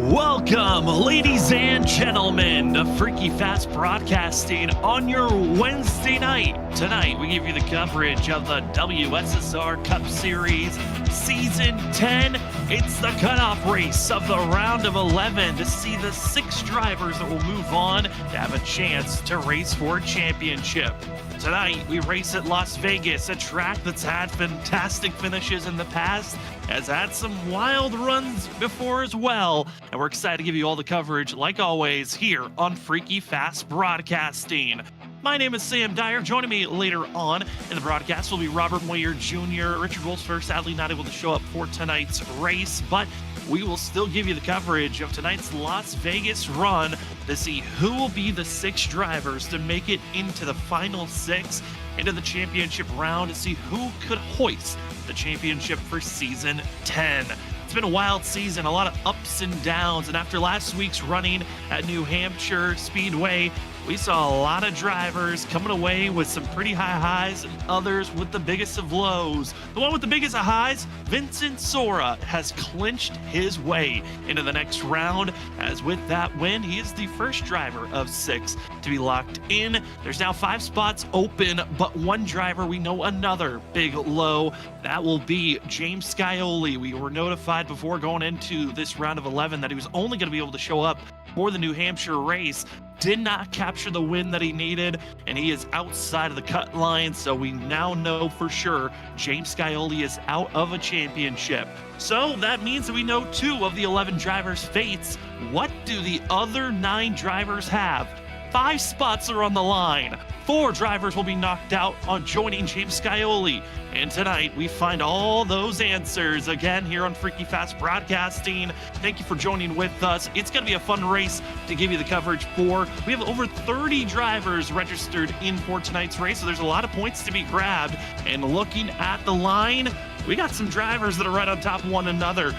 Welcome, ladies and gentlemen, to Freaky Fast Broadcasting on your Wednesday night. Tonight, we give you the coverage of the WSSR Cup Series Season 10. It's the cutoff race of the round of 11 to see the 6 drivers that will move on to have a chance to race for a championship. Tonight, we race at Las Vegas, a track that's had fantastic finishes in the past, has had some wild runs before as well, and we're excited to give you all the coverage, like always, here on Freaky Fast Broadcasting. My name is Sam Dyer. Joining me later on in the broadcast will be Robert Moyer Jr. Richard Wolfsberg, sadly not able to show up for tonight's race, but we will still give you the coverage of tonight's Las Vegas run to see who will be the 6 drivers to make it into the final 6 into the championship round, to see who could hoist the championship for Season 10. It's been a wild season, a lot of ups and downs, and after last week's running at New Hampshire Speedway, we saw a lot of drivers coming away with some pretty high highs and others with the biggest of lows. The one with the biggest of highs, Vincent Sora, has clinched his way into the next round, as with that win, he is the first driver of 6 to be locked in. There's now 5 spots open, but one driver, we know another big low. That will be James Scioli. We were notified before going into this round of 11 that he was only going to be able to show up for the New Hampshire race. Did not capture the win that he needed, and he is outside of the cut line, so we now know for sure James Scioli is out of a championship. So that means that we know 2 of the 11 drivers' fates. What do the other 9 drivers have? 5 spots are on the line. 4 drivers will be knocked out on joining James Scioli. And tonight, we find all those answers again here on Freaky Fast Broadcasting. Thank you for joining with us. It's going to be a fun race to give you the coverage for. We have over 30 drivers registered in for tonight's race, so there's a lot of points to be grabbed. And looking at the line, we got some drivers that are right on top of one another.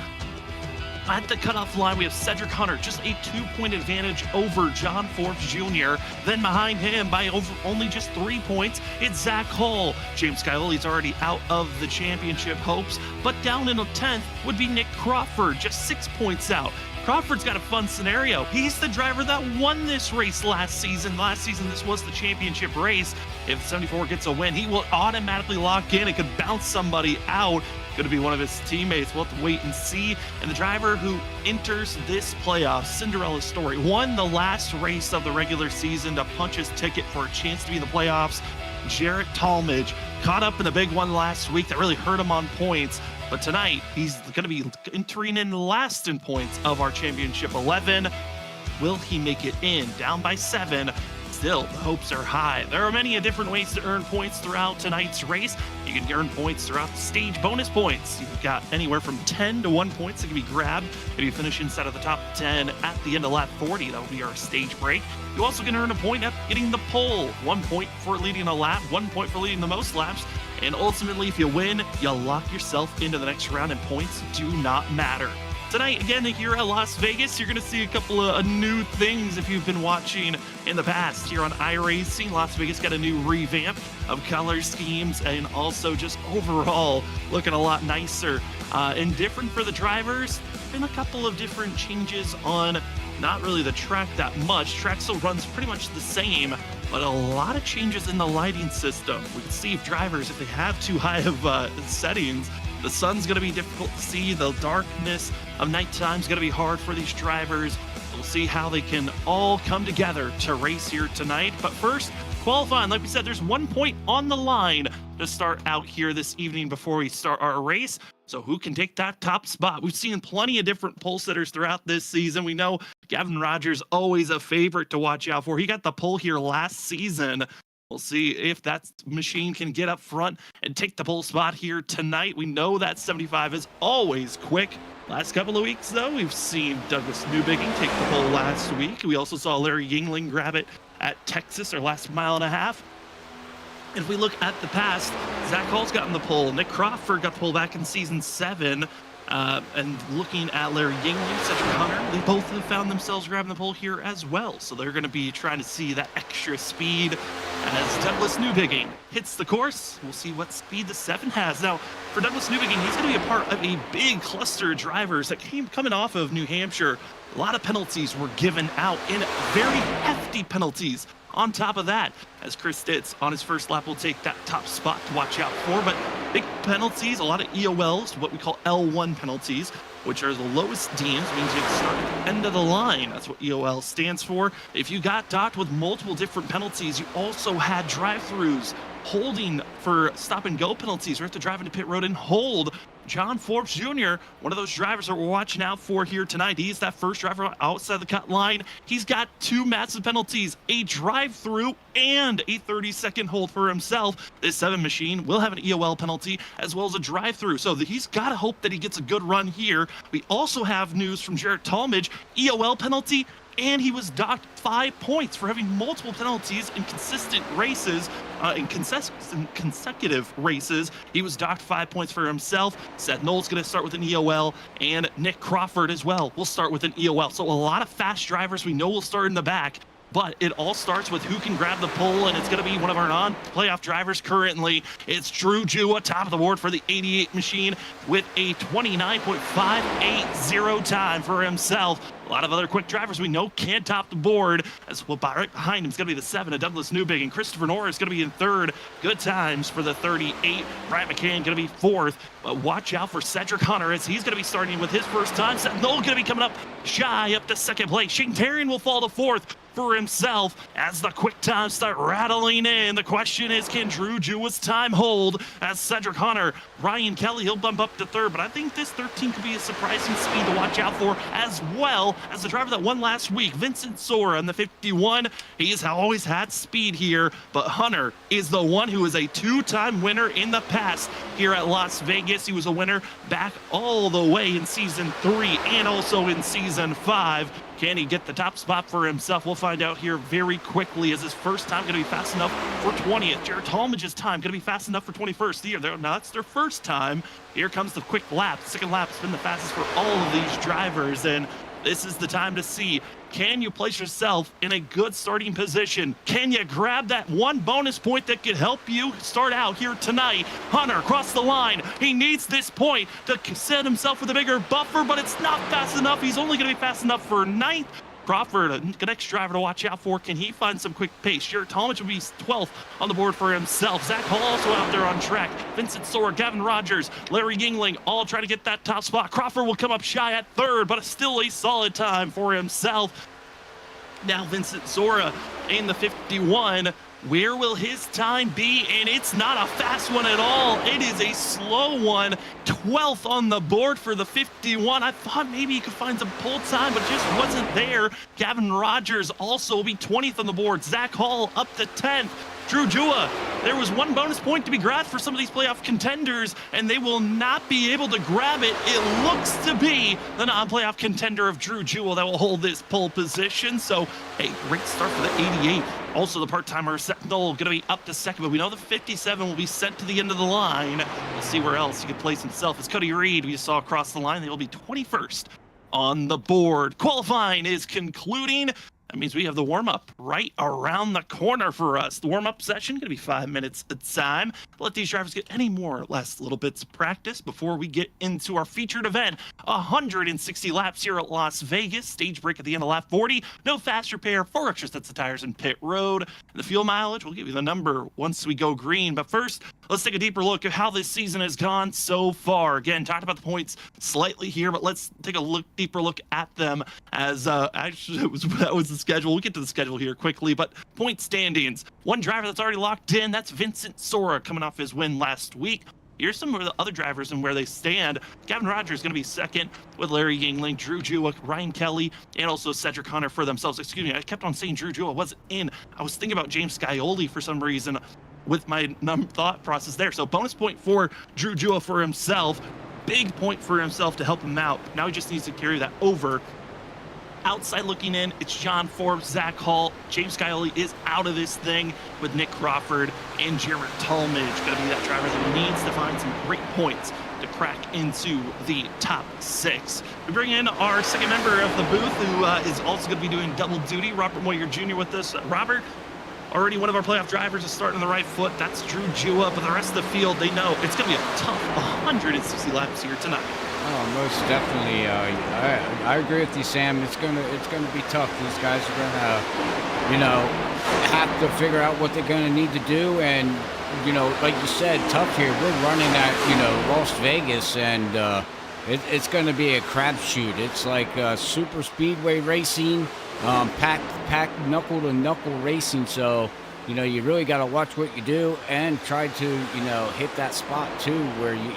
At the cutoff line, we have Cedric Hunter, just a 2-point advantage over John Forbes Jr. Then behind him, by only just 3 points, it's Zach Hull. James Scioli's already out of the championship hopes, but down in the 10th would be Nick Crawford, just 6 points out. Crawford's got a fun scenario. He's the driver that won this race last season. Last season, this was the championship race. If 74 gets a win, he will automatically lock in. It could bounce somebody out. Going to be one of his teammates. We'll have to wait and see. And the driver who enters this playoff, Cinderella story, won the last race of the regular season to punch his ticket for a chance to be in the playoffs. Jarrett Talmadge caught up in the big one last week that really hurt him on points. But tonight, he's going to be entering in last in points of our championship 11. Will he make it in? Down by 7. Still, the hopes are high. There are many different ways to earn points throughout tonight's race. You can earn points throughout the stage, bonus points. You've got anywhere from 10 to 1 points that can be grabbed if you finish inside of the top 10 at the end of lap 40. That will be our stage break. You also can earn a point at getting the pole. 1 point for leading a lap, 1 point for leading the most laps. And ultimately, if you win, you'll lock yourself into the next round, and points do not matter. Tonight, again, here at Las Vegas, you're going to see a couple of new things if you've been watching in the past. Here on iRacing, Las Vegas got a new revamp of color schemes, and also just overall looking a lot nicer and different for the drivers. Been a couple of different changes on not really the track that much. Track still runs pretty much the same, but a lot of changes in the lighting system. We can see if drivers, if they have too high of settings, the sun's going to be difficult to see. The darkness of nighttime is going to be hard for these drivers. We'll see how they can all come together to race here tonight. But first, qualifying. Like we said, there's 1 point on the line to start out here this evening before we start our race. So who can take that top spot? We've seen plenty of different pole sitters throughout this season. We know Gavin Rogers, always a favorite to watch out for. He got the pole here last season. We'll see if that machine can get up front and take the pole spot here tonight. We know that 75 is always quick. Last couple of weeks, though, we've seen Douglas Newbigging take the pole last week. We also saw Larry Yingling grab it at Texas, our last mile and a half. And if we look at the past, Zach Hall's gotten the pole. Nick Crawford got the pole back in season 7. And looking at Larry Yingling, Cedric Hunter, they both have found themselves grabbing the pole here as well. So they're going to be trying to see that extra speed as Douglas Newbigging hits the course. We'll see what speed the 7 has. Now, for Douglas Newbigging, he's going to be a part of a big cluster of drivers that came coming off of New Hampshire. A lot of penalties were given out, in very hefty penalties. On top of that, as Chris Ditz on his first lap will take that top spot to watch out for, but big penalties, a lot of EOLs, what we call L1 penalties, which are the lowest deems, means you start at the end of the line. That's what EOL stands for. If you got docked with multiple different penalties, you also had drive-throughs, holding for stop-and-go penalties. You have to drive into pit road and hold. John Forbes Jr., one of those drivers that we're watching out for here tonight. He's that first driver outside the cut line. He's got 2 massive penalties, a drive-through and a 30-second hold for himself. This 7 machine will have an EOL penalty as well as a drive-through, so he's got to hope that he gets a good run here. We also have news from Jarrett Talmadge, EOL penalty, and he was docked 5 points for having multiple penalties in consistent races, in consecutive races. He was docked 5 points for himself. Seth Knowles going to start with an EOL, and Nick Crawford as well will start with an EOL. So a lot of fast drivers we know will start in the back, but it all starts with who can grab the pole, and it's going to be one of our non-playoff drivers currently. It's Drew Jua, top of the board for the 88 machine with a 29.580 time for himself. A lot of other quick drivers we know can't top the board, as well, right behind him is going to be the 7 of Douglas Newbig, and Christopher Norris is going to be in 3rd. Good times for the 38. Brian McCann going to be 4th. But watch out for Cedric Hunter, as he's going to be starting with his first time. Seth Knoll going to be coming up shy up to 2nd place. Shane Tarian will fall to 4th for himself as the quick times start rattling in. The question is, can Drew Juwa's time hold? As Cedric Hunter, Ryan Kelly, he'll bump up to 3rd, but I think this 13 could be a surprising speed to watch out for, as well as the driver that won last week, Vincent Sora in the 51. He's always had speed here, but Hunter is the one who is a 2-time winner in the past here at Las Vegas. He was a winner back all the way in season 3 and also in season 5. Can he get the top spot for himself? We'll find out here very quickly. Is his first time going to be fast enough for 20th? Jarrett Talmadge's time going to be fast enough for 21st? Now that's their first time. Here comes the quick lap. The second lap has been the fastest for all of these drivers, and this is the time to see, can you place yourself in a good starting position? Can you grab that 1 bonus point that could help you start out here tonight? Hunter across the line. He needs this point to set himself with a bigger buffer, but it's not fast enough. He's only going to be fast enough for 9th. Crawford, the next driver to watch out for. Can he find some quick pace? Jarrett Talmadge will be 12th on the board for himself. Zach Hall also out there on track. Vincent Sora, Gavin Rogers, Larry Yingling all trying to get that top spot. Crawford will come up shy at 3rd, but still a solid time for himself. Now Vincent Sora in the 51. Where will his time be? And it's not a fast one at all. It is a slow one. 12th on the board for the 51. I thought maybe he could find some pull time, but just wasn't there. Gavin Rogers also will be 20th on the board. Zach Hall up to 10th. Drew Jua, there was 1 bonus point to be grabbed for some of these playoff contenders, and they will not be able to grab it. It looks to be the non-playoff contender of Drew Jua that will hold this pole position. So, hey, great start for the 88. Also, the part-timer Seth Knoll going to be up to 2nd, but we know the 57 will be sent to the end of the line. We'll see where else he can place himself. As Cody Reed, we saw across the line, they will be 21st on the board. Qualifying is concluding. That means we have the warm-up right around the corner for us. The warm-up session going to be 5 minutes at a time. Let these drivers get any more or less little bits of practice before we get into our featured event. 160 laps here at Las Vegas. Stage break at the end of lap 40. No fast repair. 4 extra sets of tires in pit road. And the fuel mileage, we'll give you the number once we go green. But first, let's take a deeper look at how this season has gone so far. Again, talked about the points slightly here, but let's take a deeper look at them as actually that was the schedule. We'll get to the schedule here quickly, but point standings. One driver that's already locked in, that's Vincent Sora coming off his win last week. Here's some of the other drivers and where they stand. Gavin Rogers is going to be 2nd with Larry Yingling, Drew Jua, Ryan Kelly, and also Cedric Hunter for themselves. Excuse me, I kept on saying Drew Jua wasn't in. I was thinking about James Scioli for some reason with my thought process there. So bonus point for Drew Jua for himself. Big point for himself to help him out. Now he just needs to carry that over. Outside looking in, it's John Forbes, Zach Hall. James Scioli is out of this thing with Nick Crawford and Jarrett Talmadge. Going to be that driver that needs to find some great points to crack into the top 6. We bring in our second member of the booth, who is also going to be doing double duty, Robert Moyer Jr. with us. Robert, already one of our playoff drivers is starting on the right foot. That's Drew Jua, but the rest of the field, they know it's going to be a tough 160 laps here tonight. Oh, most definitely. I agree with you, Sam. It's gonna be tough. These guys are gonna, have to figure out what they're gonna need to do. And like you said, tough here. We're running at Las Vegas, and it's gonna be a crapshoot. It's like super speedway racing, packed knuckle to knuckle racing. So. You really got to watch what you do and try to, hit that spot too, where you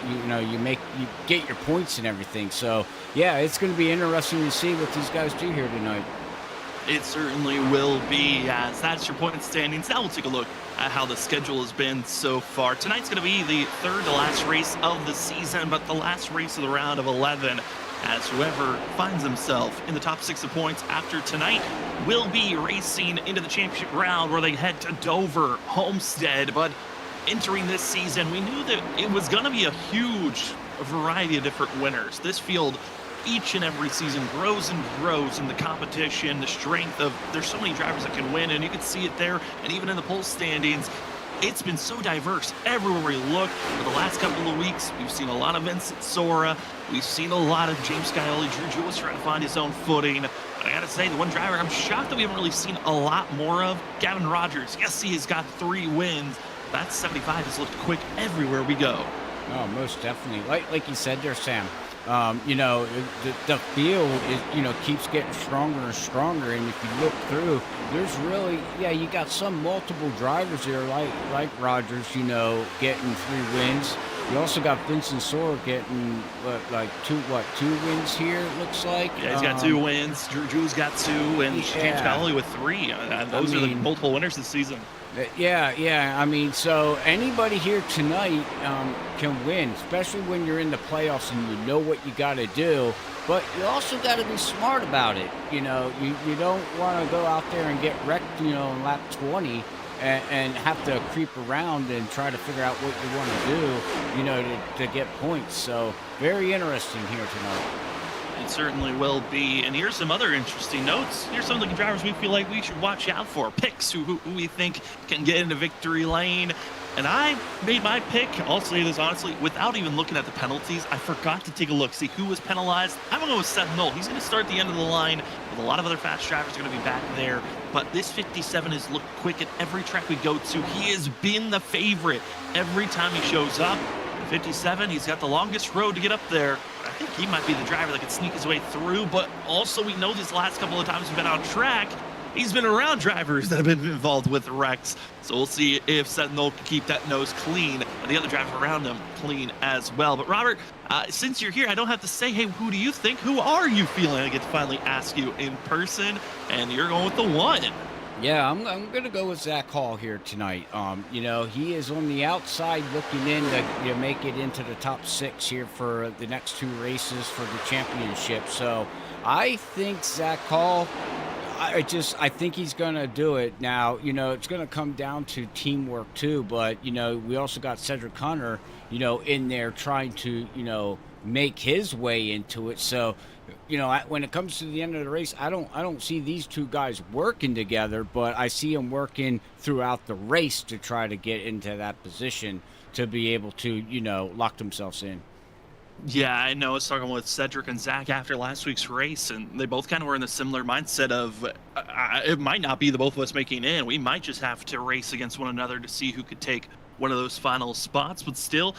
get your points and everything. So yeah, it's going to be interesting to see what these guys do here tonight. It certainly will be, as that's your point standings. Now we'll take a look at how the schedule has been so far. Tonight's going to be the third to last race of the season, but the last race of the round of 11. As whoever finds himself in the top 6 of points after tonight will be racing into the championship round, where they head to Dover, Homestead. But entering this season, we knew that it was going to be a huge variety of different winners. This field, each and every season, grows and grows in the competition, the strength of, there's so many drivers that can win, and you can see it there, and even in the poll standings. It's been so diverse everywhere we look. For the last couple of weeks, we've seen a lot of Vincent Sora. We've seen a lot of James Scioli. Drew Jewis trying to find his own footing. But I got to say, the one driver I'm shocked that we haven't really seen a lot more of, Gavin Rogers. Yes, he has got 3 wins. That 75 has looked quick everywhere we go. Oh, most definitely. Like you said there, Sam. The field is, keeps getting stronger and stronger. And if you look through, there's really, you got some multiple drivers there, like Rogers, getting 3 wins. You also got Vincent Sora getting two wins here, it looks like. Yeah, he's got 2 wins. Drew's got 2, and James Scioli with 3. Those are the multiple winners this season. Yeah. I mean, so anybody here tonight can win, especially when you're in the playoffs and you know what you got to do. But you also got to be smart about it. You don't want to go out there and get wrecked, in lap 20 and have to creep around and try to figure out what you want to do, to get points. So very interesting here tonight. It certainly will be. And here's some other interesting notes. Here's some of the drivers we feel like we should watch out for. Picks who we think can get into victory lane. And I made my pick, I'll say this honestly, without even looking at the penalties. I forgot to take a look, see who was penalized. I'm going to go with Seth Knoll. He's going to start at the end of the line, with a lot of other fast drivers are going to be back there. But this 57 has looked quick at every track we go to. He has been the favorite every time he shows up. 57, he's got the longest road to get up there. I think he might be the driver that could sneak his way through, but also we know these last couple of times he's been on track, he's been around drivers that have been involved with wrecks. So we'll see if Seth Knoll can keep that nose clean and the other drivers around him clean as well. But Robert, since you're here, I don't have to say, hey, who do you think? Who are you feeling? I get to finally ask you in person, and you're going with the 1. Yeah, I'm going to go with Zach Hall here tonight. He is on the outside looking in to make it into the top 6 here for the next 2 races for the championship. So I think Zach Hall, I think he's going to do it. Now, it's going to come down to teamwork too, but, we also got Cedric Hunter, in there trying to, make his way into it. So, when it comes to the end of the race, I don't see these 2 guys working together, but I see them working throughout the race to try to get into that position to be able to, lock themselves in. Yeah, I know. I was talking with Cedric and Zach after last week's race, and they both kind of were in a similar mindset of it might not be the both of us making in. We might just have to race against one another to see who could take one of those final spots. But still,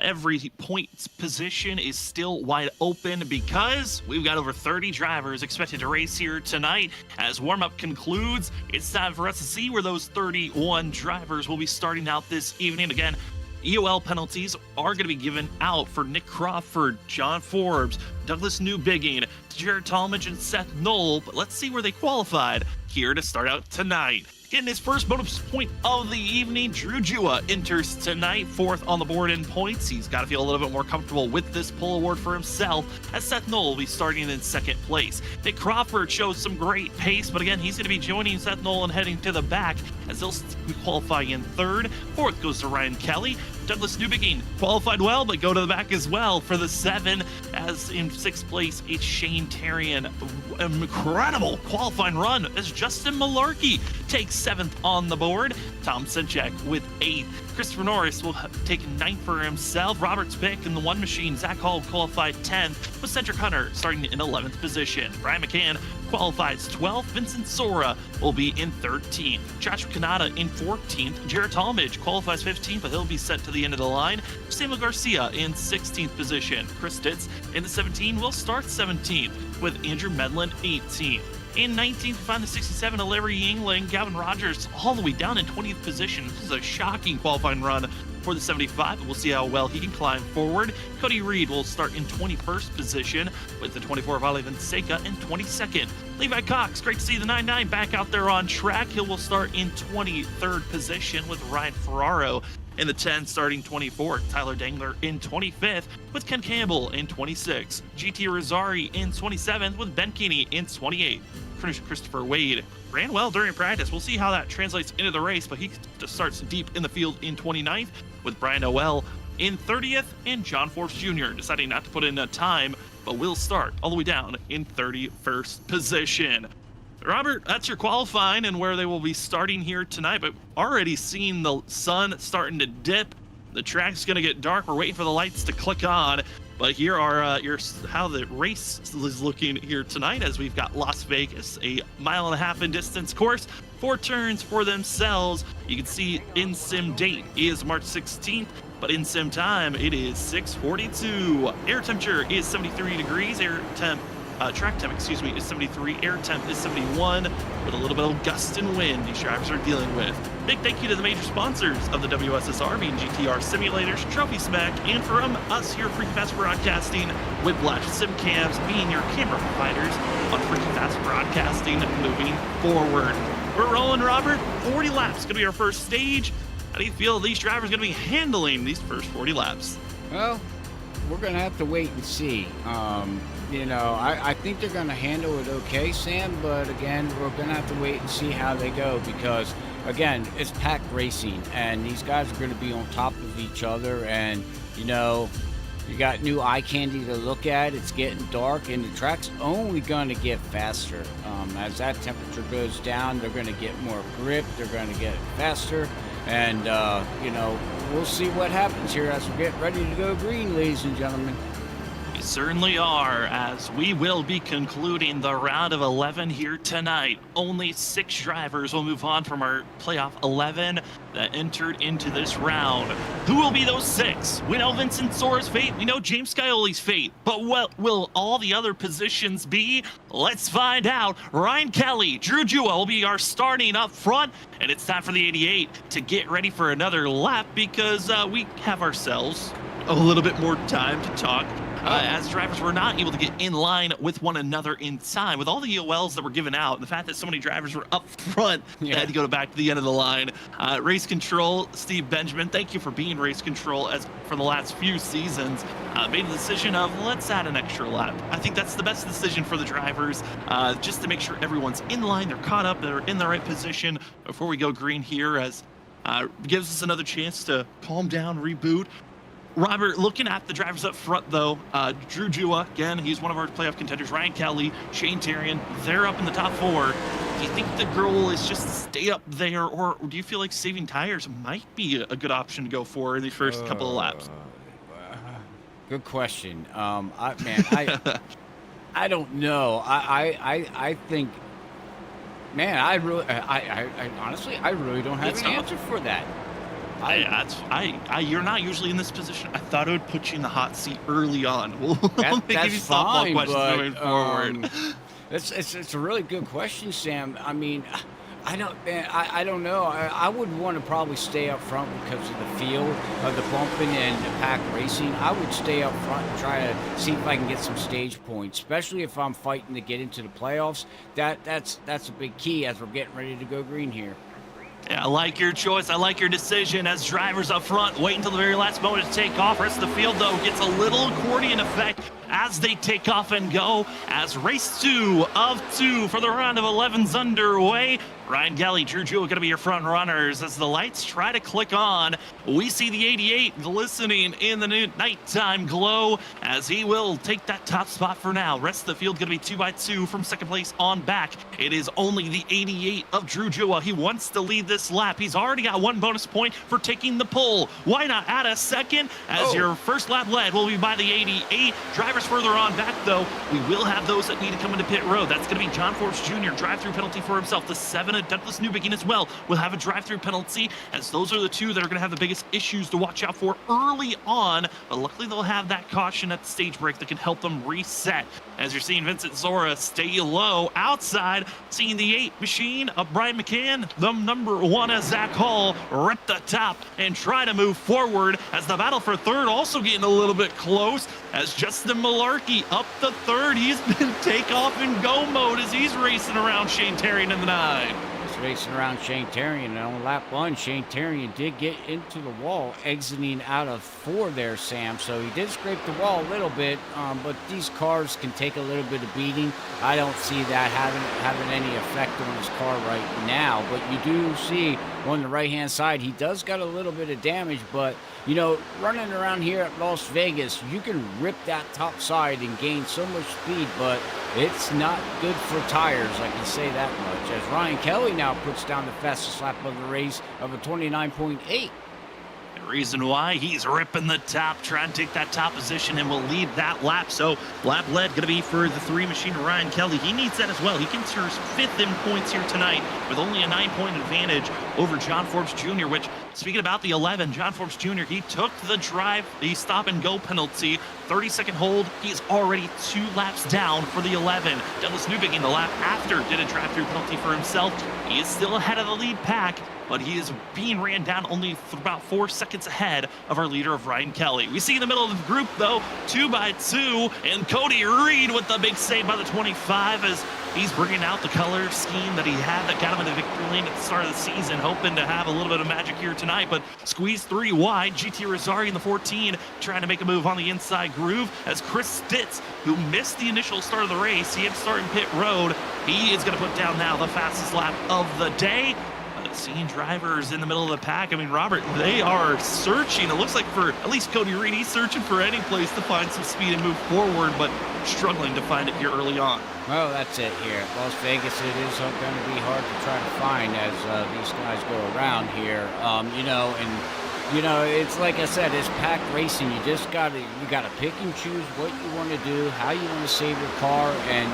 every points position is still wide open because we've got over 30 drivers expected to race here tonight. As warm-up concludes, it's time for us to see where those 31 drivers will be starting out this evening. Again, EOL penalties are going to be given out for Nick Crawford, John Forbes, Douglas Newbigging, Jared Talmadge, and Seth Knoll. But let's see where they qualified here to start out tonight. Getting his first bonus point of the evening, Drew Jua enters tonight, 4th on the board in points. He's got to feel a little bit more comfortable with this pole award for himself, as Seth Knoll will be starting in 2nd place. Nick Crawford shows some great pace, but again, he's going to be joining Seth Knoll and heading to the back, as he'll be qualifying in 3rd. 4th goes to Ryan Kelly. Douglas Newbegin qualified well, but go to the back as well for the 7. As in 6th place, it's Shane Tarian. Incredible qualifying run as Justin Malarkey takes 7th on the board. Tom Senchek with 8th. Christopher Norris will take 9th for himself. Robert's pick in the 1 machine. Zach Hall qualified 10th, with Cedric Hunter starting in 11th position. Brian McCann qualifies 12th. Vincent Sora will be in 13th. Joshua Kanata in 14th. Jarrett Talmadge qualifies 15th, but he'll be sent to the end of the line. Samuel Garcia in 16th position. Chris Ditz in the 17 will start 17th, with Andrew Medlin 18th. In 19th, we find the 67 of Larry Yingling. Gavin Rogers all the way down in 20th position. This is a shocking qualifying run for the 75, but we'll see how well he can climb forward. Cody Reed will start in 21st position, with the 24 of Ali Fonseca in 22nd. Levi Cox, great to see the 99 back out there on track. He will start in 23rd position, with Ryan Ferraro in the 10, starting 24th. Tyler Dangler in 25th, with Ken Campbell in 26th. GT Rosari in 27th, with Ben Keeney in 28th. Christopher Wade ran well during practice. We'll see how that translates into the race, but he just starts deep in the field in 29th, with Brian Noel in 30th, and John Forbes Jr. deciding not to put in a time, but will start all the way down in 31st position. Robert, that's your qualifying and where they will be starting here tonight, but already seeing the sun starting to dip. The track's going to get dark. We're waiting for the lights to click on. But here are how the race is looking here tonight, as we've got Las Vegas, a 1.5 mile in distance course, 4 turns for themselves. You can see in-sim date is March 16th, but in-sim time it is 6:42. Air temperature is 73 degrees. Track temp, is 73. Air temp is 71, with a little bit of gust and wind these drivers are dealing with. Big thank you to the major sponsors of the WSSR, being GTR Simulators, Trophy Smack, and from us here at Freaky Fast Broadcasting, Whiplash SimCams, being your camera providers on Freaky Fast Broadcasting moving forward. We're rolling, Robert. 40 laps going to be our first stage. How do you feel these drivers going to be handling these first 40 laps? Well, we're going to have to wait and see. I think they're going to handle it okay, Sam, but again, we're going to have to wait and see how they go because, again, it's pack racing, and these guys are going to be on top of each other, and, you got new eye candy to look at. It's getting dark, and the track's only going to get faster. As that temperature goes down, they're going to get more grip, they're going to get faster, and, we'll see what happens here as we get ready to go green, ladies and gentlemen. We certainly are, as we will be concluding the round of 11 here tonight. Only 6 drivers will move on from our playoff 11 that entered into this round. Who will be those 6? We know Vincent Sora's fate. We know James Scioli's fate. But what will all the other positions be? Let's find out. Ryan Kelly, Drew Jua will be our starting up front. And it's time for the 88 to get ready for another lap because we have ourselves a little bit more time to talk. As drivers were not able to get in line with one another in time. With all the EOLs that were given out, and the fact that so many drivers were up front, they had to go back to the end of the line. Race Control, Steve Benjamin, thank you for being Race Control as for the last few seasons. Made the decision of let's add an extra lap. I think that's the best decision for the drivers, just to make sure everyone's in line, they're caught up, they're in the right position before we go green here, as gives us another chance to calm down, reboot. Robert, looking at the drivers up front, though, Drew Jua, again, he's one of our playoff contenders. Ryan Kelly, Shane Tarian, they're up in the top 4. Do you think the goal is just to stay up there, or do you feel like saving tires might be a good option to go for in these first couple of laps? Good question. I don't know. I think, man, I honestly, I really don't have an answer for that. You're not usually in this position. I thought it would put you in the hot seat early on. We'll give you softball questions moving forward. It's a really good question, Sam. I mean, I don't know. I would want to probably stay up front because of the feel of the bumping and the pack racing. I would stay up front and try to see if I can get some stage points, especially if I'm fighting to get into the playoffs. That's a big key as we're getting ready to go green here. Yeah, I like your choice. I like your decision as drivers up front wait until the very last moment to take off. Rest of the field, though, gets a little accordion effect as they take off and go, as race 2 of 2 for the round of 11's underway. Ryan Kelly, Drew Jewell going to be your front runners as the lights try to click on. We see the 88 glistening in the nighttime glow as he will take that top spot for now. Rest of the field going to be 2x2 from second place on back. It is only the 88 of Drew Jewell. He wants to lead this lap. He's already got 1 bonus point for taking the pole. Why not add a second as your first lap led will be by the 88. Drivers further on back, though, we will have those that need to come into pit road. That's going to be John Forbes Jr., drive-through penalty for himself. The 7 of Douglas Newbegin as well will have a drive-through penalty, as those are the 2 that are going to have the biggest issues to watch out for early on. But luckily, they'll have that caution at the stage break that can help them reset. As you're seeing Vincent Zora stay low outside, seeing the 8 machine of Brian McCann, the number 1 of Zach Hall, rip the top and try to move forward as the battle for third also getting a little bit close as Justin Malarkey up the third. He's been take off and go mode as he's racing around Shane Terrian in the 9. Racing around Shane Terrian, and on lap 1, Shane Terrian did get into the wall, exiting out of 4 there, Sam. So he did scrape the wall a little bit, but these cars can take a little bit of beating. I don't see that having any effect on his car right now, but you do see on the right-hand side, he does got a little bit of damage, but you know, running around here at Las Vegas, you can rip that top side and gain so much speed, but it's not good for tires, I can say that much. As Ryan Kelly now puts down the fastest lap of the race of a 29.8. The reason why he's ripping the top, trying to take that top position, and will lead that lap. So lap led going to be for the 3 machine Ryan Kelly. He needs that as well. He can secure 5th in points here tonight with only a 9-point advantage over John Forbes Jr., which, speaking about the 11, John Forbes Jr., he took the stop and go penalty, 30-second hold. He's already 2 laps down for the 11. Douglas Newbegin, the lap after, did a drive-through penalty for himself. He is still ahead of the lead pack, but he is being ran down only about 4 seconds ahead of our leader of Ryan Kelly. We see in the middle of the group, though, 2x2, and Cody Reed with the big save by the 25 as he's bringing out the color scheme that he had that got him in the victory lane at the start of the season, hoping to have a little bit of magic here tonight, but squeeze 3 wide. GT Rosari in the 14 trying to make a move on the inside groove as Chris Stitz, who missed the initial start of the race, he had to start in pit road. He is going to put down now the fastest lap of the day. Seeing drivers in the middle of the pack, I mean, Robert, they are searching. It looks like for at least Cody Reed, he's searching for any place to find some speed and move forward, but struggling to find it here early on. Well, that's it here. Las Vegas, it is going to be hard to try to find as these guys go around here. It's like I said, it's pack racing. You just gotta pick and choose what you want to do, how you want to save your car, and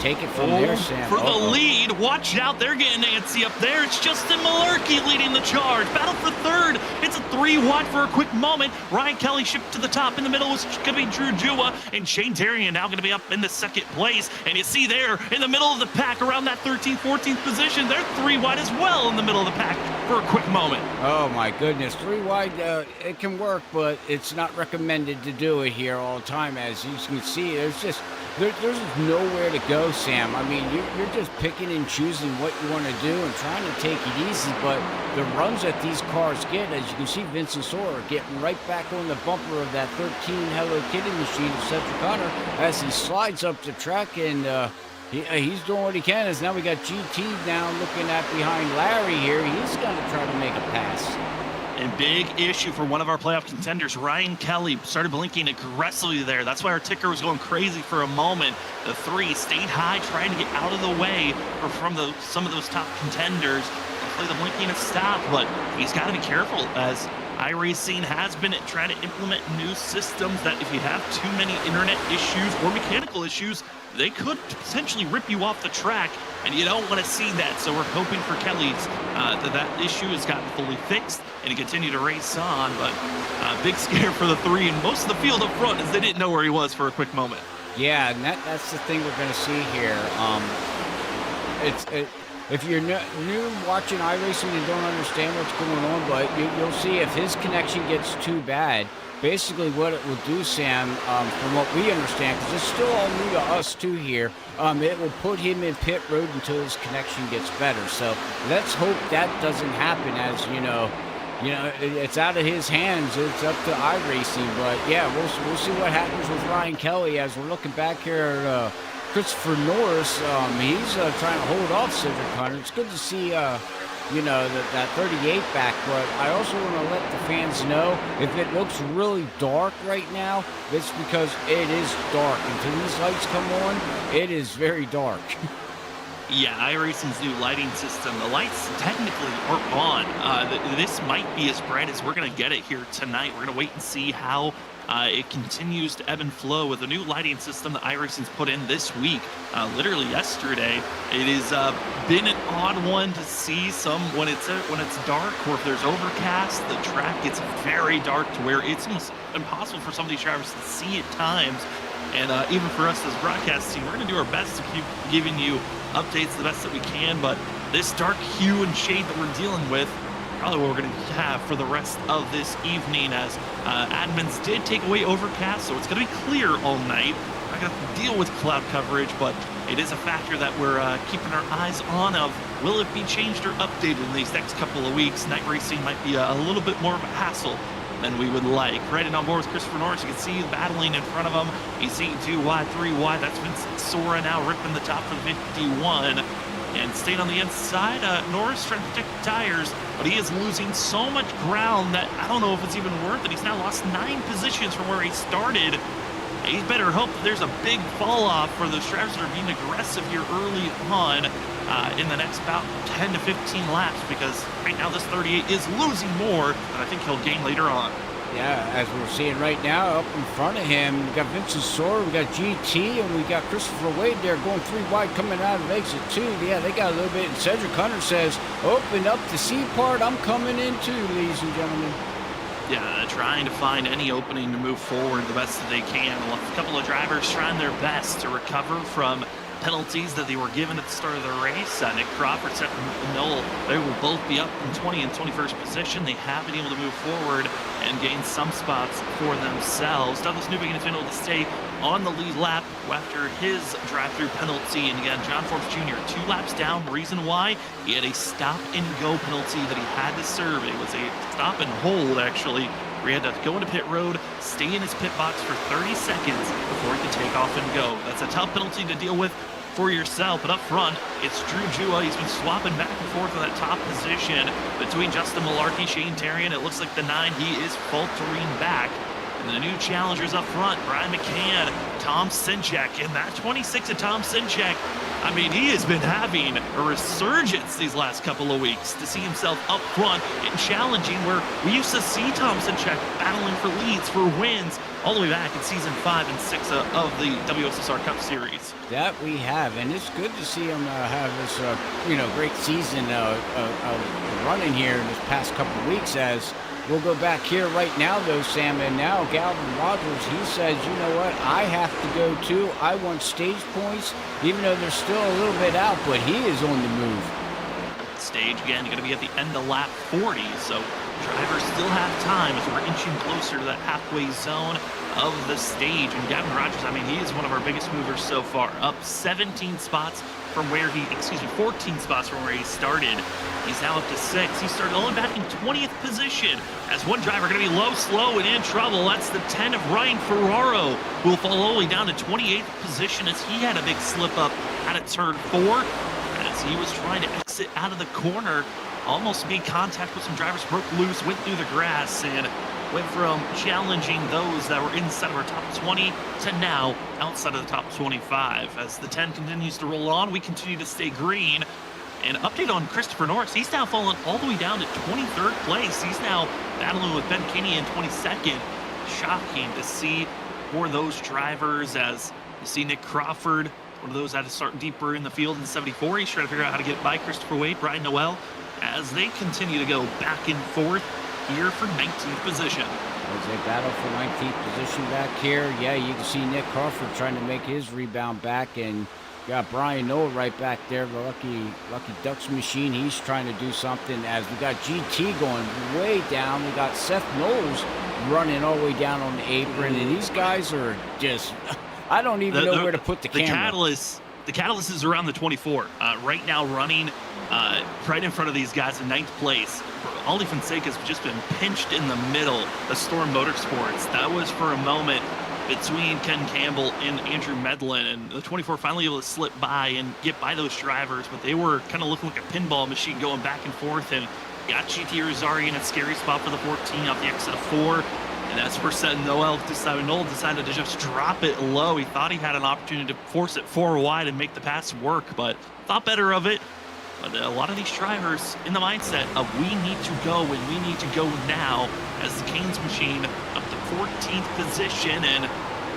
take it from there, Sam. For the lead, watch out, they're getting antsy up there. It's Justin Malarkey leading the charge. Battle for third. It's a 3 wide for a quick moment. Ryan Kelly shipped to the top. In the middle was going to be Drew Jewell, and Shane Terrian now going to be up in the 2nd place. And you see there in the middle of the pack, around that 13th, 14th position, they're 3 wide as well in the middle of the pack for a quick moment. Oh my goodness, 3 wide, it can work, but it's not recommended to do it here all the time. As you can see, there's just nowhere to go, Sam. I mean, you're just picking and choosing what you want to do and trying to take it easy, but the runs that these cars get, as you can see, Vincent Sora getting right back on the bumper of that 13 Hello Kitty machine of Cedric Hunter as he slides up the track, and he's doing what he can. As now we got GT now looking at behind Larry here. He's going to try to make a pass. And big issue for one of our playoff contenders, Ryan Kelly, started blinking aggressively there. That's why our ticker was going crazy for a moment. The 3 stayed high, trying to get out of the way from some of those top contenders. Hopefully the blinking has stopped, but he's got to be careful as iRacing has been trying to implement new systems that if you have too many internet issues or mechanical issues, they could potentially rip you off the track, and you don't want to see that. So we're hoping for Kelly's that issue has gotten fully fixed and he continue to race on. But big scare for the 3 and most of the field up front as they didn't know where he was for a quick moment. Yeah, and that's the thing we're going to see here. If you're new watching iRacing and don't understand what's going on, but you'll see if his connection gets too bad, basically what it will do, Sam, from what we understand, because it's still all new to us too here, it will put him in pit road until his connection gets better. So let's hope that doesn't happen, as you know, it's out of his hands. It's up to iRacing. But yeah, we'll see what happens with Ryan Kelly as we're looking back here at Christopher Norris. He's trying to hold off Cedric Hunter. It's good to see, you know, that 38 back. But I also want to let the fans know if it looks really dark right now, it's because it is dark. Until these lights come on, it is very dark. Yeah, iRacing's new lighting system, the lights technically are on. This might be as bright as we're going to get it here tonight. We're going to wait and see how it continues to ebb and flow with the new lighting system that iRacing's put in this week. Literally yesterday, it has been an odd one to see some when it's dark or if there's overcast. The track gets very dark to where it's almost impossible for some of these drivers to see at times. And even for us as broadcast team, we're going to do our best to keep giving you updates the best that we can. But this dark hue and shade that we're dealing with, probably what we're going to have for the rest of this evening, as admins did take away overcast, so it's going to be clear all night. We're not going to deal with cloud coverage, but it is a factor that we're keeping our eyes on of. Will it be changed or updated in these next couple of weeks? Night racing might be a little bit more of a hassle than we would like. Right in on board with Christopher Norris, you can see battling in front of him. He's seeing 2 wide, 3 wide. That's Vincent Sora now ripping the top for the 51. And staying on the inside, Norris trying to protect the tires, but he is losing so much ground that I don't know if it's even worth it. He's now lost 9 positions from where he started. He better hope that there's a big fall off for those drivers that are being aggressive here early on in the next about 10 to 15 laps, because right now this 38 is losing more than I think he'll gain later on. Yeah, as we're seeing right now, up in front of him, we got Vincent Sora, we got GT, and we got Christopher Wade there going 3 wide coming out of exit 2. Yeah, they got a little bit. And Cedric Hunter says, open up the C part, I'm coming in too, ladies and gentlemen. Yeah, trying to find any opening to move forward the best that they can. A couple of drivers trying their best to recover from penalties that they were given at the start of the race. Nick Crawford, Seth Knoll, they will both be up in 20 and 21st position. They have been able to move forward and gain some spots for themselves. Douglas Newbegin has been able to stay on the lead lap after his drive-through penalty. And again, John Forbes Jr., 2 laps down. Reason why? He had a stop-and-go penalty that he had to serve. It was a stop-and-hold, actually, where he had to go into pit road, stay in his pit box for 30 seconds before he could take off and go. That's a tough penalty to deal with for yourself, but up front, it's Drew Jua. He's been swapping back and forth in that top position between Justin Malarkey, Shane Terrian. It looks like the 9, he is faltering back. And the new challengers up front, Brian McCann, Tom Sinchek, and that 26 of Tom Sinchek, I mean, he has been having a resurgence these last couple of weeks to see himself up front and challenging, where we used to see Tom Sinchek battling for leads, for wins, all the way back in season 5 and 6 of the WSSR Cup Series. That we have, and it's good to see him have this, great season running here in this past couple of weeks. As we'll go back here right now, though, Sam, and now Galvin Rogers, he says, you know what, I have to go too. I want stage points, even though they're still a little bit out, but he is on the move. Stage, again, you're going to be at the end of lap 40, so drivers still have time as we're inching closer to that halfway zone of the stage. And Gavin Rogers, I mean, he is one of our biggest movers so far, up 17 spots from where 14 spots from where he started. He's now up to 6. He started only back in 20th position as one driver going to be low, slow, and in trouble. That's the 10 of Ryan Ferraro, who will fall all the way down to 28th position as he had a big slip up out of turn 4 as he was trying to exit out of the corner. Almost made contact with some drivers, broke loose, went through the grass, and went from challenging those that were inside of our top 20 to now outside of the top 25. As the 10 continues to roll on, we continue to stay green. And update on Christopher Norris, he's now fallen all the way down to 23rd place. He's now battling with Ben Kinney in 22nd. Shocking to see for those drivers, as you see Nick Crawford, one of those that had to start deeper in the field in 74. He's trying to figure out how to get by Christopher Wade, Brian Noel, as they continue to go back and forth here for 19th position. As they battle for 19th position back here, yeah, you can see Nick Crawford trying to make his rebound back, and got Brian Noel right back there, the Lucky Ducks machine. He's trying to do something, as we got GT going way down. We got Seth Knowles running all the way down on the apron, and these guys are just, I don't even know where to put the camera. the catalyst is around the 24. Right now running right in front of these guys in 9th place. Ollie Fonseca's just been pinched in the middle of Storm Motorsports. That was for a moment between Ken Campbell and Andrew Medlin, and the 24 finally able to slip by and get by those drivers, but they were kind of looking like a pinball machine going back and forth, and got GT Rosario in a scary spot for the 14 off the exit of 4, and that's where Noel decided to just drop it low. He thought he had an opportunity to force it 4 wide and make the pass work, but thought better of it. But a lot of these drivers in the mindset of we need to go and we need to go now, as the Canes machine up to 14th position. And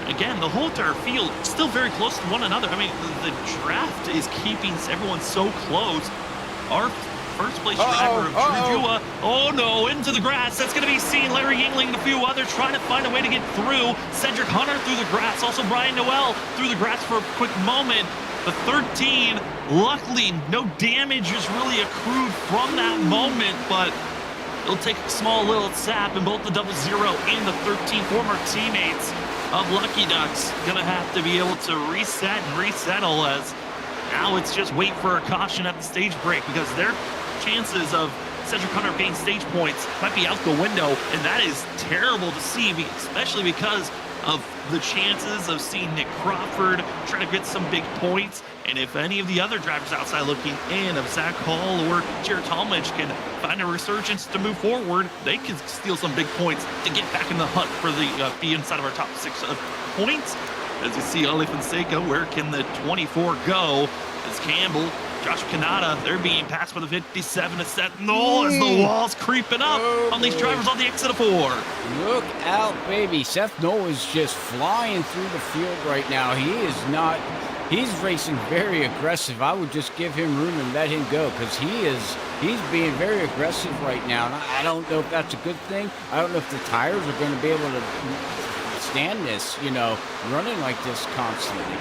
again, the whole entire field still very close to one another. I mean, the draft is keeping everyone so close. Our first place driver of Trujua, oh no, into the grass. That's going to be seen. Larry Yingling and a few others trying to find a way to get through. Cedric Hunter through the grass. Also Brian Noel through the grass for a quick moment. The 13, luckily, no damage is really accrued from that moment, but it'll take a small little sap, and both the 00 and the 13 former teammates of Lucky Ducks gonna have to be able to reset and resettle, as now it's just wait for a caution at the stage break, because their chances of Cedric Hunter getting stage points might be out the window, and that is terrible to see, especially because of the chances of seeing Nick Crawford try to get some big points. And if any of the other drivers outside looking in, of Zach Hall or Jared Talmadge, can find a resurgence to move forward, they can steal some big points to get back in the hunt for the be inside of our top 6 points. As you see, Ollie Fonseca, where can the 24 go? As Campbell, Josh Kanata, they're being passed by the 57 to Seth Knoll as the wall's creeping up on these drivers on the exit of 4. Look out, baby. Seth Knoll is just flying through the field right now. He's racing very aggressive. I would just give him room and let him go, because he's being very aggressive right now. And I don't know if that's a good thing. I don't know if the tires are going to be able to stand this, running like this constantly.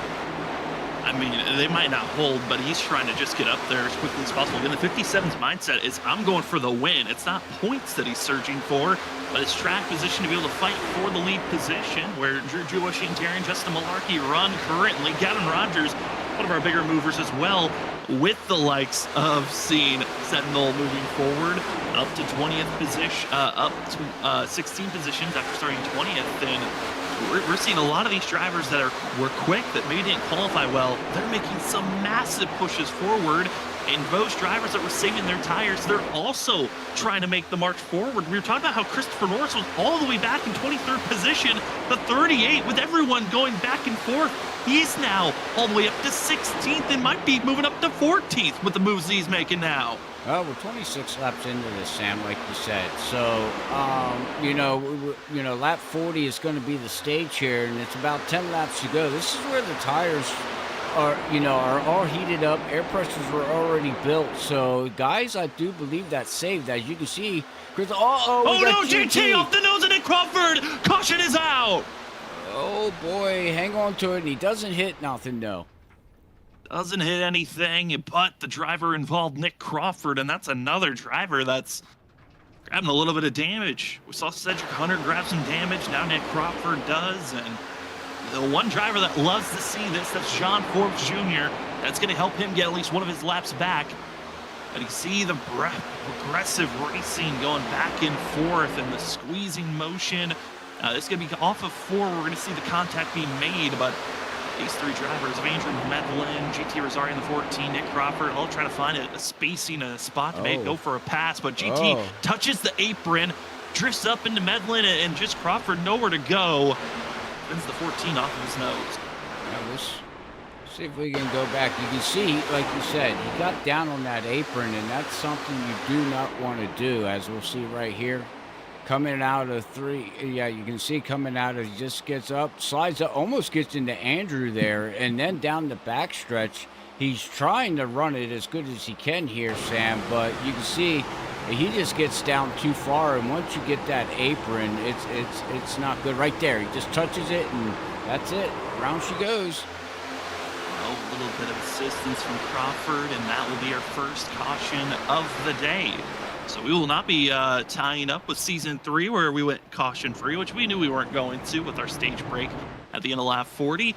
I mean, they might not hold, but he's trying to just get up there as quickly as possible. Again, the 57's mindset is, I'm going for the win. It's not points that he's searching for, but it's track position to be able to fight for the lead position, where Drew Jewell, Shane Terry, and Justin Malarkey run currently. Gavin Rogers, one of our bigger movers as well, with the likes of seeing Sentinel moving forward up to 20th position, up to 16 positions after starting 20th. And we're seeing a lot of these drivers that were quick, that maybe didn't qualify well. They're making some massive pushes forward, and those drivers that were saving their tires, they're also trying to make the march forward. We were talking about how Christopher Norris was all the way back in 23rd position, the 38, with everyone going back and forth. He's now all the way up to 16th and might be moving up to 14th with the moves he's making now. Well, we're 26 laps into this, Sam, like you said. So, lap 40 is going to be the stage here, and it's about 10 laps to go. This is where the tires are all heated up. Air pressures were already built. So, guys, I do believe that's saved. As you can see, Chris. Oh no, GT off the nose of Nick Crawford. Caution is out. Oh boy, hang on to it. He doesn't hit nothing, no. Doesn't hit anything, but the driver involved, Nick Crawford, and that's another driver that's grabbing a little bit of damage. We saw Cedric Hunter grab some damage, now Nick Crawford does, and the one driver that loves to see this, that's John Forbes Jr. That's going to help him get at least one of his laps back. But you see the progressive racing going back and forth and the squeezing motion. This is going to be off of 4. We're going to see the contact being made, but these 3 drivers of Andrew Medlin, GT Rosario in the 14, Nick Crawford, all trying to find a spacing, a spot to go for a pass, but GT touches the apron, drifts up into Medlin, and just Crawford nowhere to go. Spins the 14 off of his nose. Now let's see if we can go back. You can see, like you said, he got down on that apron, and that's something you do not want to do, as we'll see right here. Coming out of 3, yeah, you can see coming out of, he just gets up, slides up, almost gets into Andrew there, and then down the backstretch, he's trying to run it as good as he can here, Sam, but you can see he just gets down too far, and once you get that apron, it's not good. Right there, he just touches it, and that's it. Round she goes. A little bit of assistance from Crawford, and that will be our first caution of the day. So we will not be tying up with Season 3, where we went caution-free, which we knew we weren't going to with our stage break at the end of lap 40.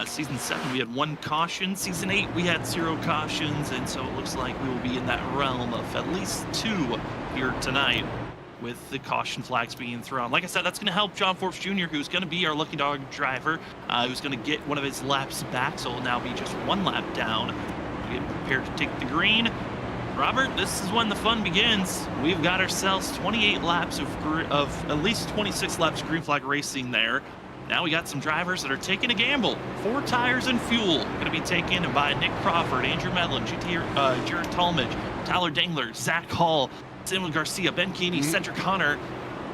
Season 7, we had 1 caution. Season 8, we had 0 cautions, and so it looks like we will be in that realm of at least 2 here tonight with the caution flags being thrown. Like I said, that's going to help John Forbes Jr., who's going to be our lucky dog driver, who's going to get one of his laps back, so it'll now be just 1 lap down. We get prepared to take the green. Robert, this is when the fun begins. We've got ourselves 28 laps of at least 26 laps of green flag racing there. Now we got some drivers that are taking a gamble. 4 tires and fuel going to be taken by Nick Crawford, Andrew Medlin, Jared Talmadge, Tyler Dangler, Zach Hall, Samuel Garcia, Ben Keeney, Cedric Hunter.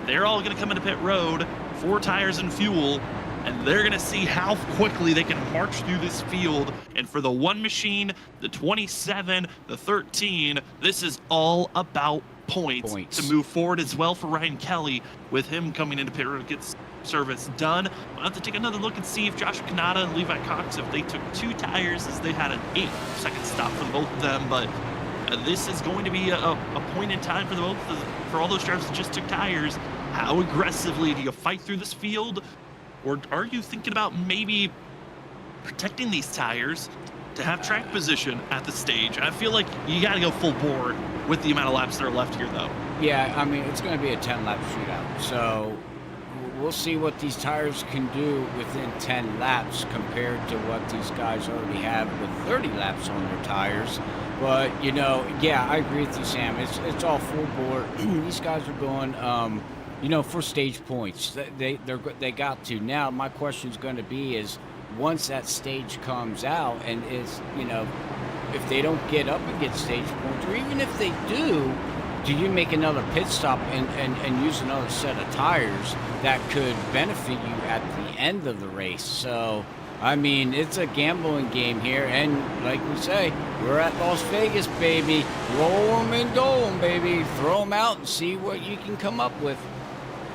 They're all going to come into pit road, 4 tires and fuel, and they're going to see how quickly they can march through this field. And for the 1 machine, the 27, the 13, this is all about points to move forward as well for Ryan Kelly, with him coming into pit road to get service done. We'll have to take another look and see if Joshua Kanata and Levi Cox, if they took 2 tires, as they had an 8-second stop for both of them. But this is going to be a point in time for all those drivers that just took tires. How aggressively do you fight through this field? Or are you thinking about maybe protecting these tires to have track position at the stage? I feel like you got to go full bore with the amount of laps that are left here, though. Yeah, I mean, it's going to be a 10-lap shootout. So we'll see what these tires can do within 10 laps compared to what these guys already have with 30 laps on their tires. But, you know, yeah, I agree with you, Sam. It's all full bore. These guys are going, you know, for stage points. They got to. Now, my question is going to be is, once that stage comes out and is, you know, if they don't get up and get stage points, or even if they do you make another pit stop and use another set of tires that could benefit you at the end of the race? So, I mean, it's a gambling game here, and like we say, we're at Las Vegas, baby. Roll 'em and go 'em, baby. Throw 'em out and see what you can come up with.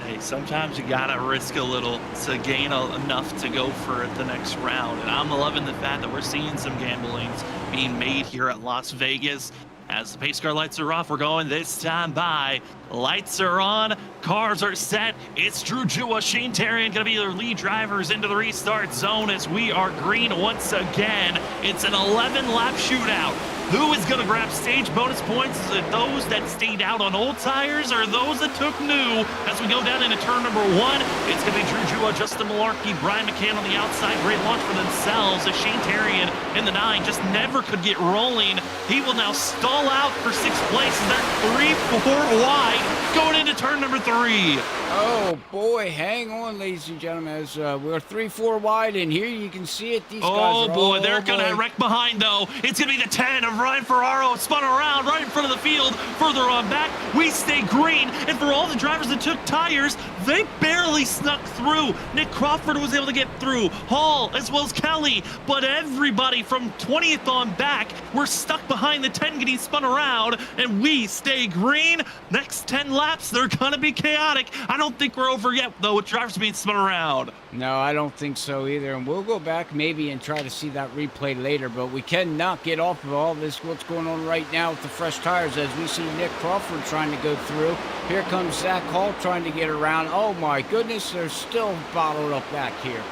Hey, sometimes you gotta risk a little to gain enough to go for the next round, and I'm loving the fact that we're seeing some gamblings being made here at Las Vegas. As the pace car lights are off, we're going this time by. Lights are on, cars are set. It's Drew Jua, Shane Terrian going to be their lead drivers into the restart zone as we are green once again. It's an 11-lap shootout. Who is going to grab stage bonus points? Is it those that stayed out on old tires or those that took new? As we go down into turn number 1, it's going to be Drew Jua, Justin Malarkey, Brian McCann on the outside. Great launch for themselves as Shane Terrian in the 9 just never could get rolling. He will now stall out for 6th place. They're 3-4 wide going into turn number 3. Oh boy, hang on, ladies and gentlemen, as we're 3-4 wide, and here you can see it. These guys are boy, they're gonna wreck behind though. It's gonna be the 10 of Ryan Ferraro, spun around right in front of the field. Further on back, we stay green, and for all the drivers that took tires, they barely snuck through. Nick Crawford was able to get through, Hall as well as Kelly, but everybody from 20th on back, we're stuck behind the 10 getting spun around, and we stay green. Next 10 laps, they're gonna be chaotic. I don't think we're over yet, though, with drivers being spun around. No, I don't think so either. And we'll go back maybe and try to see that replay later, but we cannot get off of all this, what's going on right now with the fresh tires, as we see Nick Crawford trying to go through. Here comes Zach Hall trying to get around. Oh my goodness, they're still bottled up back here.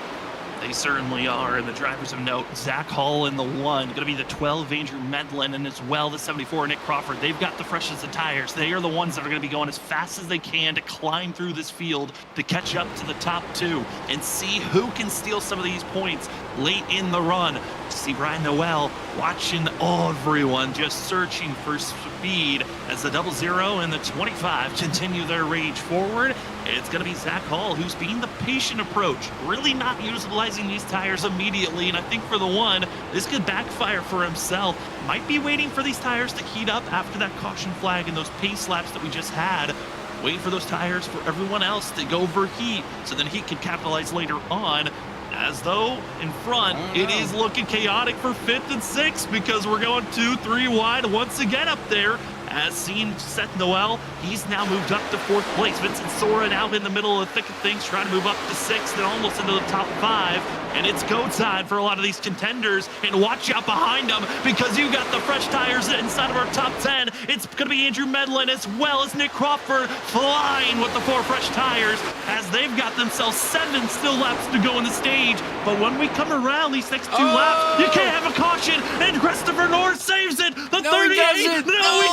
They certainly are, and the drivers of note, Zach Hall in the 1, going to be the 12, Andrew Medlin, and as well the 74, Nick Crawford. They've got the freshest of tires. They are the ones that are going to be going as fast as they can to climb through this field to catch up to the top 2 and see who can steal some of these points late in the run. See Brian Noel watching everyone just searching for speed as the 00 and the 25 continue their rage forward. It's going to be Zach Hall who's being the patient approach, really not utilizing these tires immediately, and I think for the 1, this could backfire for himself. Might be waiting for these tires to heat up after that caution flag and those pace laps that we just had. Waiting for those tires for everyone else to go overheat so then he can capitalize later on. As though in front, it is looking chaotic for 5th and 6th because we're going 2-3 wide once again up there. As seen Seth Noel, he's now moved up to 4th place. Vincent Soren out in the middle of the thick of things, trying to move up to 6th and almost into the top 5. And it's go time for a lot of these contenders. And watch out behind them because you got the fresh tires inside of our top 10. It's going to be Andrew Medlin as well as Nick Crawford flying with the 4 fresh tires as they've got themselves 7 still laps to go in the stage. But when we come around these next 2 laps, you can't have a caution. And Christopher Norris saves it. The 38. He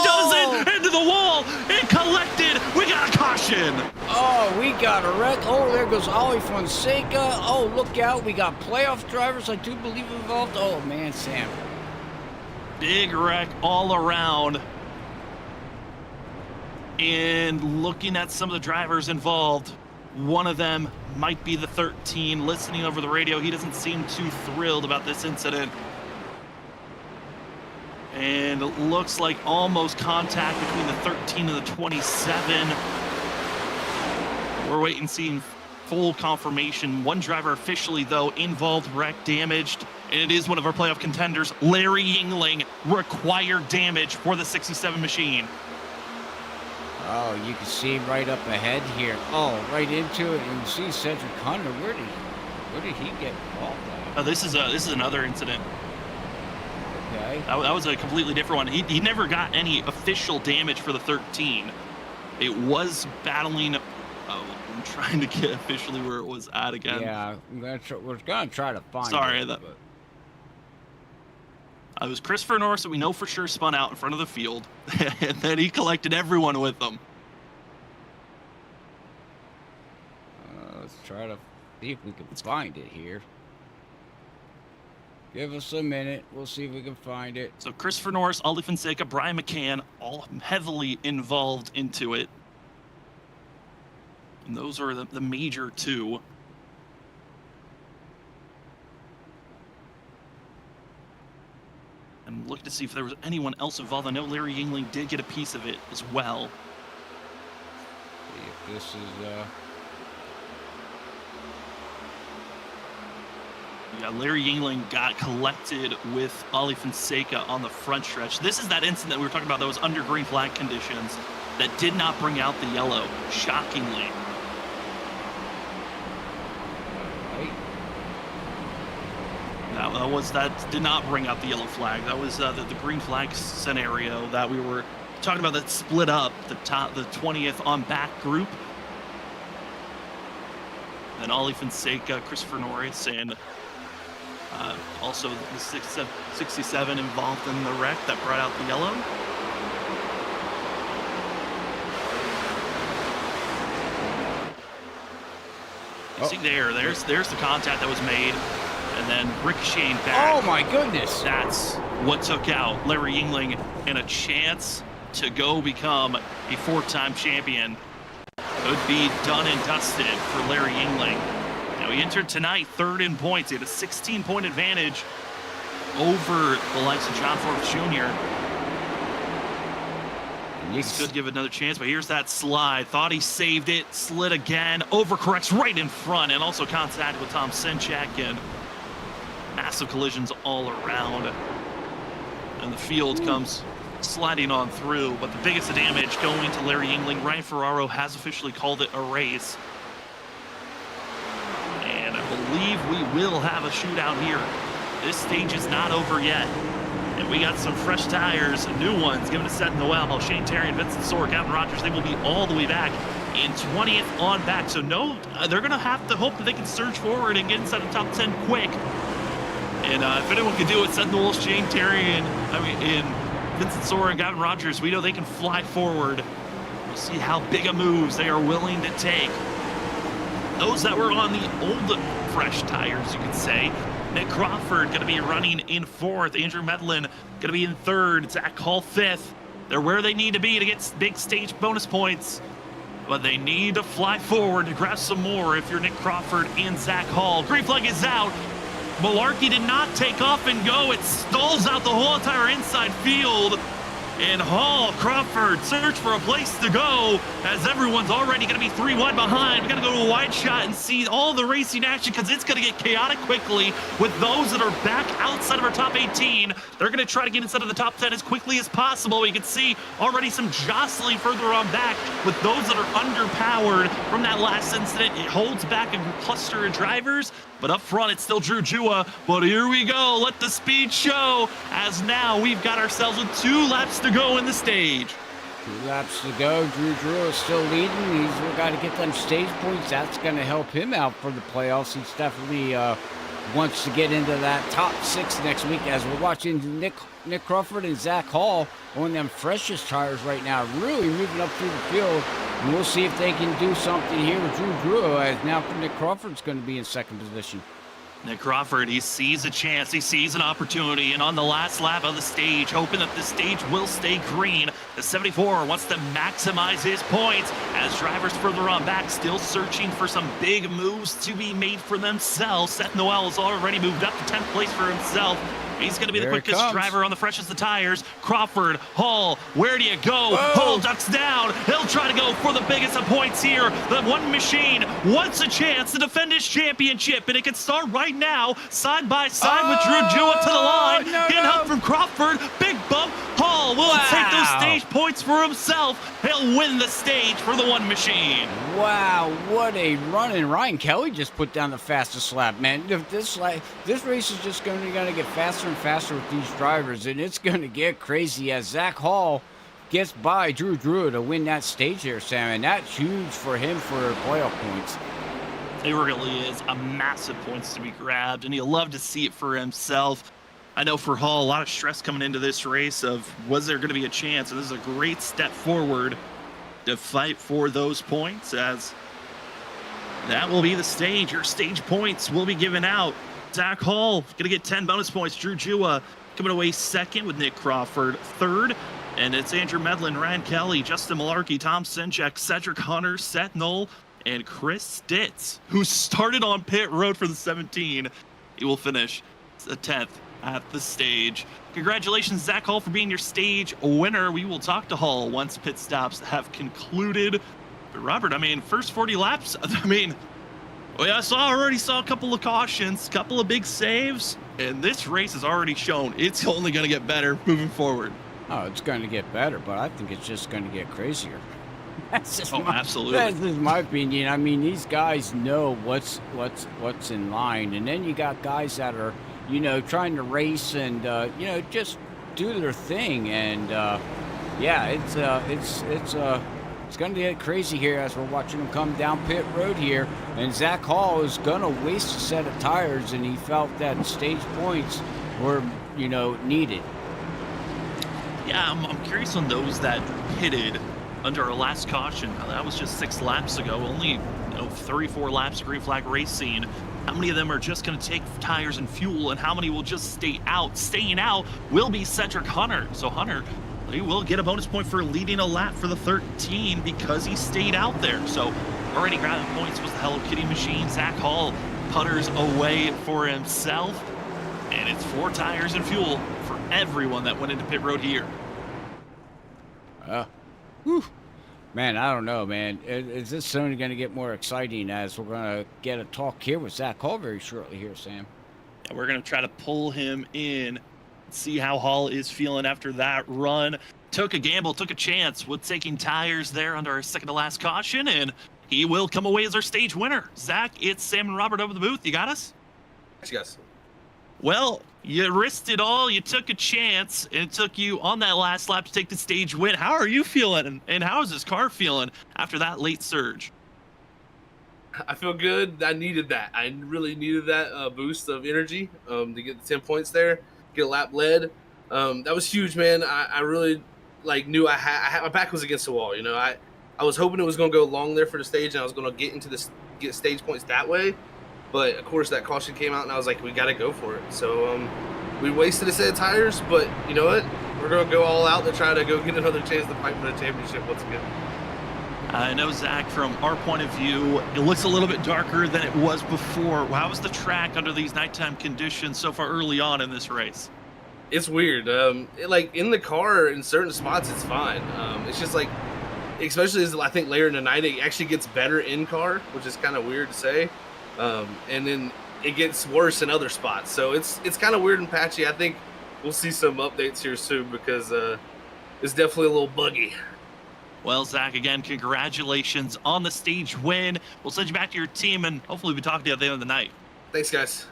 doesn't. Into the wall. And collected. We got a caution. Oh, we got a wreck. Oh, there goes Ollie Fonseca. Oh, look out. We got playoff drivers, I do believe, involved. Oh, man, Sam. Big wreck all around. And looking at some of the drivers involved, one of them might be the 13. Listening over the radio, he doesn't seem too thrilled about this incident. And it looks like almost contact between the 13 and the 27. We're waiting, seeing full confirmation. One driver officially, though, involved, wreck, damaged, and it is one of our playoff contenders. Larry Yingling required damage for the 67 machine. Oh, you can see right up ahead here. Oh, right into it, and you see Cedric Hunter. Where did he get involved at? Oh, this is another incident. Okay. That was a completely different one. He never got any official damage for the 13. It was battling. Oh, I'm trying to get officially where it was at again. Yeah, we're gonna try to find. Sorry, it. It was Christopher Norris that we know for sure spun out in front of the field, and then he collected everyone with them. Let's try to see if we can find it here. Give us a minute. We'll see if we can find it. So Christopher Norris, Ollie Fonseca, Brian McCann, all heavily involved into it. And those are the major 2. And look to see if there was anyone else involved. I know Larry Yingling did get a piece of it as well. See if this is Yeah, Larry Yingling got collected with Ollie Fonseca on the front stretch. This is that incident that we were talking about that was under green flag conditions that did not bring out the yellow, shockingly. That did not bring out the yellow flag. That was the green flag scenario that we were talking about that split up the 20th on back group. Then Ollie Fonseca, Christopher Norris, and also the 67 involved in the wreck that brought out the yellow. You see there's the contact that was made. And then ricocheting back. Oh my goodness! That's what took out Larry Yingling and a chance to go become a 4-time champion. Could be done and dusted for Larry Yingling. Now he entered tonight 3rd in points. He had a 16-point advantage over the likes of John Forbes Jr. This could give another chance, but here's that slide. Thought he saved it, slid again, overcorrects right in front, and also contact with Tom Senchak, and massive collisions all around. And the field comes sliding on through, but the biggest damage going to Larry Yingling. Ryan Ferraro has officially called it a race. And I believe we will have a shootout here. This stage is not over yet. And we got some fresh tires, new ones, giving us set in the well. Shane Terry and Vincent Sorg, Gavin Rogers, they will be all the way back in 20th on back. So no, they're going to have to hope that they can surge forward and get inside the top 10 quick. And if anyone can do it, set in the well, Shane Terry and Vincent Sorg and Gavin Rogers, we know they can fly forward. We'll see how big a moves they are willing to take. Those that were on the old fresh tires, you could say. Nick Crawford going to be running in 4th. Andrew Medlin going to be in 3rd. Zach Hall 5th. They're where they need to be to get big stage bonus points. But they need to fly forward to grab some more if you're Nick Crawford and Zach Hall. Green flag is out. Malarkey did not take off and go. It stalls out the whole entire inside field. And Hall, Crawford search for a place to go as everyone's already going to be 3 wide behind. We got to go to a wide shot and see all the racing action because it's going to get chaotic quickly with those that are back outside of our top 18. They're going to try to get inside of the top 10 as quickly as possible. You can see already some jostling further on back with those that are underpowered from that last incident. It holds back a cluster of drivers, but up front it's still Drew Jua. But here we go. Let the speed show as now we've got ourselves with 2 laps to go in the stage. 2 laps to go. Drew is still leading. He's got to get them stage points. That's going to help him out for the playoffs. He's definitely wants to get into that top 6 next week as we're watching Nick Crawford and Zach Hall on them freshest tires right now, really moving up through the field. And we'll see if they can do something here with Drew as now Nick Crawford's going to be in 2nd position. Nick Crawford, he sees a chance, he sees an opportunity, and on the last lap of the stage, hoping that the stage will stay green, the 74 wants to maximize his points as drivers further on back still searching for some big moves to be made for themselves. Seth Noel has already moved up to 10th place for himself. He's going to be the quickest driver on the freshest of tires. Crawford, Hall, where do you go? Hall ducks down. He'll try to go for the biggest of points here. The one machine wants a chance to defend his championship, and it can start right now, side by side with Drew Jua to the line. Getting up from Crawford. Big bump. Hall will take those stage points for himself. He'll win the stage for the one machine. Wow, what a run. And Ryan Kelly just put down the fastest lap, man. This race is just going to get faster and faster with these drivers, and it's going to get crazy as Zach Hall gets by Drew to win that stage there, Sam, and that's huge for him for playoff points. It really is a massive points to be grabbed, and he'll love to see it for himself. I know for Hall, a lot of stress coming into this race of was there going to be a chance, and this is a great step forward to fight for those points as that will be the stage. Your stage points will be given out. Zach Hall going to get 10 bonus points. Drew Jua coming away 2nd with Nick Crawford 3rd. And it's Andrew Medlin, Ryan Kelly, Justin Malarkey, Tom Sinchek, Cedric Hunter, Seth Knoll, and Chris Stitz, who started on pit road for the 17. He will finish 10th at the stage. Congratulations, Zach Hall, for being your stage winner. We will talk to Hall once pit stops have concluded. But Robert, I mean, first 40 laps, I mean, I already saw a couple of cautions, couple of big saves, and this race has already shown it's only going to get better moving forward. Oh, it's going to get better, but I think it's just going to get crazier. Absolutely. That's just my opinion. I mean, these guys know what's in line, and then you got guys that are, trying to race and just do their thing, and it's going to get crazy here as we're watching them come down pit road here. And Zach Hall is going to waste a set of tires, and he felt that stage points were, needed. Yeah, I'm curious on those that pitted under our last caution. That was just 6 laps ago. Only 34 laps of green flag racing. How many of them are just going to take tires and fuel, and how many will just stay out? Staying out will be Cedric Hunter. So Hunter, he will get a bonus point for leading a lap for the 13 because he stayed out there. So already grabbing points was the Hello Kitty machine. Zach Hall putters away for himself. And it's 4 tires and fuel for everyone that went into pit road here. Man, I don't know, man. Is this only going to get more exciting as we're going to get a talk here with Zach Hall very shortly here, Sam? Yeah, we're going to try to pull him in, see how Hall is feeling after that run. Took a gamble, took a chance with taking tires there under our second to last caution, and he will come away as our stage winner. Zach, it's Sam and Robert over the booth. You got us? Yes. Well, you risked it all. You took a chance, and it took you on that last lap to take the stage win. How are you feeling, and how is this car feeling after that late surge? I feel good. I needed that. I really needed that boost of energy to get the 10 points there, get a lap led. That was huge, man. I really knew I had my back was against the wall. I was hoping it was going to go long there for the stage, and I was going to get stage points that way. But, of course, that caution came out, and I was like, we got to go for it. So we wasted a set of tires, but you know what? We're going to go all out to try to go get another chance to fight for the championship once again. I know, Zach, from our point of view, it looks a little bit darker than it was before. How was the track under these nighttime conditions so far early on in this race? It's weird. Like in the car in certain spots, it's fine. It's just like, especially as I think later in the night, it actually gets better in car, which is kind of weird to say. And then it gets worse in other spots. So it's kind of weird and patchy. I think we'll see some updates here soon because it's definitely a little buggy. Well, Zach, again, congratulations on the stage win. We'll send you back to your team, and hopefully we talk to you at the end of the night. Thanks, guys.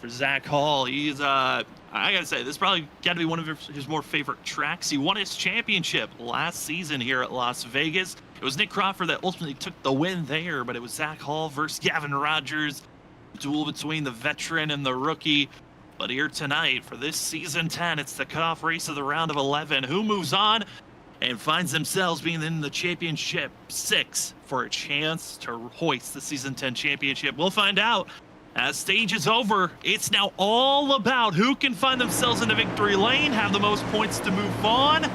For Zach Hall, he's I gotta say, this probably got to be one of his more favorite tracks. He won his championship last season here at Las Vegas. It was Nick Crawford that ultimately took the win there, but it was Zach Hall versus Gavin Rogers, duel between the veteran and the rookie. But here tonight for this season 10, it's the cutoff race of the round of 11. Who moves on and finds themselves being in the championship 6 for a chance to hoist the season 10 championship? We'll find out. As stage is over, it's now all about who can find themselves in the victory lane, have the most points to move on,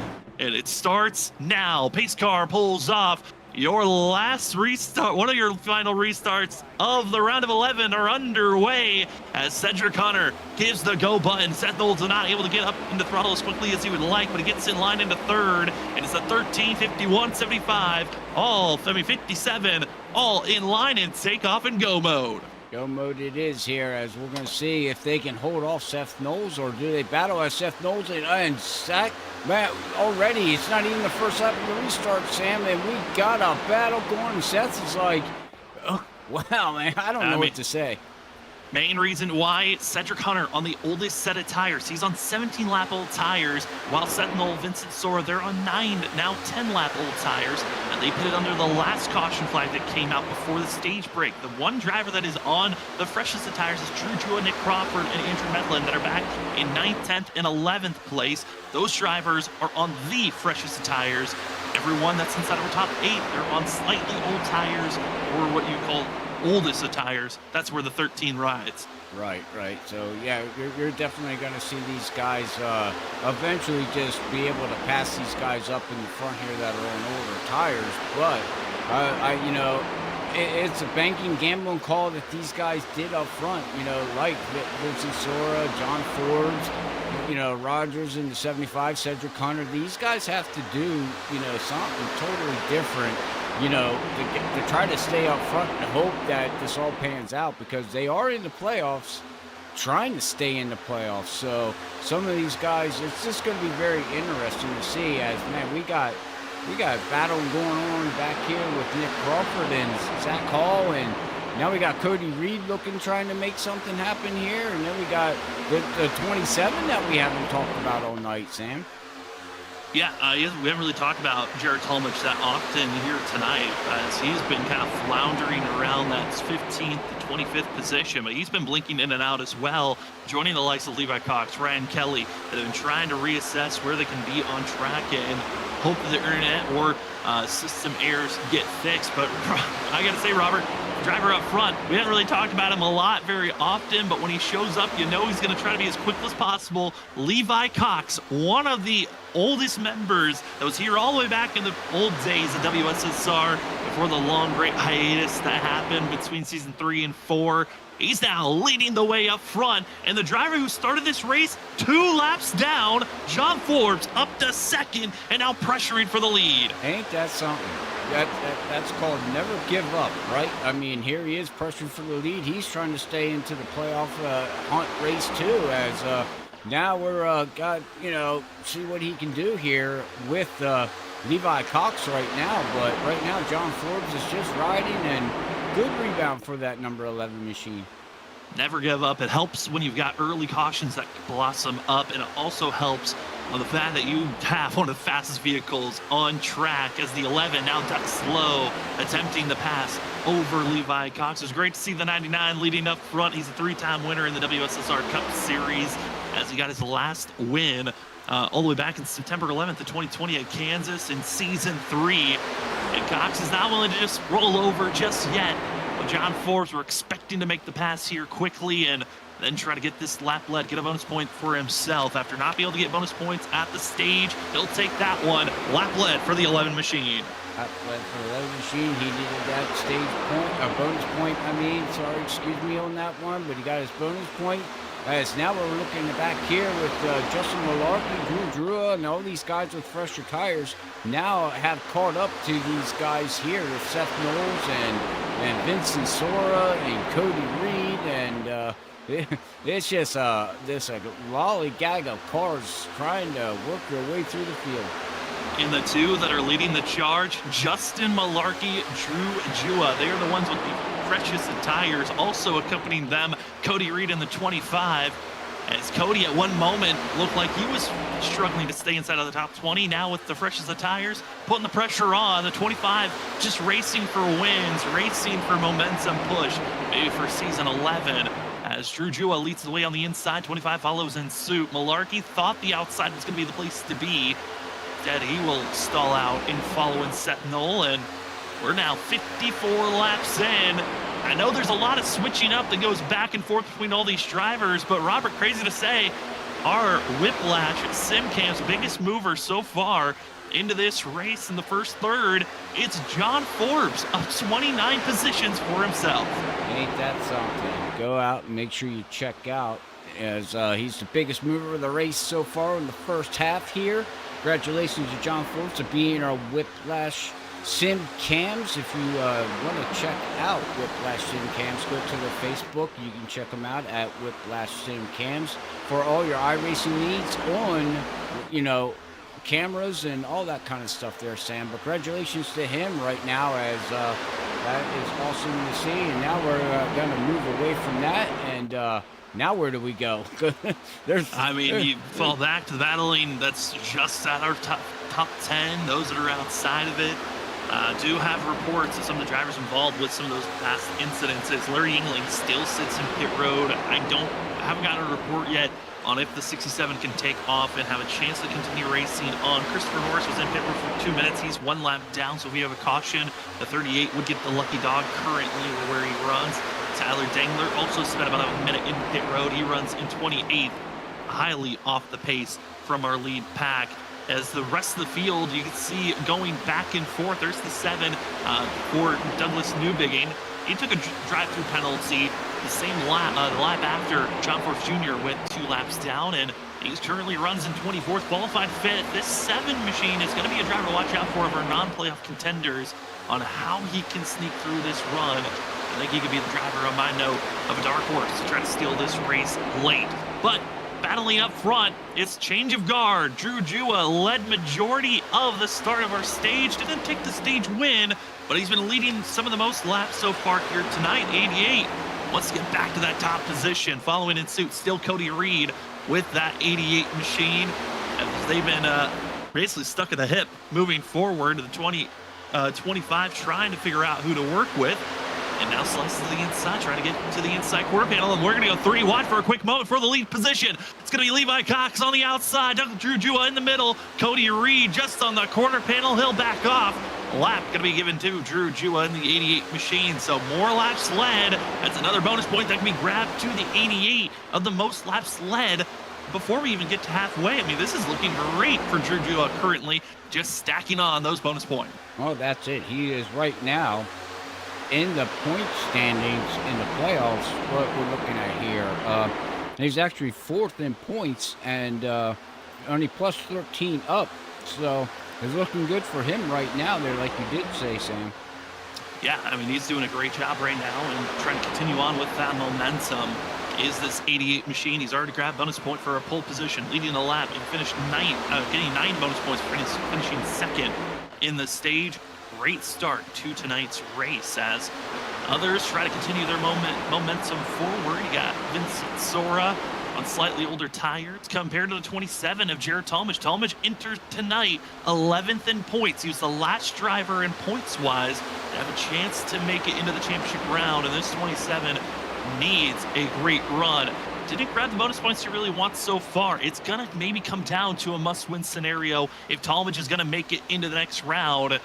and it starts now. Pace car pulls off. Your last restart, one of your final restarts of the round of 11 are underway as Cedric Hunter gives the go button. Seth Knowles is not able to get up into throttle as quickly as he would like, but he gets in line into third, and it's a 13:51.75, 57, all in line in takeoff and go mode. Go mode it is here, as we're going to see if they can hold off Seth Knowles, or do they battle as Seth Knowles and Zach. Man, already it's not even the first lap of the restart, Sam, and we got a battle going. And Seth is like, oh, wow, man, I don't know what to say. Main reason why Cedric Hunter on the oldest set of tires. He's on 17-lap-old tires, while Seth Knowles, Vincent Sora, they're on 9, now 10-lap-old tires. And they pitted under the last caution flag that came out before the stage break. The one driver that is on the freshest of tires is Drew Jewett, Nick Crawford, and Andrew Medlin that are back in 9th, 10th, and 11th place. Those drivers are on the freshest of tires. Everyone that's inside of our top 8, they're on slightly old tires, or what you call oldest of tires. That's where the 13 rides. Right. So yeah, you're definitely going to see these guys eventually just be able to pass these guys up in the front here that are on older tires. But it's a banking gambling call that these guys did up front. Like Vincent Sora, John Forbes, Rogers in the 75, Cedric Hunter. These guys have to do something totally different. To try to stay up front and hope that this all pans out, because they are in the playoffs, trying to stay in the playoffs. So some of these guys, it's just going to be very interesting to see. As man, we got a battle going on back here with Nick Crawford and Zach Hall, and now we got Cody Reed trying to make something happen here, and then we got the 27 that we haven't talked about all night, Sam. Yeah, we haven't really talked about Jared Talmadge that often here tonight, as he's been kind of floundering around that 15th to 25th position, but he's been blinking in and out as well, joining the likes of Levi Cox, Ryan Kelly, that have been trying to reassess where they can be on track and hope that the internet or system errors get fixed. But I got to say, Robert, driver up front, we haven't really talked about him a lot very often, but when he shows up, he's going to try to be as quick as possible. Levi Cox, one of the oldest members that was here all the way back in the old days of WSSR before the long, great hiatus that happened between season 3 and 4. He's now leading the way up front, and the driver who started this race 2 laps down, John Forbes, up to second, and now pressuring for the lead. Ain't that something? That's called never give up, right? I mean, here he is pressuring for the lead. He's trying to stay into the playoff hunt race too, as now we're see what he can do here with Levi Cox right now. But right now, John Forbes is just riding, and good rebound for that number 11 machine. Never give up. It helps when you've got early cautions that blossom up, and it also helps on the fact that you have one of the fastest vehicles on track, as the 11 now ducks low, attempting the pass over Levi Cox. It's great to see the 99 leading up front. He's a 3-time winner in the WSSR Cup Series, as he got his last win all the way back in September 11th of 2020 at Kansas in Season 3. And Cox is not willing to just roll over just yet. But John Forbes, we're expecting to make the pass here quickly and then try to get this lap lead, get a bonus point for himself. After not being able to get bonus points at the stage, he'll take that one. Lap lead for the 11 machine. Lap lead for the 11 machine. He needed that stage point, bonus point, excuse me on that one, but he got his bonus point. As now we're looking back here with Justin Malarkey, Drew Drua, and all these guys with fresher tires now have caught up to these guys here with Seth Knowles and Vincent Sora and Cody Reed, and it's just this lollygag of cars trying to work their way through the field. In the two that are leading the charge, Justin Malarkey, Drew Jua. They are the ones with the freshest of tires. Also accompanying them, Cody Reed in the 25. As Cody at one moment looked like he was struggling to stay inside of the top 20. Now with the freshest of tires, putting the pressure on. The 25 just racing for wins, racing for momentum push, maybe for season 11. As Drew Jua leads the way on the inside, 25 follows in suit. Malarkey thought the outside was going to be the place to be. Instead, he will stall out in following Seth Knoll, and we're now 54 laps in. I know there's a lot of switching up that goes back and forth between all these drivers, but Robert, crazy to say, our Whiplash SimCam's biggest mover so far into this race in the first third, it's John Forbes, up 29 positions for himself. Ain't that something? Go out and make sure you check out, as he's the biggest mover of the race so far in the first half here. Congratulations to John Forbes for being our Whiplash Sim Cams. If you want to check out Whiplash Sim Cams, go to their Facebook. You can check them out at Whiplash Sim Cams for all your iRacing needs on, cameras and all that kind of stuff there, Sam. But congratulations to him right now, as that is awesome to see. And now we're going to move away from that, and now where do we go? You fall back to the battling that's just at our top 10. Those that are outside of it do have reports of some of the drivers involved with some of those past incidences. Larry Yingling still sits in pit road. I haven't gotten a report yet on if the 67 can take off and have a chance to continue racing on. Christopher Norris was in pit road for 2 minutes. He's one lap down, so if we have a caution, the 38 would get the lucky dog currently where he runs. Tyler Dangler also spent about a minute in pit road. He runs in 28th, highly off the pace from our lead pack. As the rest of the field, you can see going back and forth. There's the 7 for Douglas Newbigging. He took a drive-through penalty the same lap, the lap after John Forbes Jr. went 2 laps down, and he currently runs in 24th, qualified 5th. This 7 machine is going to be a driver to watch out for of our non-playoff contenders on how he can sneak through this run. I think he could be the driver on my note of a dark horse to try to steal this race late. But battling up front, it's change of guard. Drew Jua led majority of the start of our stage. Didn't take the stage win, but he's been leading some of the most laps so far here tonight, 88. Wants to get back to that top position. Following in suit, still Cody Reed with that 88 machine. As they've been basically stuck at the hip, moving forward to the 25, trying to figure out who to work with. And now slices to the inside, trying to get to the inside quarter panel, and we're going to go 3 wide for a quick moment for the lead position. It's going to be Levi Cox on the outside, Drew Jua in the middle, Cody Reed just on the quarter panel. He'll back off. Lap going to be given to Drew Jua in the 88 machine, so more laps led. That's another bonus point that can be grabbed to the 88 of the most laps led before we even get to halfway. This is looking great for Drew Jua currently, just stacking on those bonus points. Well, that's it. He is right now in the point standings in the playoffs, what we're looking at here. He's actually 4th in points and only plus 13 up. So it's looking good for him right now there, like you did say, Sam. Yeah, he's doing a great job right now and trying to continue on with that momentum. Is this 88 machine. He's already grabbed bonus point for a pole position, leading the lap and finished getting 9 bonus points for finishing 2nd in the stage. Great start to tonight's race as others try to continue their momentum forward. You got Vincent Sora on slightly older tires compared to the 27 of Jared Talmadge. Talmadge entered tonight 11th in points. He was the last driver in points-wise to have a chance to make it into the championship round, and this 27 needs a great run. Didn't grab the bonus points he really wants so far. It's going to maybe come down to a must-win scenario if Talmadge is going to make it into the next round.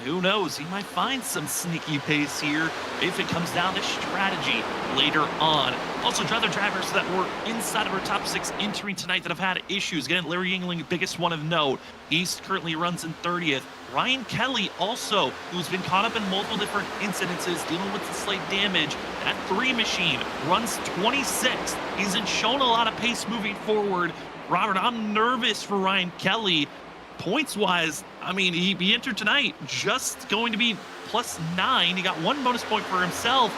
Who knows? He might find some sneaky pace here if it comes down to strategy later on. Also, other drivers that were inside of our top 6 entering tonight that have had issues. Again, Larry Yingling, biggest one of note. He currently runs in 30th. Ryan Kelly also, who's been caught up in multiple different incidences, dealing with the slight damage. That 3 machine runs 26th. He hasn't shown a lot of pace moving forward. Robert, I'm nervous for Ryan Kelly. Points-wise, I mean, he entered tonight just going to be +9. He got 1 bonus point for himself.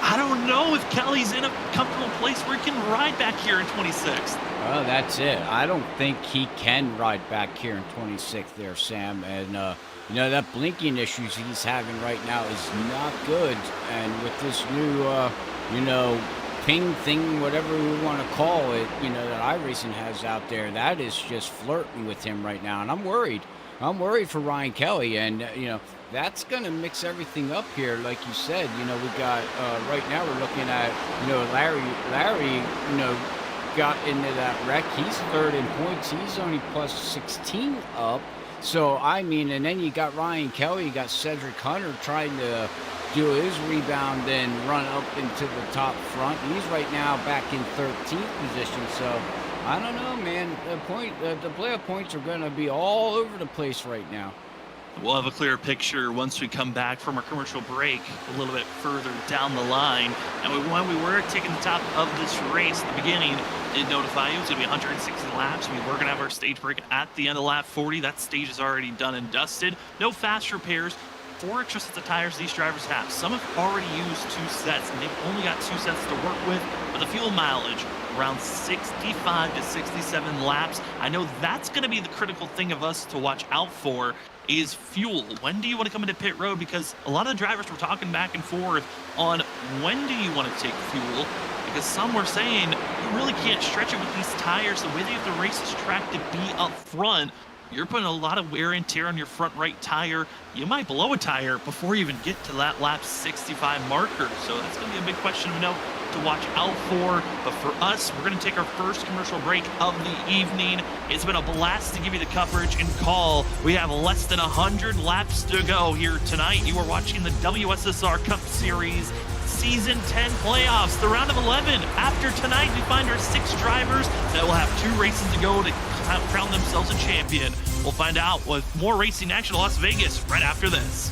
I don't know if Kelly's in a comfortable place where he can ride back here in 26th. Well, that's it. I don't think he can ride back here in 26th there, Sam. And, that blinking issues he's having right now is not good. And with this new, ping thing, whatever we want to call it, that iRacing has out there, that is just flirting with him right now. And I'm worried. I'm worried for Ryan Kelly. And, that's going to mix everything up here. Like you said, we got, right now we're looking at, Larry, got into that wreck. He's 3rd in points. He's only +16 up. So, I mean, and then you got Ryan Kelly, you got Cedric Hunter trying to do his rebound and run up into the top front. He's right now back in 13th position. So, I don't know, man. The playoff points are going to be all over the place right now. We'll have a clearer picture once we come back from our commercial break a little bit further down the line. And when we were taking the top of this race at the beginning, did notify you it was going to be 160 laps. We were going to have our stage break at the end of lap 40. That stage is already done and dusted. No fast repairs. 4 extra sets of tires these drivers have. Some have already used 2 sets, and they've only got 2 sets to work with. But the fuel mileage, around 65 to 67 laps. I know that's going to be the critical thing of us to watch out for is fuel. When do you want to come into pit road? Because a lot of the drivers were talking back and forth on when do you want to take fuel, because some were saying you really can't stretch it with these tires. The way they have the race is tracked to be up front, you're putting a lot of wear and tear on your front right tire. You might blow a tire before you even get to that lap 65 marker. So that's going to be a big question to know to watch out for. But for us, we're going to take our first commercial break of the evening. It's been a blast to give you the coverage and call. We have less than 100 laps to go here tonight. You are watching the WSSR Cup Series Season 10 playoffs, the round of 11. After tonight, we find our 6 drivers that will have 2 races to go to crown themselves a champion. We'll find out with more racing action in Las Vegas right after this.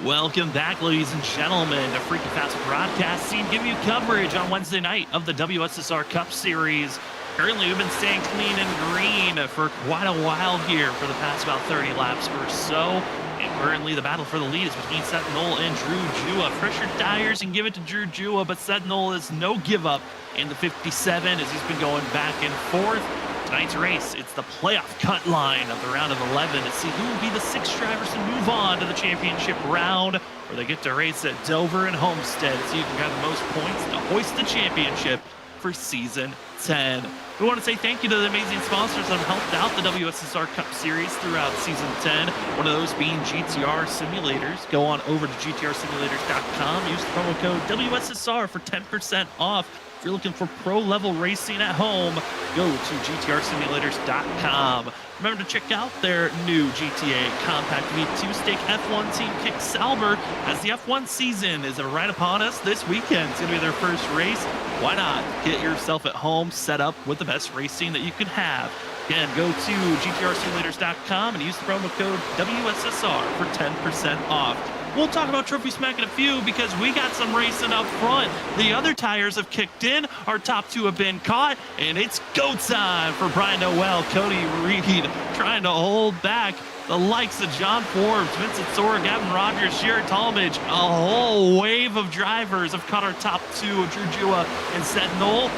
Welcome back, ladies and gentlemen, to Freaky Fast Broadcasting, giving you coverage on Wednesday night of the WSSR Cup Series. Currently, we've been staying clean and green for quite a while here for the past about 30 laps or so. And currently, the battle for the lead is between Seth Knoll and Drew Jua. Fresher tires and give it to Drew Jua, but Seth Knoll is no give up in the 57 as he's been going back and forth. Tonight's race, it's the playoff cut line of the round of 11 to see who will be the 6 drivers to move on to the championship round, where they get to race at Dover and Homestead, so you can grab the most points to hoist the championship for Season 10. We want to say thank you to the amazing sponsors that have helped out the WSSR Cup Series throughout Season 10, one of those being GTR Simulators. Go on over to gtrsimulators.com, use the promo code WSSR for 10% off. If you're looking for pro-level racing at home, go to gtrsimulators.com. Remember to check out their new GTA Compact V2 Stake F1 team Kick Sauber, as the F1 season is right upon us this weekend. It's going to be their first race. Why not get yourself at home set up with the best racing that you can have? Again, go to gtrsimulators.com and use the promo code WSSR for 10% off. We'll talk about Trophy Smack in a few because we got some racing up front. The other tires have kicked in. Our top 2 have been caught, and it's go time for Brian Noel, Cody Reed, trying to hold back the likes of John Forbes, Vincent Sora, Gavin Rogers, Jared Talmadge. A whole wave of drivers have caught our top 2 of Drew Jua and Seth Knoll.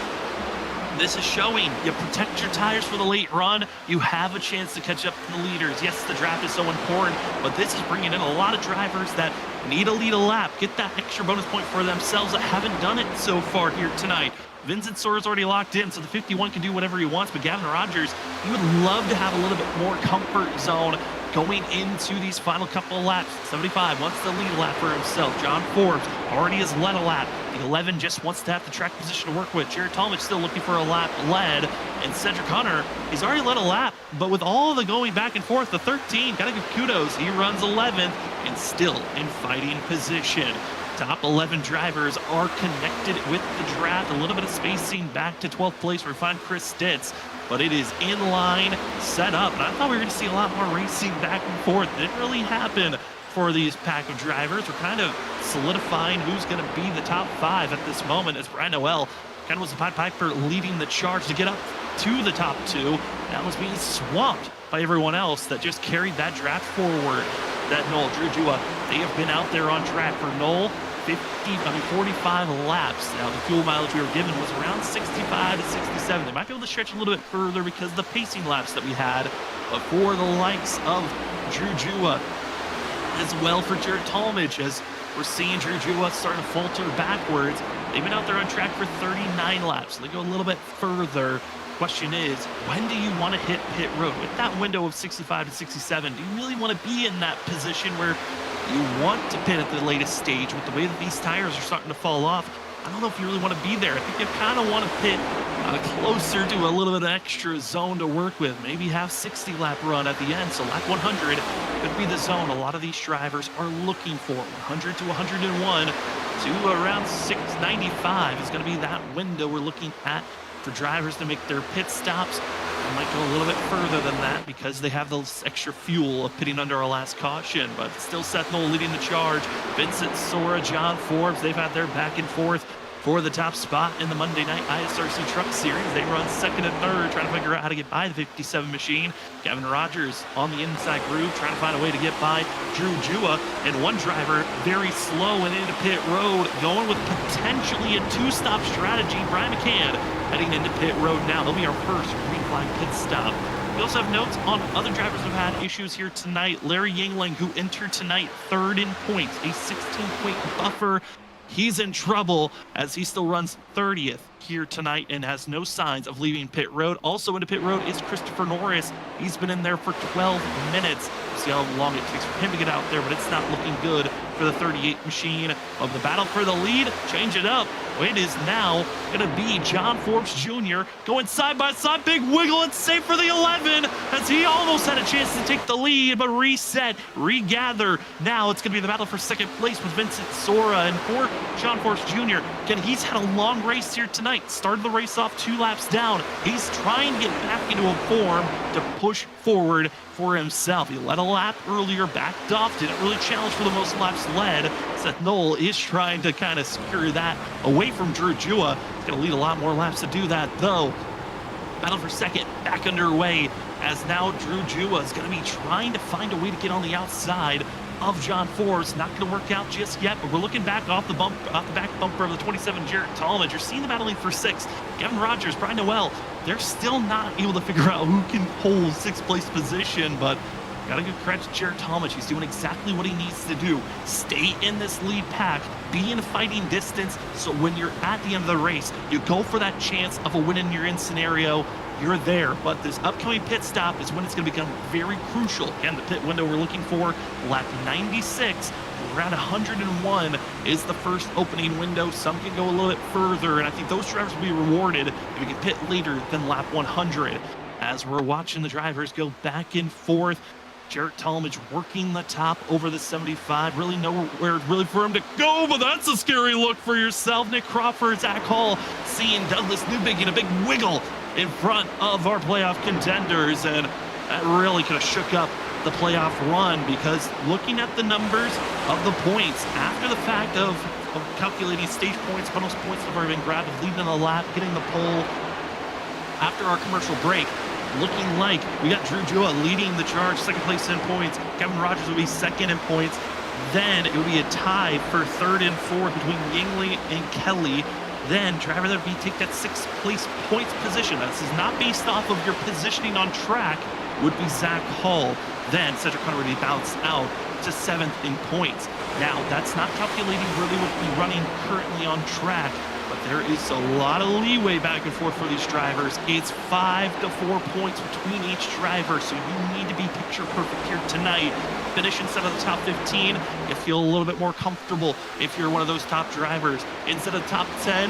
This is showing you protect your tires for the late run. You have a chance to catch up to the leaders. Yes, the draft is so important, but this is bringing in a lot of drivers that need to lead a lap, get that extra bonus point for themselves that haven't done it so far here tonight. Vincent Sora's already locked in, so the 51 can do whatever he wants, but Gavin Rogers, he would love to have a little bit more comfort zone going into these final couple of laps. 75 wants the lead lap for himself. John Forbes already has led a lap. The 11 just wants to have the track position to work with. Jared Talmadge still looking for a lap led. And Cedric Hunter, he's already led a lap, but with all the going back and forth, the 13, gotta give kudos. He runs 11th and still in fighting position. Top 11 drivers are connected with the draft. A little bit of spacing back to 12th place where we find Chris Stitz, but it is in line, set up. And I thought we were going to see a lot more racing back and forth. It didn't really happen for these pack of drivers. We're kind of solidifying who's going to be the top 5 at this moment, as Brian Noel kind of was the Pied Piper leading the charge to get up to the top 2. That was being swamped by everyone else that just carried that draft forward. That Knoll, Drew Jua, they have been out there on track for Knoll. 45 laps. Now, the fuel mileage we were given was around 65 to 67. They might be able to stretch a little bit further because of the pacing laps that we had. But for the likes of Drew Jua, as well for Jared Talmadge, as we're seeing Drew Jua starting to falter backwards. They've been out there on track for 39 laps. So they go a little bit further. Question is, when do you want to hit pit road? With that window of 65 to 67, do you really want to be in that position where you want to pit at the latest stage? With the way that these tires are starting to fall off, I don't know if you really want to be there. I think you kind of want to pit closer to a little bit of extra zone to work with. Maybe have 60 lap run at the end. So lap 100 could be the zone a lot of these drivers are looking for. 100 to 101 to around 695 is going to be that window we're looking at for drivers to make their pit stops. They might go a little bit further than that because they have those extra fuel of pitting under our last caution, but still Seth Knoll leading the charge. Vincent Sora, John Forbes, they've had their back and forth for the top spot in the Monday night ISRC Truck Series. They run 2nd and 3rd, trying to figure out how to get by the 57 machine. Gavin Rogers on the inside groove, trying to find a way to get by Drew Jua. And one driver very slow and into pit road, going with potentially a 2-stop strategy. Brian McCann heading into pit road now. That'll be our first green flag pit stop. We also have notes on other drivers who've had issues here tonight. Larry Yingling, who entered tonight 3rd in points, a 16-point buffer. He's in trouble as he still runs 30th here tonight and has no signs of leaving pit road. Also into pit road is Christopher Norris. He's been in there for 12 minutes. We'll see how long it takes for him to get out there, but it's not looking good for the 38 machine of the battle for the lead. Change it up. It is now going to be John Forbes Jr. going side by side. Big wiggle and save for the 11 as he almost had a chance to take the lead, but reset, regather. Now it's going to be the battle for 2nd place with Vincent Sora and for John Forbes Jr. Again, he's had a long race here tonight. Started the race off 2 laps down. He's trying to get back into a form to push forward for himself. He led a lap earlier, backed off, didn't really challenge for the most laps led. Seth Knoll is trying to kind of secure that away from Drew Jua. He's going to lead a lot more laps to do that, though. Battle for second back underway, as now Drew Jua is going to be trying to find a way to get on the outside of John Force. Not going to work out just yet, but we're looking back off the back bumper of the 27 Jarrett Tallmadge. You're seeing the battling for 6. Kevin Rogers, Brian Noel, they're still not able to figure out who can hold 6th place position, but gotta give credit to Jarrett Tallmadge. He's doing exactly what he needs to do. Stay in this lead pack, be in fighting distance, so when you're at the end of the race, you go for that chance of a win in your in scenario, you're there. But this upcoming pit stop is when it's going to become very crucial. And the pit window we're looking for, lap 96, around 101 is the first opening window. Some can go a little bit further, and I think those drivers will be rewarded if we can pit later than lap 100. As we're watching the drivers go back and forth, Jarrett Tallmadge working the top over the 75. Really nowhere really for him to go, but that's a scary look for yourself. Nick Crawford, Zach Hall, seeing Douglas Newbig in a big wiggle in front of our playoff contenders, and that really could have shook up the playoff run, because looking at the numbers of the points after the fact of calculating stage points, bonus points that have already been grabbed, leading the lap, getting the pole after our commercial break, looking like we got Drew Jua leading the charge, 2nd place in points. Kevin Rogers will be 2nd in points. Then it would be a tie for 3rd and 4th between Yingli and Kelly. Then driver that would be take that 6th place points position. Now, this is not based off of your positioning on track, would be Zach Hall. Then Cedric Hunter would be bounced out to 7th in points. Now, that's not calculating really what we running currently on track, but there is a lot of leeway back and forth for these drivers. It's 5 to 4 points between each driver, so you need to be picture perfect here tonight. Finish instead of the top 15, you feel a little bit more comfortable if you're one of those top drivers. Instead of top 10,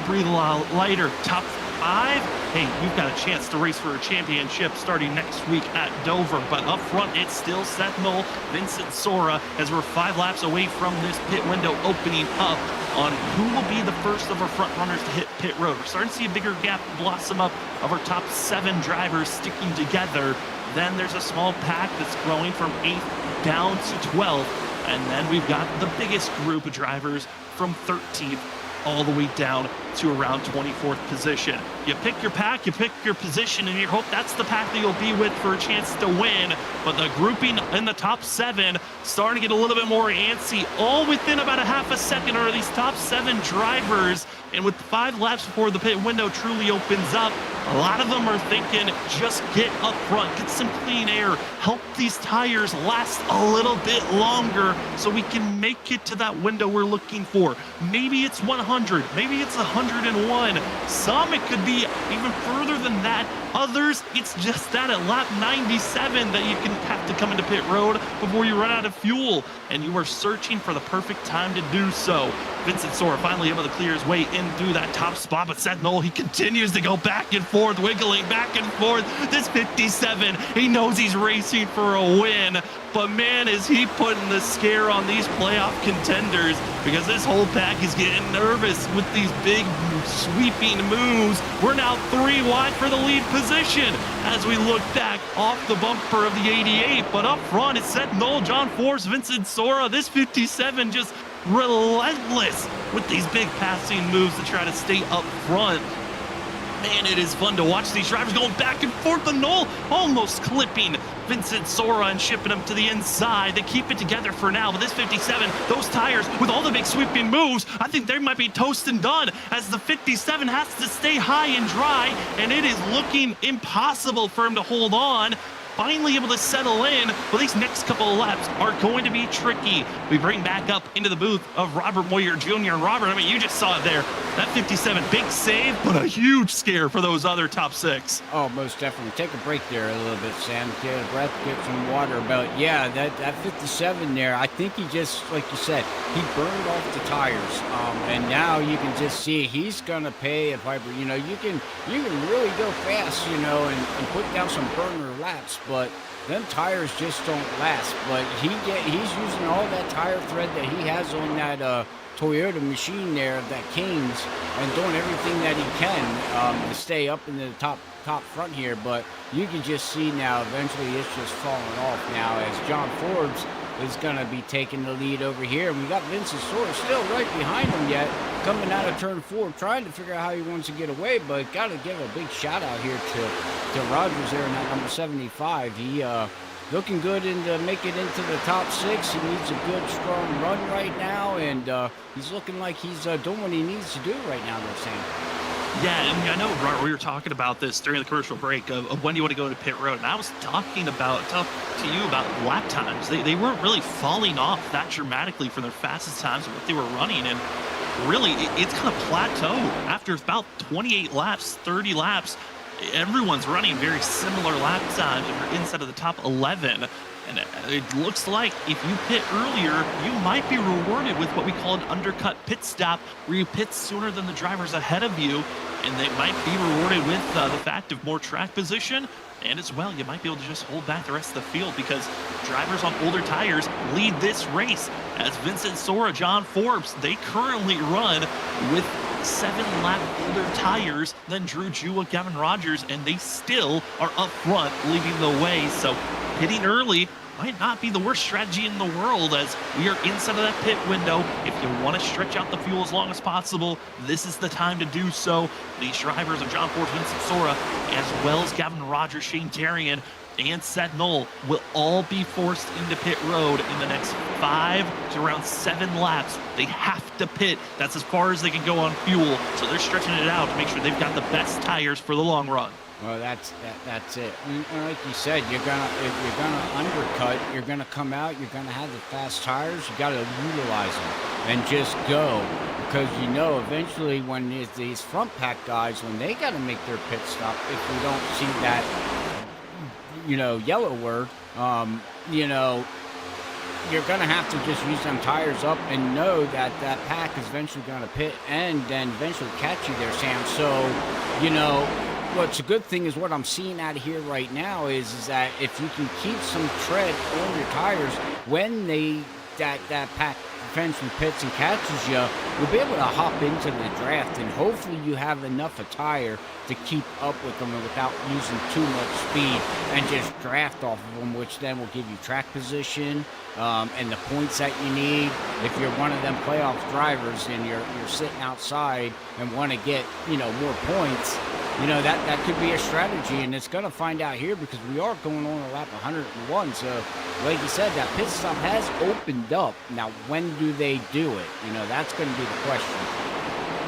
breathe a lot lighter. Top 5, hey, you've got a chance to race for a championship starting next week at Dover. But up front, it's still Seth Knoll, Vincent Sora, as we're 5 laps away from this pit window opening up on who will be the first of our front runners to hit pit road. We're starting to see a bigger gap blossom up of our top 7 drivers sticking together. Then there's a small pack that's growing from 8th down to 12th. And then we've got the biggest group of drivers from 13th all the way down to around 24th position. You pick your pack, you pick your position, and you hope that's the pack that you'll be with for a chance to win. But the grouping in the top 7 starting to get a little bit more antsy. All within about a half a second are these top 7 drivers. And with 5 laps before the pit window truly opens up, a lot of them are thinking, just get up front, get some clean air, help these tires last a little bit longer so we can make it to that window we're looking for. Maybe it's 100, maybe it's 101. Some it could be even further than that. Others, it's just that at lap 97 that you can have to come into pit road before you run out of fuel, and you are searching for the perfect time to do so. Vincent Sora finally able to clear his way in through that top spot, but Seth Knoll, he continues to go back and forth, wiggling back and forth. This 57, he knows he's racing for a win, but man, is he putting the scare on these playoff contenders, because this whole pack is getting nervous with these big sweeping moves. We're now 3 wide for the lead position as we look back off the bumper of the 88, but up front it's Seth Knoll, John Force, Vincent Sora. This 57 just relentless with these big passing moves to try to stay up front. Man, it is fun to watch these drivers going back and forth. The Knoll almost clipping Vincent Sora and shipping him to the inside. They keep it together for now, but this 57, those tires with all the big sweeping moves, I think they might be toast and done, as the 57 has to stay high and dry, and it is looking impossible for him to hold on. Finally able to settle in, but these next couple of laps are going to be tricky. We bring back up into the booth of Robert Moyer Jr. And Robert, I mean, you just saw it there. That 57, big save, but a huge scare for those other top 6. Oh, most definitely. Take a break there a little bit, Sam. Get a breath, get some water. But yeah, that 57 there, I think he just, like you said, he burned off the tires. And now you can just see he's gonna pay a piper. You know, you can really go fast, you know, and put down some burner laps, but them tires just don't last. But he's using all that tire thread that he has on that Toyota machine there, that Keynes, and doing everything that he can to stay up in the top front here. But you can just see now, eventually it's just falling off now as John Forbes is going to be taking the lead over here. And we got Vincent Sora still right behind him yet, coming out of turn 4, trying to figure out how he wants to get away. But got to give a big shout out here to Rogers there in that number 75. He looking good to make it into the top 6. He needs a good, strong run right now, and he's looking like he's doing what he needs to do right now, they're saying. Yeah, and I know, Robert, we were talking about this during the commercial break of when you want to go to pit road, and I was talking to you about lap times. They weren't really falling off that dramatically from their fastest times of what they were running, and really, it's kind of plateaued after about 28 laps, 30 laps. Everyone's running very similar lap times if you're inside of the top 11. And it looks like if you pit earlier, you might be rewarded with what we call an undercut pit stop, where you pit sooner than the drivers ahead of you. And they might be rewarded with the fact of more track position. And as well, you might be able to just hold back the rest of the field because drivers on older tires lead this race. As Vincent Sora, John Forbes, they currently run with 7-lap older tires than Drew Jewett, Gavin Rogers, and they still are up front leading the way. So pitting early might not be the worst strategy in the world, as we are inside of that pit window. If you want to stretch out the fuel as long as possible, this is the time to do so. These drivers of John Forbes, Vincent Sora, as well as Gavin Rogers, Shane Tarian, and Seth Knoll will all be forced into pit road in the next 5 to around 7 laps. They have to pit. That's as far as they can go on fuel. So they're stretching it out to make sure they've got the best tires for the long run. Well, that's it. And like you said, if you're gonna undercut, you're gonna come out, you're gonna have the fast tires. You got to utilize them and just go, because eventually when these front pack guys, when they got to make their pit stop, if we don't see that yellow word, you're going to have to just use them tires up and know that that pack is eventually going to pit and then eventually catch you there, Sam. So, what's a good thing is what I'm seeing out of here right now is that if you can keep some tread on your tires when that pack eventually pits and catches you, you'll be able to hop into the draft, and hopefully you have enough of tire to keep up with them without using too much speed and just draft off of them, which then will give you track position and the points that you need. If you're one of them playoff drivers and you're sitting outside and want to get more points, that could be a strategy, and it's going to find out here because we are going on a lap 101. So, like you said, that pit stop has opened up. Now, when do they do it? That's going to be the question.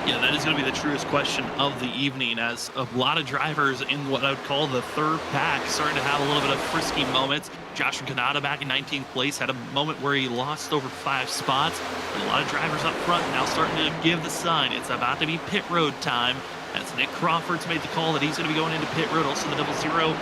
Yeah, that is going to be the truest question of the evening, as a lot of drivers in what I would call the third pack starting to have a little bit of frisky moments. Joshua Kanata back in 19th place had a moment where he lost over 5 spots. But a lot of drivers up front now starting to give the sign. It's about to be pit road time. As Nick Crawford's made the call that he's going to be going into pit road. Also the 00,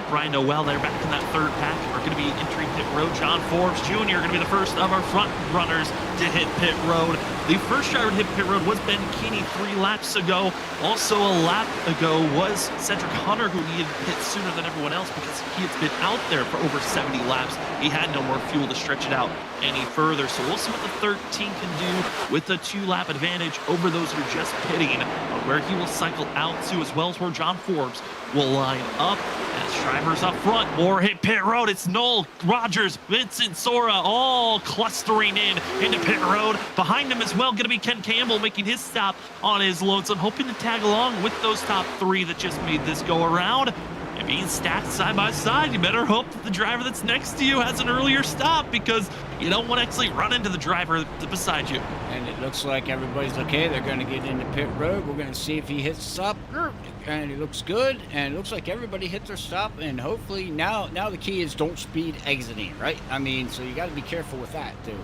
Brian Noel there back in that third pack are going to be entering pit road. John Forbes Jr. going to be the first of our front runners to hit pit road. The first driver to hit pit road was Ben Keeney 3 laps ago. Also a lap ago was Cedric Hunter, who needed to pit sooner than everyone else because he had been out there for over 70 laps. He had no more fuel to stretch it out any further. So we'll see what the 13 can do with the 2-lap advantage over those who are just pitting, where he will cycle out to, as well as where John Forbes will line up. As drivers up front, more hit pit road. It's Knoll, Rogers, Vincent Sora, all clustering into pit road. Behind him as well, going to be Ken Campbell making his stop on his lonesome, hoping to tag along with those top 3 that just made this go around. And being stacked side by side, you better hope that the driver that's next to you has an earlier stop, because you don't want to actually run into the driver beside you. And it looks like everybody's okay. They're going to get into pit road. We're going to see if he hits stop. And it looks good. And it looks like everybody hit their stop. And hopefully now the key is don't speed exiting, right? So you got to be careful with that, too.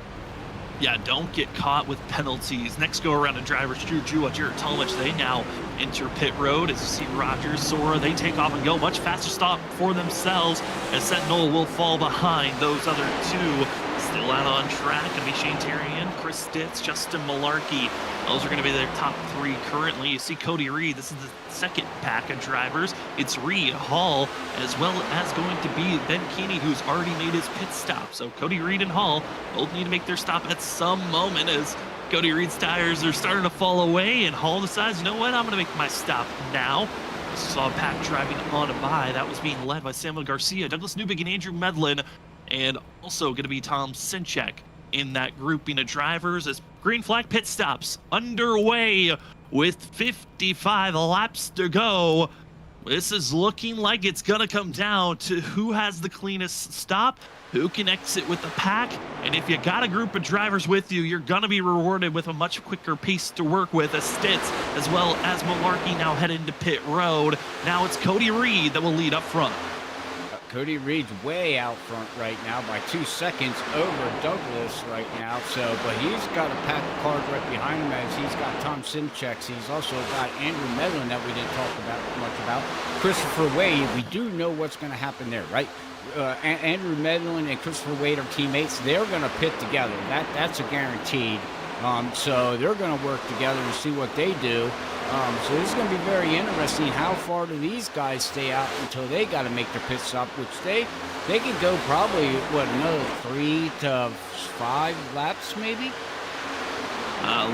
Yeah, don't get caught with penalties. Next go around to drivers, Drew Jewett, Jared Talmadge, they now enter pit road. As you see Rogers, Sora, they take off and go. Much faster stop for themselves, as Sentinel will fall behind those other 2. Still out on track, and be Shane Tarian, Chris Stitz, Justin Malarkey. Those are going to be their top 3 currently. You see Cody Reed, this is the second pack of drivers. It's Reed, Hall, as well as going to be Ben Keeney, who's already made his pit stop. So Cody Reed and Hall both need to make their stop at some moment, as Cody Reed's tires are starting to fall away, and Hall decides, you know what, I'm going to make my stop now. Saw a pack driving on by. That was being led by Samuel Garcia, Douglas Newbig, and Andrew Medlin, and also going to be Tom Sinchek in that grouping of drivers as green flag pit stops underway with 55 laps to go. This is looking like it's going to come down to who has the cleanest stop, who can exit with the pack, and if you got a group of drivers with you, you're going to be rewarded with a much quicker pace to work with, as Stitz as well as Malarkey now head into pit road. Now it's Cody Reed that will lead up front. Cody Reed's way out front right now by 2 seconds over Douglas right now. So, but he's got a pack of cars right behind him, as he's got Tom Simchek. He's also got Andrew Medlin that we didn't talk about much about. Christopher Wade, we do know what's going to happen there, right? Andrew Medlin and Christopher Wade are teammates. They're going to pit together. That's a guaranteed. So they're going to work together and see what they do. So this is going to be very interesting. How far do these guys stay out until they got to make their pit stop, which they could go probably, another 3 to 5 laps maybe?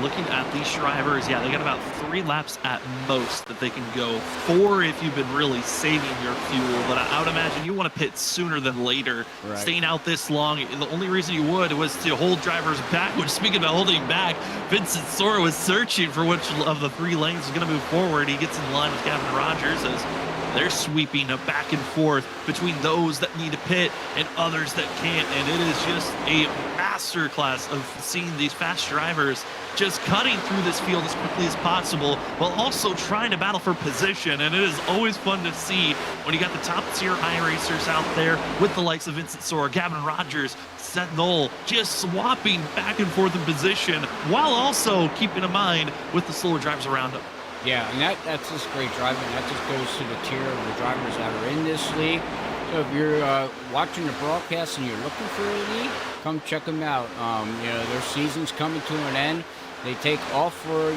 Looking at these drivers, yeah, they got about 3 laps at most that they can go. 4 if you've been really saving your fuel, but I would imagine you want to pit sooner than later. Right. Staying out this long, the only reason you would was to hold drivers back, which, speaking about holding back, Vincent Sora was searching for which of the 3 lanes is going to move forward. He gets in line with Gavin Rogers as they're sweeping back and forth between those that need to pit and others that can't, and it is just a masterclass of seeing these fast drivers just cutting through this field as quickly as possible while also trying to battle for position. And it is always fun to see when you got the top tier iRacers out there with the likes of Vincent Sora, Gavin Rogers, Seth Knoll, just swapping back and forth in position while also keeping in mind with the slower drivers around them. Yeah, and that's just great driving. That just goes to the tier of the drivers that are in this league. So if you're watching the broadcast and you're looking for a league, come check them out. Their season's coming to an end. They take off for,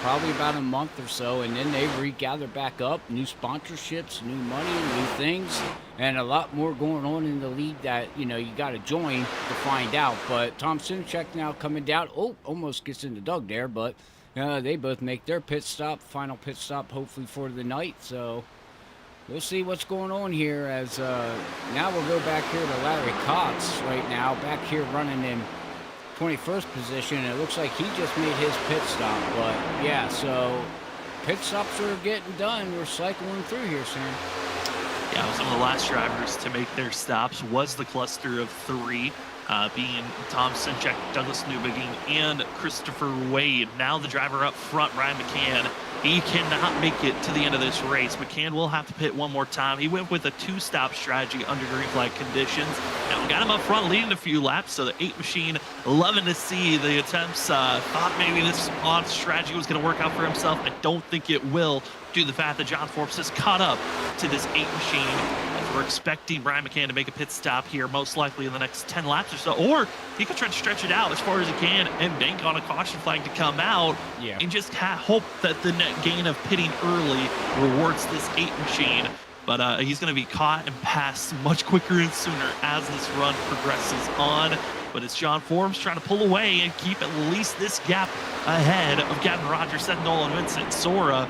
probably about a month or so, and then they regather back up. New sponsorships, new money, new things, and a lot more going on in the league that, you got to join to find out. But Tom Simchek now coming down. Oh, almost gets into Doug there, but they both make their final pit stop, hopefully for the night. So we'll see what's going on here as now we'll go back here to Larry Cox right now, back here running in 21st position. It looks like he just made his pit stop, but yeah, so pit stops are getting done. We're cycling through here, Sam. Yeah, some of the last drivers to make their stops was the cluster of 3. Being Tom Sinchek, Douglas Newbegin, and Christopher Wade. Now the driver up front, Ryan McCann, he cannot make it to the end of this race. McCann will have to pit one more time. He went with a 2-stop strategy under green flag conditions. Now we got him up front leading a few laps, so the 8 machine loving to see the attempts. Thought maybe this odd strategy was going to work out for himself. I don't think it will, due to the fact that John Forbes has caught up to this 8 machine. We're expecting Brian McCann to make a pit stop here, most likely in the next 10 laps or so, or he could try to stretch it out as far as he can and bank on a caution flag to come out, and just hope that the net gain of pitting early rewards this 8 machine. But he's going to be caught and passed much quicker and sooner as this run progresses on. But it's John Forbes trying to pull away and keep at least this gap ahead of Gavin Rogers, Seth Knoll, and Vincent Sora.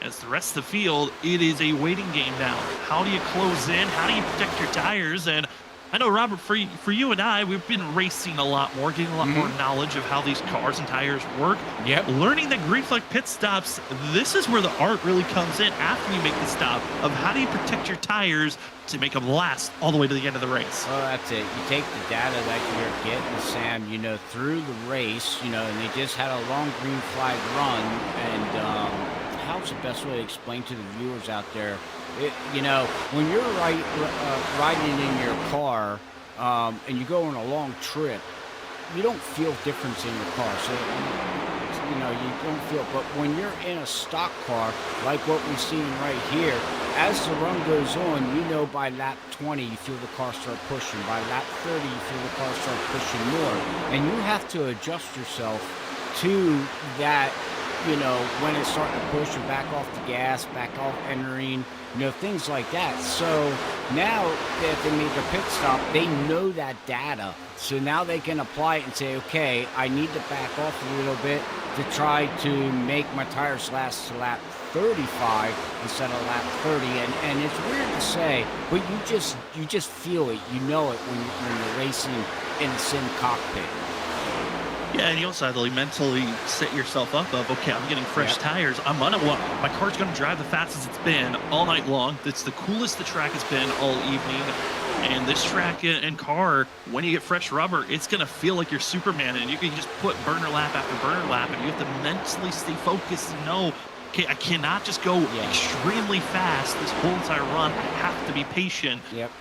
As the rest of the field, it is a waiting game now. How do you close in? How do you protect your tires? And I know, Robert, for you and I, we've been racing a lot more, getting a lot more knowledge of how these cars and tires work. Yep. Learning that green flag pit stops, this is where the art really comes in after you make the stop of how do you protect your tires to make them last all the way to the end of the race. Well, that's it. You take the data that you're getting, Sam, through the race, and they just had a long green flag run, and how's the best way to explain to the viewers out there? When you're riding in your car and you go on a long trip, you don't feel difference in your car. So, you don't feel. But when you're in a stock car, like what we're seeing right here, as the run goes on, by lap 20, you feel the car start pushing. By lap 30, you feel the car start pushing more. And you have to adjust yourself to that when it's starting to push and back off the gas, back off entering, things like that. So now that they made their pit stop, they know that data. So now they can apply it and say, okay, I need to back off a little bit to try to make my tires last to lap 35 instead of lap 30. And it's weird to say, but you just feel it, it when you're racing in the sim cockpit. Yeah, and you also have to mentally set yourself up of, okay, I'm getting fresh tires. My car's gonna drive the fastest it's been all night long. It's the coolest the track has been all evening. And this track and car, when you get fresh rubber, it's gonna feel like you're Superman, and you can just put burner lap after burner lap, and you have to mentally stay focused and know, okay, I cannot just go extremely fast this whole entire run. I have to be patient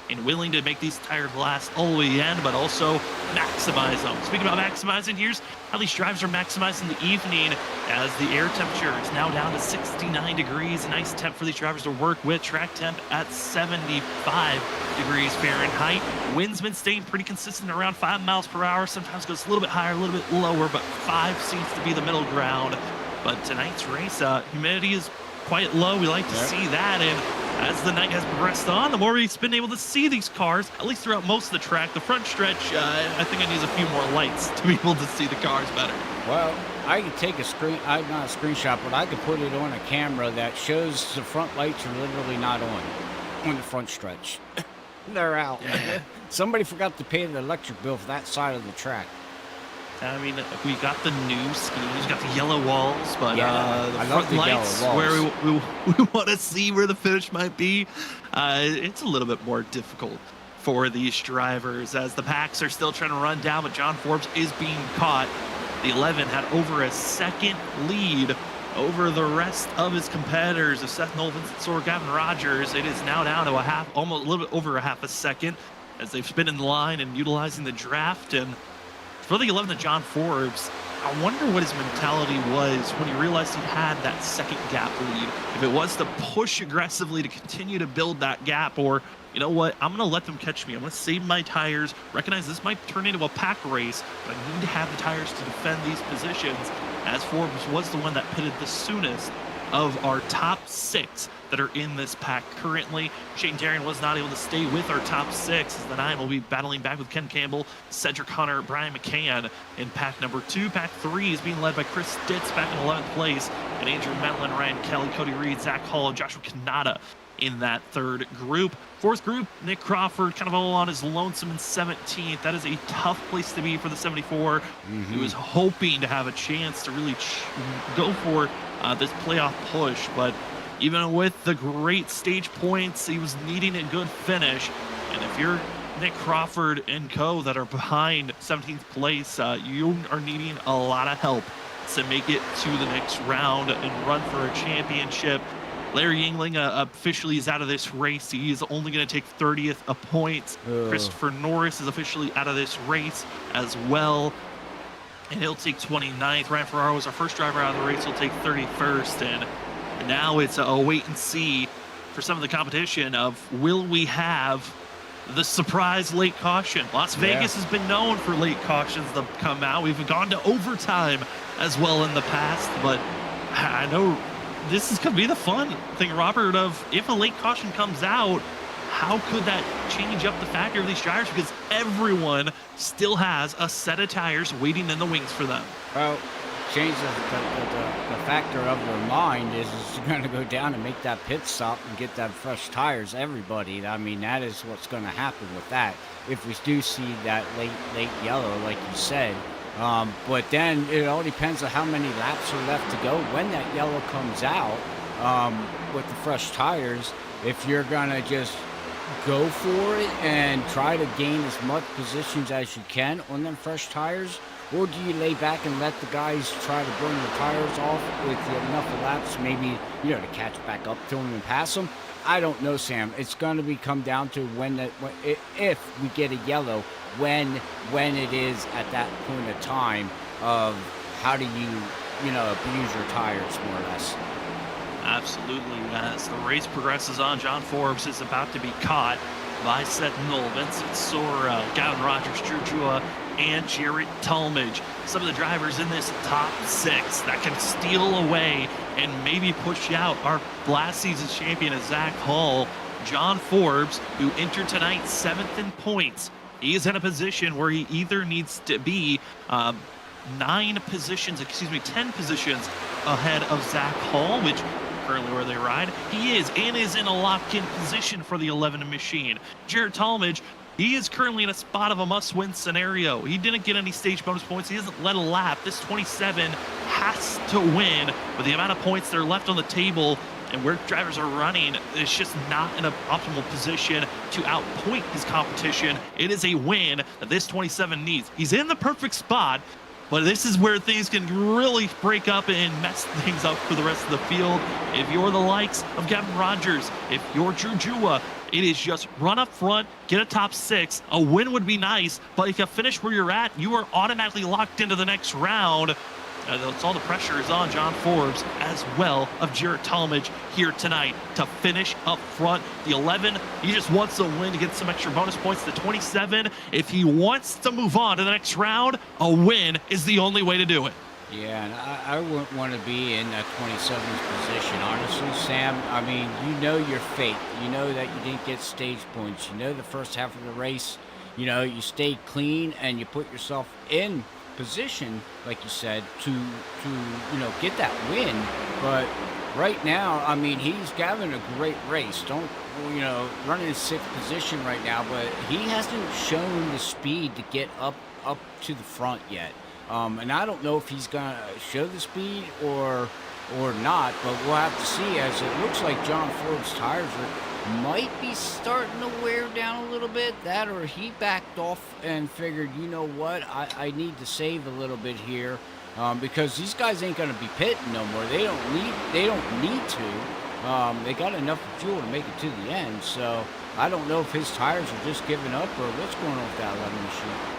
and willing to make these tires last all the way to the end, but also maximize them. Speaking about maximizing, here's how these drivers are maximizing the evening as the air temperature is now down to 69 degrees. A nice temp for these drivers to work with. Track temp at 75 degrees Fahrenheit. Wind's been staying pretty consistent around 5 miles per hour. Sometimes goes a little bit higher, a little bit lower, but 5 seems to be the middle ground. But tonight's race, humidity is quite low. We like to see that. And as the night has progressed on, the more we've been able to see these cars, at least throughout most of the track. The front stretch, I think it needs a few more lights to be able to see the cars better. Well, I could take not a screenshot, but I could put it on a camera that shows the front lights are literally not on the front stretch. They're out. Somebody forgot to pay the electric bill for that side of the track. I mean, we got the new schemes, got the yellow walls, but the front the lights where we want to see where the finish might be. It's a little bit more difficult for these drivers as the packs are still trying to run down, but John Forbes is being caught. The 11 had over a second lead over the rest of his competitors of Seth Knoll, Vincent Sorg, Gavin Rogers. It is now down to almost a little bit over a half a second as they've been in line and utilizing the draft. And for the 11 of John Forbes, I wonder what his mentality was when he realized he had that second gap lead. If it was to push aggressively to continue to build that gap, or, you know what, I'm going to let them catch me. I'm going to save my tires, recognize this might turn into a pack race, but I need to have the tires to defend these positions, as Forbes was the one that pitted the soonest of our top 6 that are in this pack currently. Shane Darian was not able to stay with our top 6 as the 9 will be battling back with Ken Campbell, Cedric Hunter, Brian McCann in pack number 2. Pack 3 is being led by Chris Ditz back in 11th place, and Andrew Mellon, Ryan Kelly, Cody Reed, Zach Hall, Joshua Kanata in that 3rd group. 4th group, Nick Crawford kind of all on his lonesome in 17th. That is a tough place to be for the 74. He was hoping to have a chance to really go for this playoff push, but even with the great stage points, he was needing a good finish. And if you're Nick Crawford and co that are behind 17th place, you are needing a lot of help to make it to the next round and run for a championship. Larry Yingling officially is out of this race. He is only going to take 30th of points. Christopher Norris is officially out of this race as well, and he'll take 29th. Ryan Ferraro is our first driver out of the race. He'll take 31st, and now it's a wait and see for some of the competition of will we have the surprise late caution. Las Vegas has been known for late cautions to come out. We've gone to overtime as well in the past, but I know this is going to be the fun thing, Robert, of if a late caution comes out, how could that change up the factor of these drivers? Because everyone still has a set of tires waiting in the wings for them. Well, change the factor of their mind is going to go down and make that pit stop and get that fresh tires. Everybody, I mean, that is what's going to happen with that. If we do see that late yellow, like you said, but then it all depends on how many laps are left to go when that yellow comes out with the fresh tires. If you're going to just go for it and try to gain as much positions as you can on them fresh tires, or do you lay back and let the guys try to burn the tires off with enough laps, maybe, to catch back up to them and pass them? I don't know, Sam. It's going to come down to if we get a yellow, when it is at that point of time of how do you, abuse your tires more or less. Absolutely. As the race progresses on, John Forbes is about to be caught by Seth Knoll, Vincent Sora, Gavin Rogers, Drew Jua, and Jarrett Talmadge. Some of the drivers in this top 6 that can steal away and maybe push out our last season's champion, Zach Hall. John Forbes, who entered tonight 7th in points. He is in a position where he either needs to be 10 positions ahead of Zach Hall, which currently where they ride, he is in a lock-in position for the 11 machine. Jarrett Talmadge, he is currently in a spot of a must-win scenario. He didn't get any stage bonus points. He hasn't led a lap. This 27 has to win. With the amount of points that are left on the table and where drivers are running, it's just not in an optimal position to outpoint his competition. It is a win that this 27 needs. He's in the perfect spot, but this is where things can really break up and mess things up for the rest of the field. If you're the likes of Gavin Rogers, if you're Drew Jua, it is just run up front, get a top 6. A win would be nice, but if you finish where you're at, you are automatically locked into the next round. That's all the pressure is on John Forbes as well of Jarrett Talmadge here tonight to finish up front. The 11, he just wants a win to get some extra bonus points. The 27, if he wants to move on to the next round, a win is the only way to do it. Yeah, and I wouldn't want to be in that 27th position, honestly, Sam. I mean, you know your fate. You know that you didn't get stage points. You know the first half of the race, you know, you stayed clean and you put yourself in position, like you said, to get that win. But right now, I mean, he's having a great race. Don't, running in 6th position right now, but he hasn't shown the speed to get up to the front yet. And I don't know if he's going to show the speed or not, but we'll have to see, as it looks like John Forbes' tires might be starting to wear down a little bit. That, or he backed off and figured, you know what, I need to save a little bit here, because these guys ain't going to be pitting no more. They don't need to. They got enough fuel to make it to the end. So I don't know if his tires are just giving up or what's going on with that 11 machine.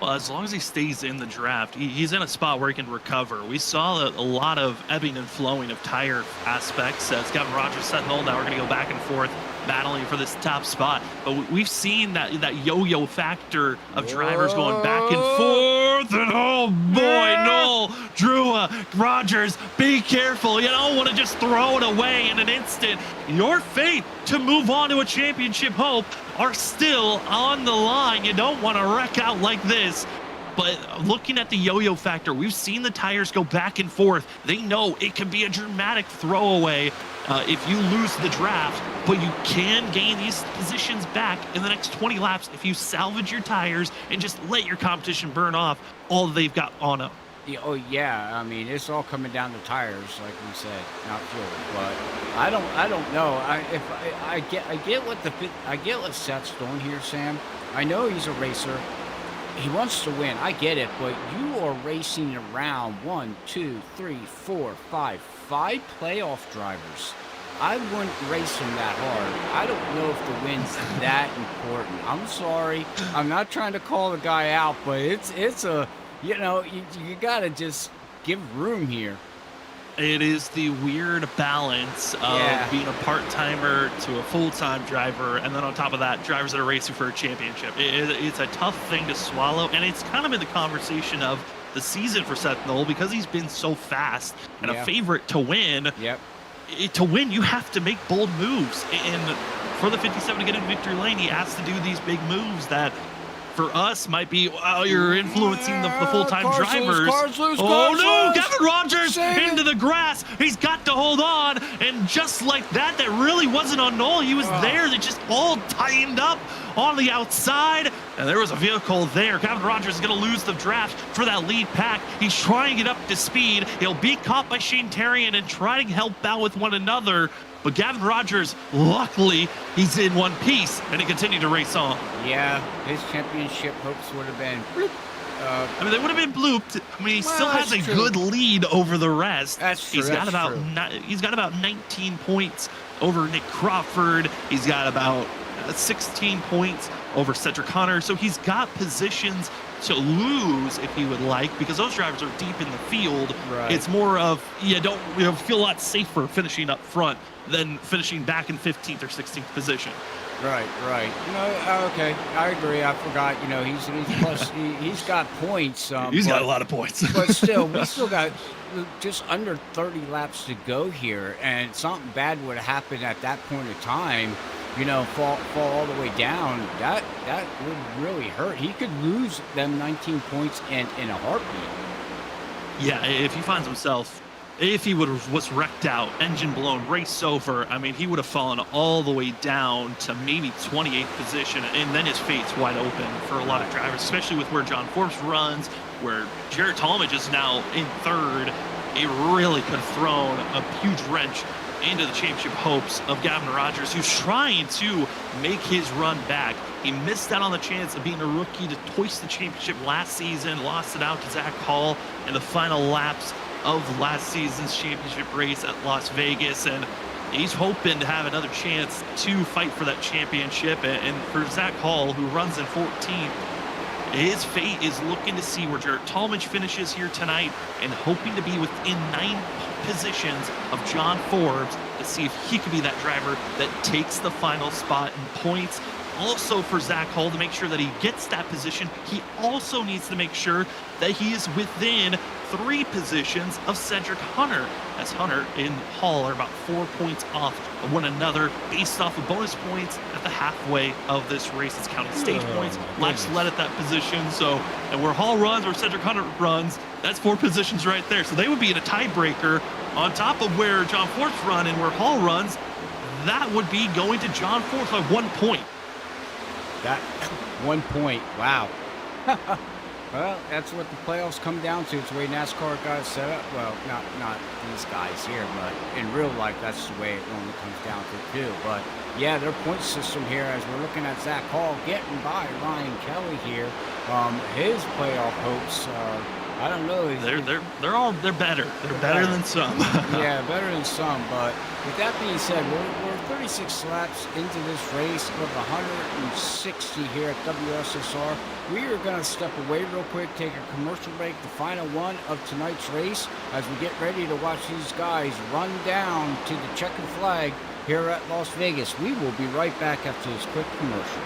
Well, as long as he stays in the draft, he's in a spot where he can recover. We saw a lot of ebbing and flowing of tire aspects as Gavin Rogers set hold. Now we're going to go back and forth battling for this top spot. But we've seen that yo-yo factor of drivers going back and forth. And oh boy, Noel, Drew, Rogers, be careful. You don't want to just throw it away in an instant. Your fate to move on to a championship hope are still on the line. You don't want to wreck out like this. But looking at the yo-yo factor, we've seen the tires go back and forth. They know it can be a dramatic throwaway if you lose the draft, but you can gain these positions back in the next 20 laps if you salvage your tires and just let your competition burn off all they've got on them. Yeah, oh yeah, I mean, it's all coming down to tires, like we said, not fuel. But I don't know. I get what Seth's doing here, Sam. I know he's a racer. He wants to win. I get it, but you are racing around 5 playoff drivers. I wouldn't race him that hard. I don't know if the win's that important. I'm sorry. I'm not trying to call the guy out, but it's a, you gotta just give room here. It is the weird balance of being a part-timer to a full-time driver, and then on top of that, drivers that are racing for a championship. It's a tough thing to swallow, and it's kind of in the conversation of the season for Seth Knoll because he's been so fast and a favorite to win. Yep. To win, you have to make bold moves, and for the 57 to get in victory lane, he has to do these big moves that for us might be, you're influencing the full-time drivers. Cars loose, oh no, Gavin Rogers into the grass. He's got to hold on. And just like that really wasn't on Noel. He was there. They just all tightened up on the outside. And there was a vehicle there. Gavin Rogers is going to lose the draft for that lead pack. He's trying to get up to speed. He'll be caught by Shane Terrian and try to help out with one another. But Gavin Rogers, luckily, he's in one piece, and he continued to race on. Yeah, his championship hopes would have been blooped. They would have been blooped. I mean, he still has a good lead over the rest. That's true. He's got about 19 points over Nick Crawford. He's got about 16 points over Cedric Hunter. So he's got positions to lose if he would like, because those drivers are deep in the field. Right. It's more of feel a lot safer finishing up front than finishing back in 15th or 16th position. Right. Okay, I agree. I forgot. He's plus. He's got points. He's got a lot of points. But still, we still got just under 30 laps to go here, and something bad would happen at that point of time. Fall all the way down. That would really hurt. He could lose them 19 points in a heartbeat. Yeah, if he finds himself, if he was wrecked out, engine blown, race over, I mean, he would have fallen all the way down to maybe 28th position, and then his fate's wide open for a lot of drivers, especially with where John Forbes runs, where Jared Talmadge is now in third. It really could have thrown a huge wrench into the championship hopes of Gavin Rogers, who's trying to make his run back. He missed out on the chance of being a rookie to hoist the championship last season, lost it out to Zach Hall in the final laps of last season's championship race at Las Vegas, and he's hoping to have another chance to fight for that championship. And for Zach Hall, who runs in 14th, his fate is looking to see where Jared Talmadge finishes here tonight and hoping to be within 9 positions of John Forbes to see if he could be that driver that takes the final spot in points. Also for Zach Hall, to make sure that he gets that position, he also needs to make sure that he is within 3 positions of Cedric Hunter, as Hunter and Hall are about 4 points off of one another based off of bonus points at the halfway of this race. It's counting stage points, laps led at that position. And where Hall runs, where Cedric Hunter runs, that's 4 positions right there. So they would be in a tiebreaker on top of where John Forbes run and where Hall runs. That would be going to John Forbes by 1 point. That 1 point, wow. Well, that's what the playoffs come down to. It's the way NASCAR got set up. Well, not these guys here, but in real life, that's the way it normally comes down to too. But yeah, their point system here, as we're looking at Zach Hall getting by Ryan Kelly here, his playoff hopes. I don't know. They're better. They're better than some. Yeah, better than some. But with that being said, we're 36 laps into this race of 160 here at WSSR. We are going to step away real quick, take a commercial break, the final one of tonight's race, as we get ready to watch these guys run down to the checkered flag here at Las Vegas. We will be right back after this quick commercial.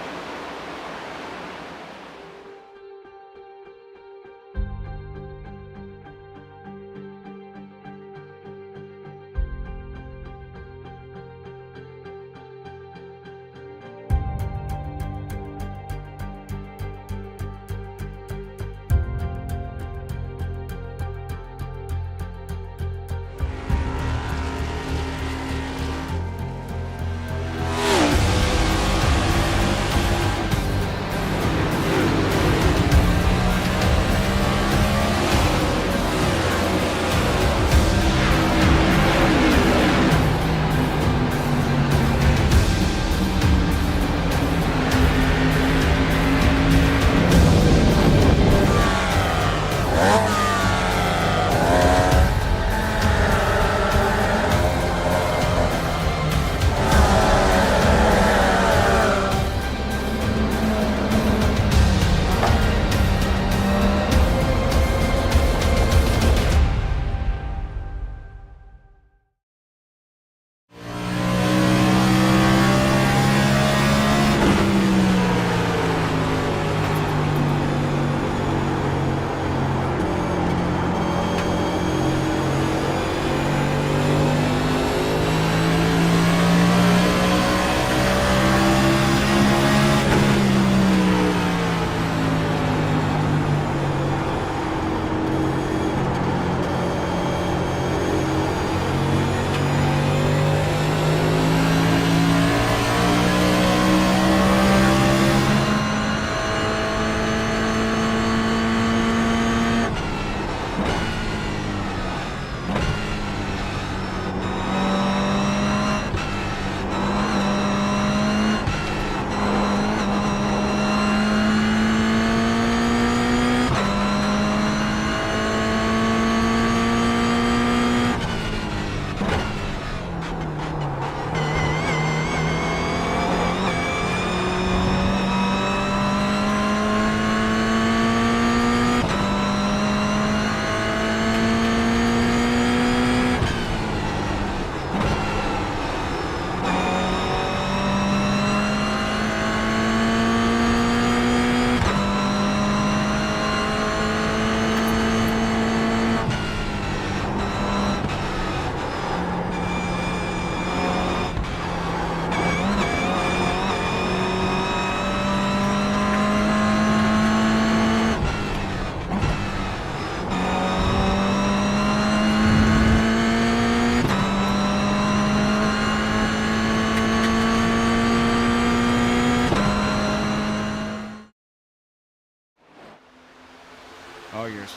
All yours.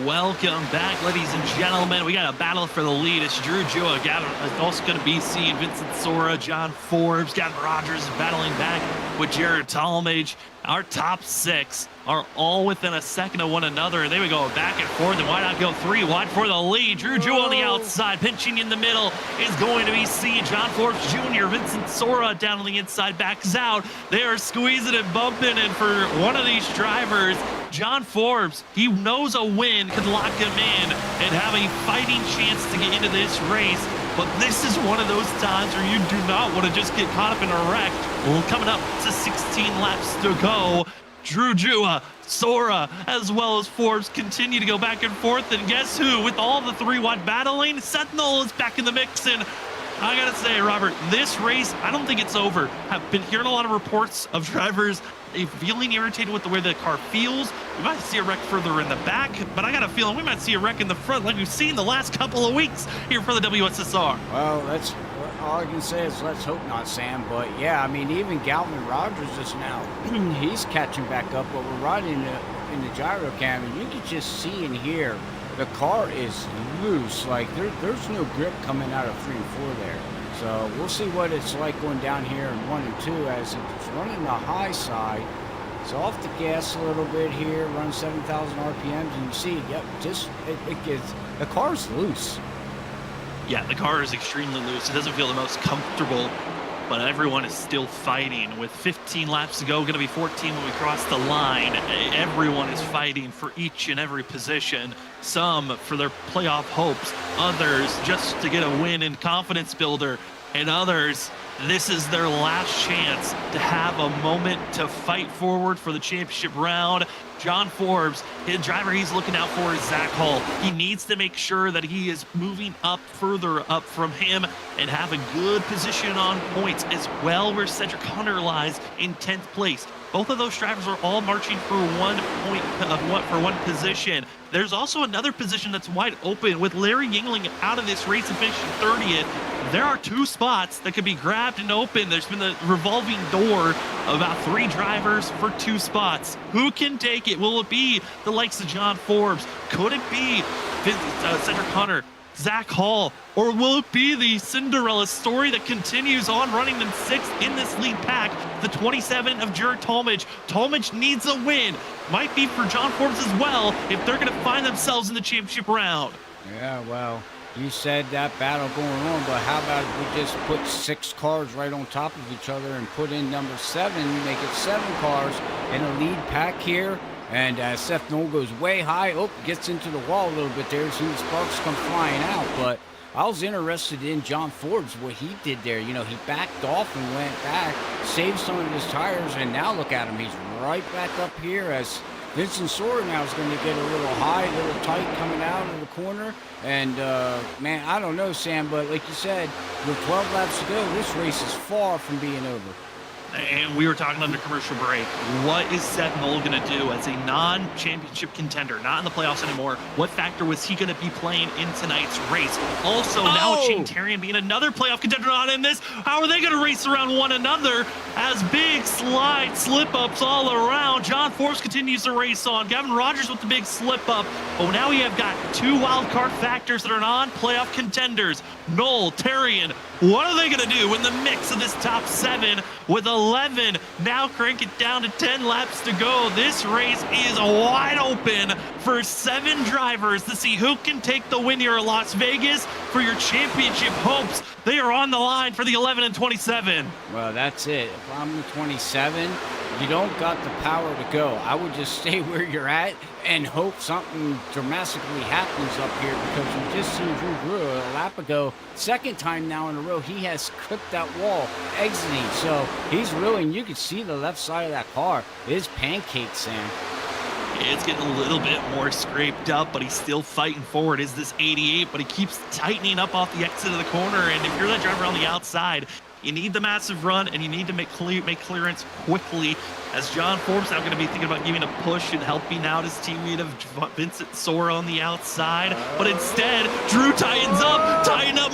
Welcome back, ladies and gentlemen. We got a battle for the lead. It's Drew Jua, Gavin, also going to be seeing Vincent Sora, John Forbes, Gavin Rogers battling back with Jared Talmadge. Our top 6 are all within a second of one another. They would go back and forth, and why not go 3 wide for the lead? Drew Jua on the outside, pinching in the middle is going to be seen. John Forbes Jr., Vincent Sora down on the inside, backs out. They are squeezing and bumping, and for one of these drivers, John Forbes, he knows a win could lock him in and have a fighting chance to get into this race. But this is one of those times where you do not want to just get caught up in a wreck. Well, coming up to 16 laps to go, Drew Jua, Sora, as well as Forbes continue to go back and forth. And guess who? With all the 3 wide battling, Seth Knoll is back in the mix. And I gotta say, Robert, this race, I don't think it's over. I've been hearing a lot of reports of drivers feeling irritated with the way the car feels. We might see a wreck further in the back, but I got a feeling we might see a wreck in the front like we've seen the last couple of weeks here for the WSSR. Well, that's all I can say is let's hope not, Sam. But yeah, I mean, even Galvin Rogers is now, he's catching back up, but we're riding in the gyro cam, and you can just see and hear the car is loose. Like there's no grip coming out of 3 and 4 there. So we'll see what it's like going down here in 1 and 2 as it's running the high side. So off the gas a little bit here, run 7,000 RPMs, and you see, yep, just it gets, the car's loose. Yeah, the car is extremely loose. It doesn't feel the most comfortable, but everyone is still fighting. With 15 laps to go, going to be 14 when we cross the line. Everyone is fighting for each and every position. Some for their playoff hopes, others just to get a win and confidence builder, and others, this is their last chance to have a moment to fight forward for the championship round. John Forbes, his driver he's looking out for is Zach Hall. He needs to make sure that he is moving up further up from him and have a good position on points as well, where Cedric Hunter lies in 10th place. Both of those drivers are all marching for 1 point for 1 position. There's also another position that's wide open with Larry Yingling out of this race and finishing 30th. There are 2 spots that could be grabbed and open. There's been the revolving door of about 3 drivers for 2 spots. Who can take it? Will it be the likes of John Forbes? Could it be Cedric Hunter, Zach Hall, or will it be the Cinderella story that continues on running in 6th in this lead pack, the 27 of Jared Talmadge? Talmadge needs a win. Might be for John Forbes as well if they're going to find themselves in the championship round. Yeah, well, you said that battle going on, but how about we just put 6 cars right on top of each other and put in number 7, make it 7 cars in a lead pack here. And Seth Knoll goes way high, gets into the wall a little bit there, so the sparks come flying out. But I was interested in John Forbes, what he did there. You know, he backed off and went back, saved some of his tires, and now look at him. He's right back up here as Vincent Sora now is going to get a little high, a little tight coming out of the corner. And, man, I don't know, Sam, but like you said, with 12 laps to go, this race is far from being over. And we were talking under commercial break. What is Seth Knoll going to do as a non-championship contender, not in the playoffs anymore? What factor was he going to be playing in tonight's race? Also, now Shane Terrian being another playoff contender not in this. How are they going to race around one another as big slip-ups all around? John Forbes continues to race on. Gavin Rogers with the big slip-up. But now we have got 2 wild card factors that are non-playoff contenders. Knoll, Terrian, what are they going to do in the mix of this top 7 with 11? Now crank it down to 10 laps to go. This race is wide open for 7 drivers to see who can take the win here at Las Vegas for your championship hopes. They are on the line for the 11 and 27. Well, that's it. If I'm the 27, you don't got the power to go. I would just stay where you're at and hope something dramatically happens up here, because we just seen Drew Brewer a lap ago. Second time now in a row, he has clipped that wall exiting. So he's really, and you can see the left side of that car is pancaked, Sam. It's getting a little bit more scraped up, but he's still fighting forward. Is this 88? But he keeps tightening up off the exit of the corner. And if you're that driver on the outside, you need the massive run, and you need to make clearance quickly, as John Forbes now going to be thinking about giving a push and helping out his teammate of Vincent Sora on the outside. But instead, Drew tightens up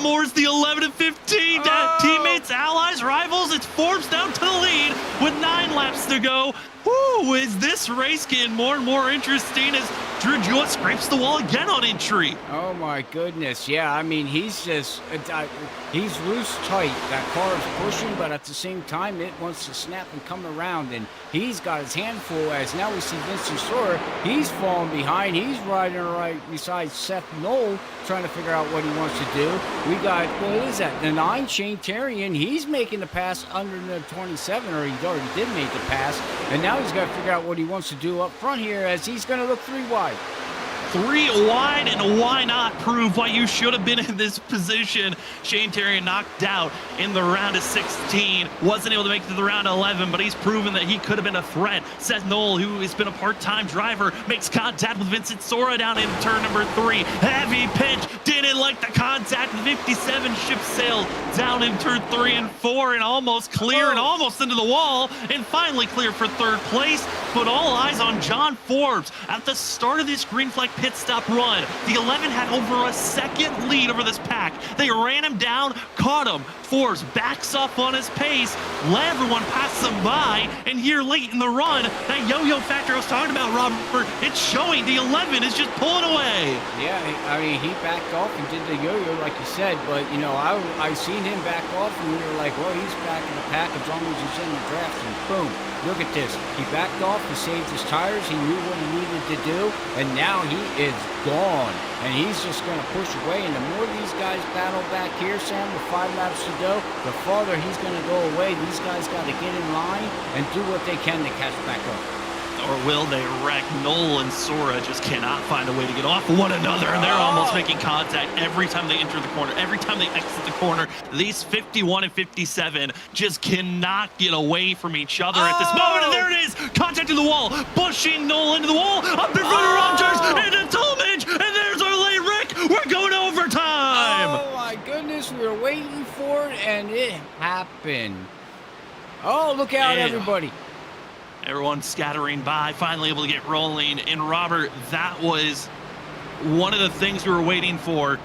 more as the 11 and 15. Teammates, allies, rivals, it's Forbes down to the lead with 9 laps to go. Whoo, is this race getting more and more interesting as Drew Jewett scrapes the wall again on entry. Oh my goodness, yeah. I mean, he's just he's loose tight. That car is pushing, but at the same time, it wants to snap and come around. And he's got his hand full. As now we see Vincent Sora. He's falling behind. He's riding right beside Seth Knoll, trying to figure out what he wants to do. We got, what is that? The 9, Shane Terrian. He's making the pass under the 27, or he already did make the pass. And now he's got to figure out what he wants to do up front here, as he's going to look 3 wide. 3 wide, and why not prove why you should have been in this position? Shane Terrian knocked out in the round of 16, wasn't able to make it to the round of 11, but he's proven that he could have been a threat. Seth Knoll, who has been a part-time driver, makes contact with Vincent Sora down in turn number 3. Heavy pinch, didn't like the contact. 57 ship sail down in turn 3 and 4, and almost clear and almost into the wall, and finally clear for 3rd place. But all eyes on John Forbes at the start of this green flag pit stop run. The 11 had over a second lead over this pack. They ran him down, caught him. Forbes backs up on his pace, let everyone pass him by, and here late in the run, that yo-yo factor I was talking about, Robert, it's showing. The 11 is just pulling away. Yeah, I mean, he backed off and did the yo-yo like you said, but, you know, I seen him back off, and we were like, well, he's back in the pack as long as he's in the draft, and boom. Look at this. He backed off, he saved his tires, he knew what he needed to do, and now he is gone. And he's just going to push away, and the more these guys battle back here, Sam, with 5 laps to go, the farther he's going to go away. These guys got to get in line and do what they can to catch back up. Or will they wreck? Knoll and Sora just cannot find a way to get off one another, and they're almost making contact every time they enter the corner, every time they exit the corner. These 51 and 57 just cannot get away from each other at this moment, and there it is, contacting the wall, pushing Knoll into the wall, up in front of Rogers, into Tolmage, and there's our late wreck. We're going to overtime. Oh my goodness, we were waiting for it, and it happened. Oh, look out, everybody. Everyone scattering by, finally able to get rolling. And Robert, that was one of the things we were waiting for.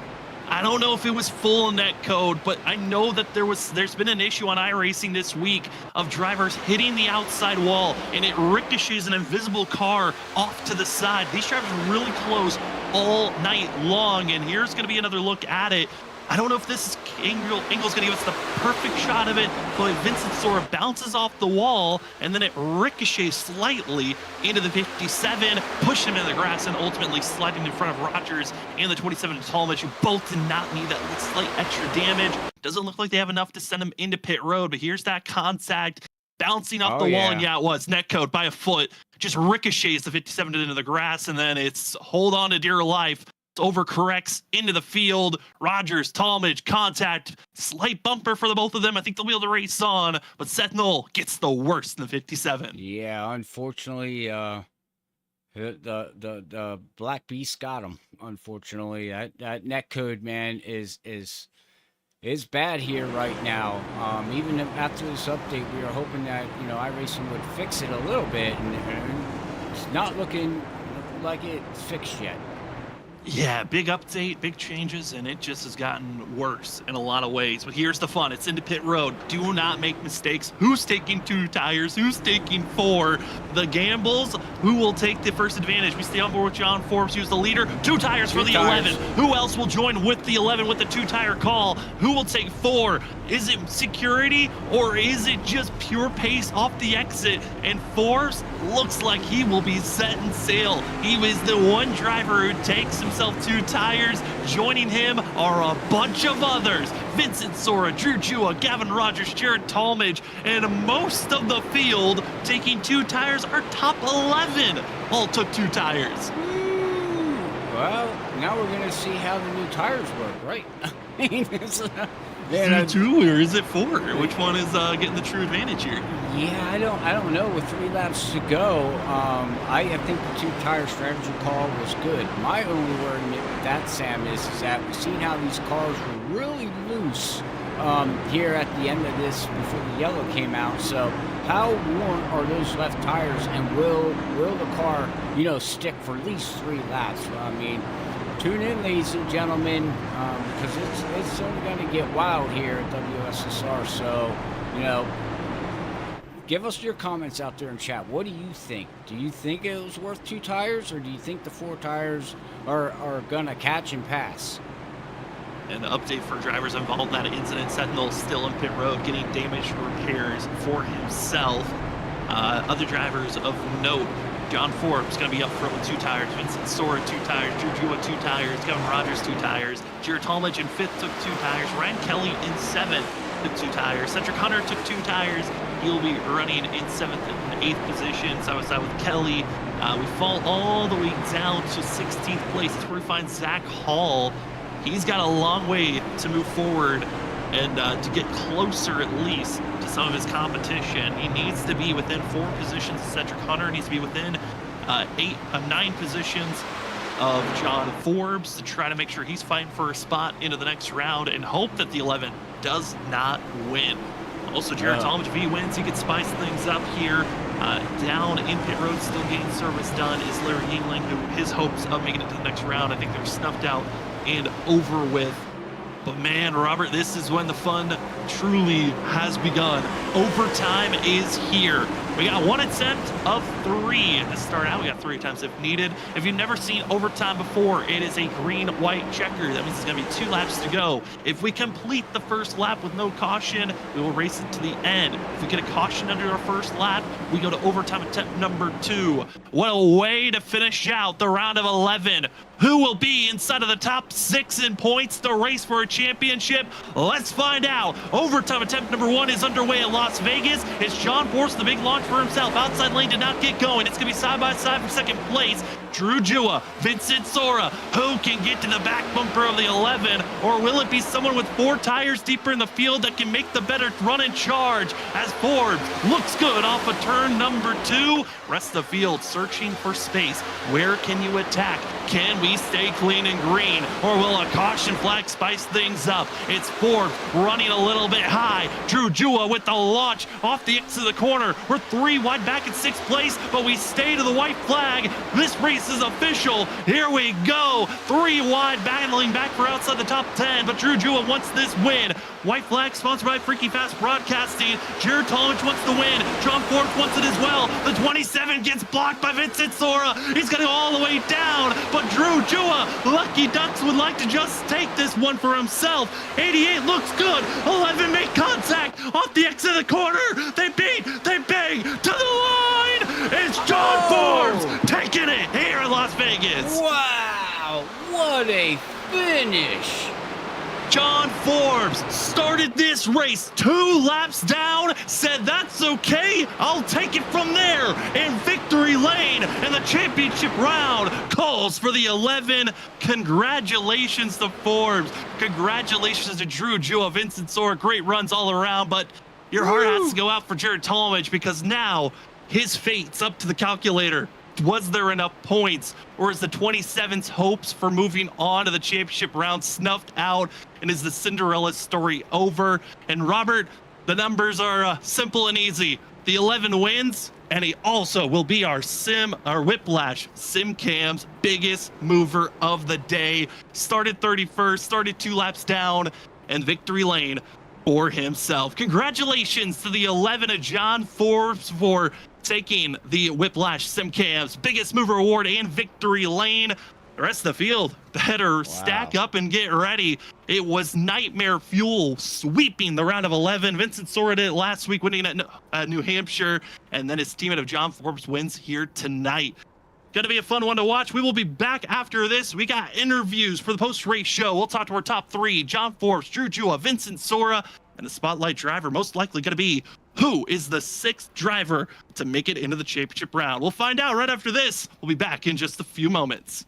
I don't know if it was full net code, but I know that there's been an issue on iRacing this week of drivers hitting the outside wall, and it ricochets an invisible car off to the side. These drivers are really close all night long, and here's going to be another look at it. I don't know if this angle's going to give us the perfect shot of it, but Vincent Sora bounces off the wall, and then it ricochets slightly into the 57, pushing him into the grass, and ultimately sliding in front of Rogers and the 27 Talmadge, who both did not need that slight extra damage. Doesn't look like they have enough to send him into pit road, but here's that contact bouncing off the wall, and yeah, it was netcode by a foot. Just ricochets the 57 into the grass, and then it's hold on to dear life. Overcorrects into the field. Rogers, Talmadge, contact, slight bumper for the both of them. I think they'll be able to race on, but Seth Knoll gets the worst in the 57. Yeah, unfortunately, the Black Beast got him. Unfortunately, that netcode, man, is bad here right now. Even after this update, we were hoping that iRacing would fix it a little bit, and it's not looking like it's fixed yet. Yeah, big update, big changes, and it just has gotten worse in a lot of ways. But here's the fun. It's into pit road. Do not make mistakes. Who's taking 2 tires? Who's taking 4? The gambles, who will take the first advantage? We stay on board with John Forbes, who's the leader. 2 tires for the 11. Who else will join with the 11 with the 2-tire call? Who will take 4? Is it security, or is it just pure pace off the exit? And Forbes looks like he will be setting sail. He was the one driver who takes himself 2 tires. Joining him are a bunch of others. Vincent Sora, Drew Jewett, Gavin Rogers, Jared Talmadge, and most of the field taking 2 tires. Our top 11 all took 2 tires. Well, now we're going to see how the new tires work, right? I mean, is it 2 or is it 4? Which one is getting the true advantage here? Yeah, I don't know. With 3 laps to go, I think the 2-tire strategy call was good. My only worry with that, Sam, is that we've seen how these cars were really loose here at the end of this before the yellow came out. So how worn are those left tires, and will the car, stick for at least 3 laps? Well, I mean, tune in, ladies and gentlemen, because it's only going to get wild here at WSSR. So, give us your comments out there in chat. What do you think? Do you think it was worth 2 tires, or do you think the 4 tires are gonna catch and pass? An update for drivers involved in that incident. Sentinel still in pit road getting damage repairs for himself. Other drivers of note, John Forbes going to be up front with 2 tires. Vincent Sora 2 tires. Drew Jua 2 tires. Kevin Rogers 2 tires. Jared Talmadge in 5th took 2 tires. Ryan Kelly in 7th took 2 tires. Cedric Hunter took 2 tires. He'll be running in 7th and 8th position, side by side with Kelly. We fall all the way down to 16th place. That's where we find Zach Hall. He's got a long way to move forward and to get closer at least to some of his competition. He needs to be within 4 positions of Cedric Hunter. Needs to be within 9 positions of John Forbes to try to make sure he's fighting for a spot into the next round and hope that the 11 does not win. Also, Jared Talmadge, if he wins, he could spice things up here. Down in pit road, still getting service done, is Larry Yingling, who his hopes of making it to the next round, I think they're snuffed out and over with. But man, Robert, this is when the fun truly has begun. Overtime is here. We got 1 attempt of 3 to start out. We got 3 attempts if needed. If you've never seen overtime before, it is a green-white checker. That means it's going to be 2 laps to go. If we complete the first lap with no caution, we will race it to the end. If we get a caution under our first lap, we go to overtime attempt number 2. What a way to finish out the round of 11. Who will be inside of the top 6 in points to race for a championship? Let's find out. Overtime attempt number 1 is underway at Las Vegas. It's John Force, the big launch for himself. Outside lane did not get going. It's going to be side by side for 2nd place. Drew Jua, Vincent Sora. Who can get to the back bumper of the 11? Or will it be someone with 4 tires deeper in the field that can make the better run and charge? As Forbes looks good off of turn number 2. Rest of the field searching for space. Where can you attack? Can we stay clean and green? Or will a caution flag spice things up? It's Forbes running a little bit high. Drew Jua with the launch off the exit of the corner. We're 3 wide back in 6th place, but we stay to the white flag. This race is official. Here we go. 3 wide, battling back for outside the top 10, but Drew Jua wants this win. White flag sponsored by Freaky Fast Broadcasting. Jared Talmadge wants the win. John Forbes wants it as well. The 27 gets blocked by Vincent Sora. He's going to go all the way down, but Drew Jua, Lucky Ducks, would like to just take this one for himself. 88 looks good. 11 make contact off the exit of the corner. They bang to the line. It's John Forbes taking it here in Las Vegas. Wow, what a finish. John Forbes started this race 2 laps down, said that's okay, I'll take it from there in victory lane, and the championship round calls for the 11. Congratulations to Forbes. Congratulations to Drew Jua, Vincent Sora. Great runs all around, but your heart has to go out for Jared Talmadge because now his fate's up to the calculator. Was there enough points, or is the 27's hopes for moving on to the championship round snuffed out, and is the Cinderella story over? And Robert, the numbers are simple and easy. The 11 wins, and he also will be our Whiplash SimCam's biggest mover of the day. Started 31st, started 2 laps down, and victory lane for himself. Congratulations to the 11 of John Forbes for taking the Whiplash SimCam's biggest mover award and victory lane. The rest of the field better stack up and get ready. It was nightmare fuel sweeping the round of 11. Vincent Sora did it last week, winning at New Hampshire, and then his teammate of John Forbes wins here tonight. Gonna be a fun one to watch. We will be back after this. We got interviews for the post-race show. We'll talk to our top 3, John Forbes, Drew Jua, Vincent Sora, and the spotlight driver most likely gonna be who is the 6th driver to make it into the championship round. We'll find out right after this. We'll be back in just a few moments.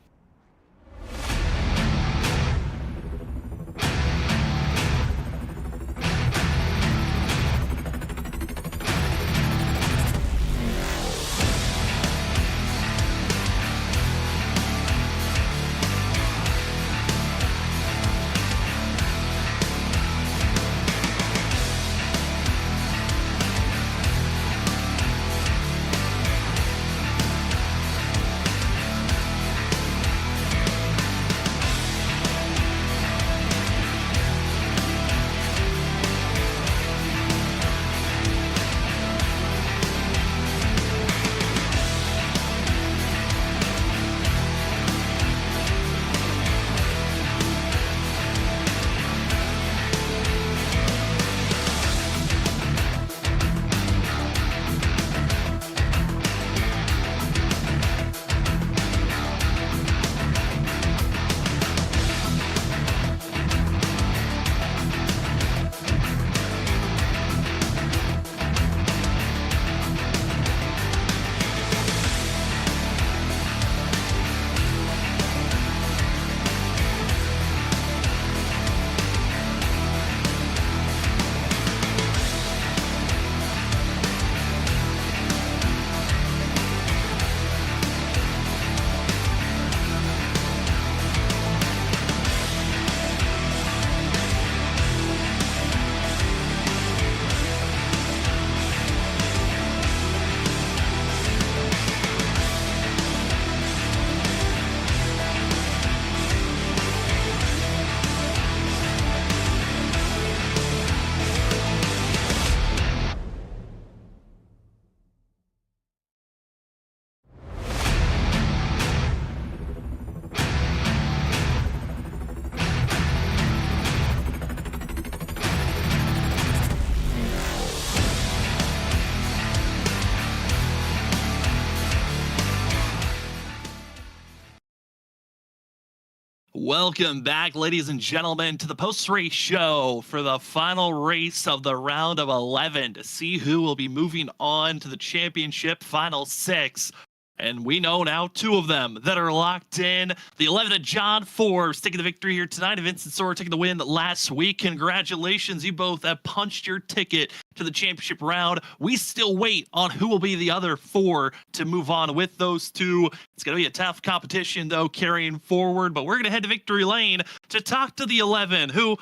Welcome back, ladies and gentlemen, to the post-race show for the final race of the round of 11 to see who will be moving on to the championship final 6. And we know now 2 of them that are locked in. The 11 of John Forbes taking the victory here tonight, and Vincent Sora taking the win last week. Congratulations, you both have punched your ticket to the championship round. We still wait on who will be the other 4 to move on with those 2. It's going to be a tough competition, though, carrying forward. But we're going to head to victory lane to talk to the 11, who,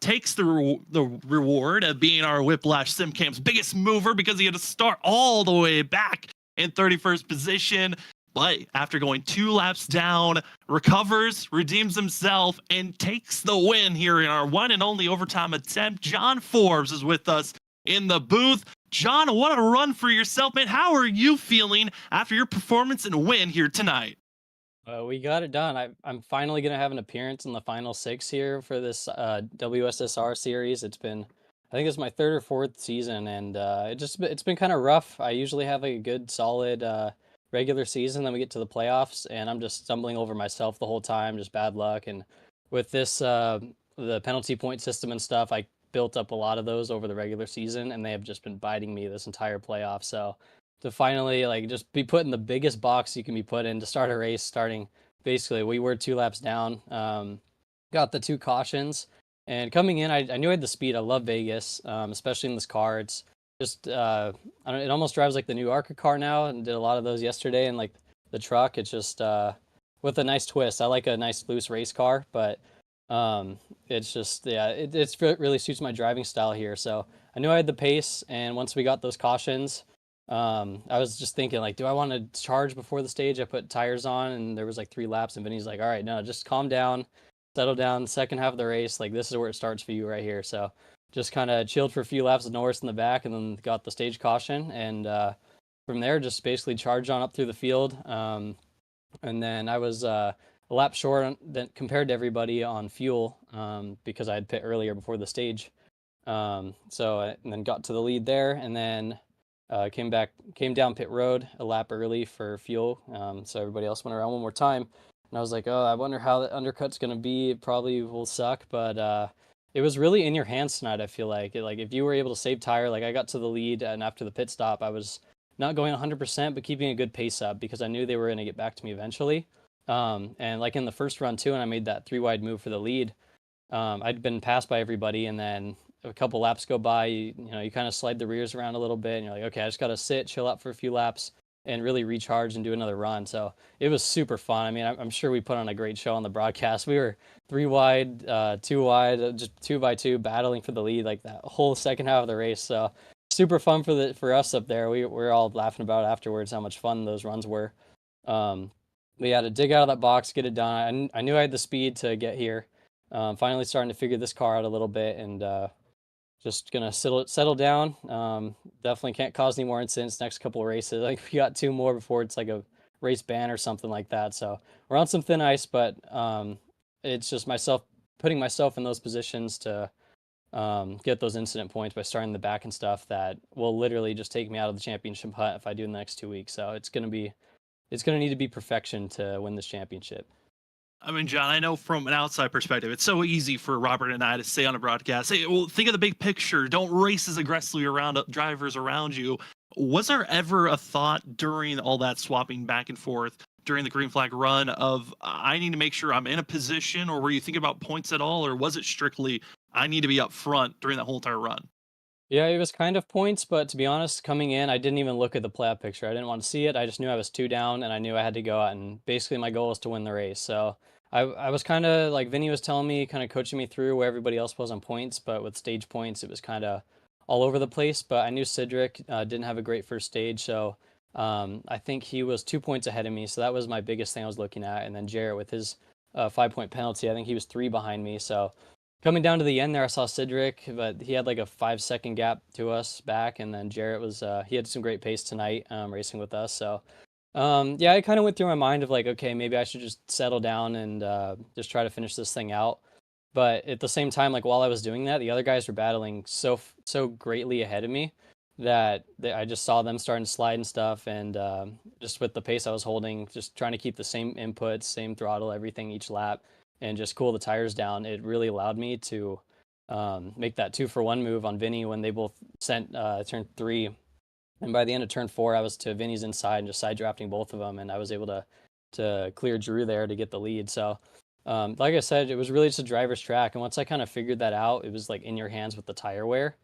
takes the reward of being our Whiplash SimCam's biggest mover because he had to start all the way back in 31st position. But after going 2 laps down, recovers, redeems himself, and takes the win here in our one and only overtime attempt. John Forbes is with us in the booth. John, what a run for yourself, man. How are you feeling after your performance and win here tonight? We got it done. I'm finally gonna have an appearance in the final 6 here for this WSSR series. I think it's my 3rd or 4th season, and it's been kind of rough. I usually have a good solid regular season, then we get to the playoffs, and I'm just stumbling over myself the whole time, just bad luck. And with this the penalty point system and stuff, I built up a lot of those over the regular season, and they have just been biting me this entire playoff. So to finally like just be put in the biggest box you can be put in to start a race, starting basically we were 2 laps down, got the 2 cautions, and coming in I knew I had the speed. I love Vegas, especially in this car. It's just I don't, it almost drives like the new ARCA car now, and did a lot of those yesterday. And like the truck, it's just with a nice twist. I like a nice loose race car, but it's just, yeah, it really suits my driving style here. So I knew I had the pace, and once we got those cautions, I was just thinking, like, do I want to charge before the stage? I put tires on, and there was like 3 laps, and Vinny's like, all right, no, just calm down, settle down. Second half of the race, like, this is where it starts for you right here. So just kind of chilled for a few laps with Norris in the back, and then got the stage caution, and from there just basically charged on up through the field. And then I was a lap short compared to everybody on fuel, because I had pit earlier before the stage. And then got to the lead there, and then came down pit road a lap early for fuel. So everybody else went around one more time, and I was like, oh, I wonder how the undercut's gonna be. It probably will suck, but it was really in your hands tonight. I feel like if you were able to save tire, like I got to the lead, and after the pit stop, I was not going 100%, but keeping a good pace up because I knew they were gonna get back to me eventually. And like in the first run too, and I made that 3 wide move for the lead. I'd been passed by everybody, and then a couple laps go by, you kind of slide the rears around a little bit, and you're like, okay, I just got to sit, chill out for a few laps, and really recharge and do another run. So it was super fun. I mean, I'm sure we put on a great show on the broadcast. We were 3 wide, 2 wide, just 2 by 2, battling for the lead like that whole second half of the race. So super fun for us up there. We're all laughing about it afterwards how much fun those runs were. But yeah, to dig out of that box, get it done. I knew I had the speed to get here. Finally starting to figure this car out a little bit, and just gonna settle down. Definitely can't cause any more incidents next couple of races. Like we got 2 more before it's like a race ban or something like that. So we're on some thin ice, but it's just putting myself in those positions to get those incident points by starting the back and stuff that will literally just take me out of the championship hunt if I do in the next 2 weeks. So it's gonna need to be perfection to win this championship. I mean, John, I know from an outside perspective, it's so easy for Robert and I to say on a broadcast, hey, well, think of the big picture. Don't race as aggressively around drivers around you. Was there ever a thought during all that swapping back and forth during the green flag run of, I need to make sure I'm in a position, or were you thinking about points at all, or was it strictly, I need to be up front during that whole entire run? Yeah, it was kind of points, but to be honest, coming in, I didn't even look at the playoff picture. I didn't want to see it. I just knew I was 2 down, and I knew I had to go out, and basically my goal was to win the race. So I was kind of like Vinny was telling me, kind of coaching me through where everybody else was on points, but with stage points, it was kind of all over the place. But I knew Cedric didn't have a great first stage, so I think he was 2 points ahead of me. So that was my biggest thing I was looking at. And then Jarrett with his 5-point penalty, I think he was 3 behind me. So coming down to the end there, I saw Cedric, but he had like a 5-second gap to us back, and then Jarrett was he had some great pace tonight, racing with us. So yeah, it kind of went through my mind of like, okay, maybe I should just settle down and just try to finish this thing out. But at the same time, like while I was doing that, the other guys were battling so greatly ahead of me that I just saw them starting to slide and stuff, and just with the pace I was holding, just trying to keep the same inputs, same throttle, everything each lap, and just cool the tires down. It really allowed me to make that 2-for-1 move on Vinny when they both sent turn 3. And by the end of turn 4, I was to Vinny's inside and just side drafting both of them, and I was able to clear Drew there to get the lead. So, like I said, it was really just a driver's track, and once I kind of figured that out, it was like in your hands with the tire wear.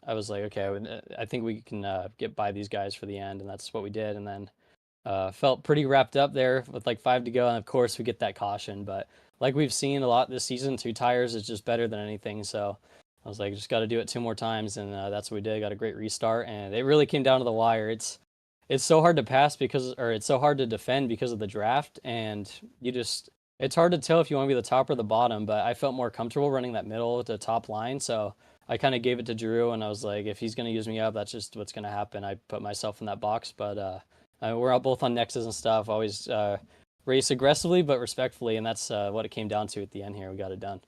I was like, okay, I think we can get by these guys for the end, and that's what we did. And then felt pretty wrapped up there with like 5 to go, and of course we get that caution. But like we've seen a lot this season, 2 tires is just better than anything. So I was like, just got to do it 2 more times, and that's what we did. Got a great restart, and it really came down to the wire. It's so hard to pass or it's so hard to defend because of the draft, and it's hard to tell if you want to be the top or the bottom. But I felt more comfortable running that middle to top line, so I kind of gave it to Drew, and I was like, if he's going to use me up, that's just what's going to happen. I put myself in that box, but we're all both on Nexus and stuff. Always race aggressively but respectfully, and that's what it came down to at the end here. We got it done.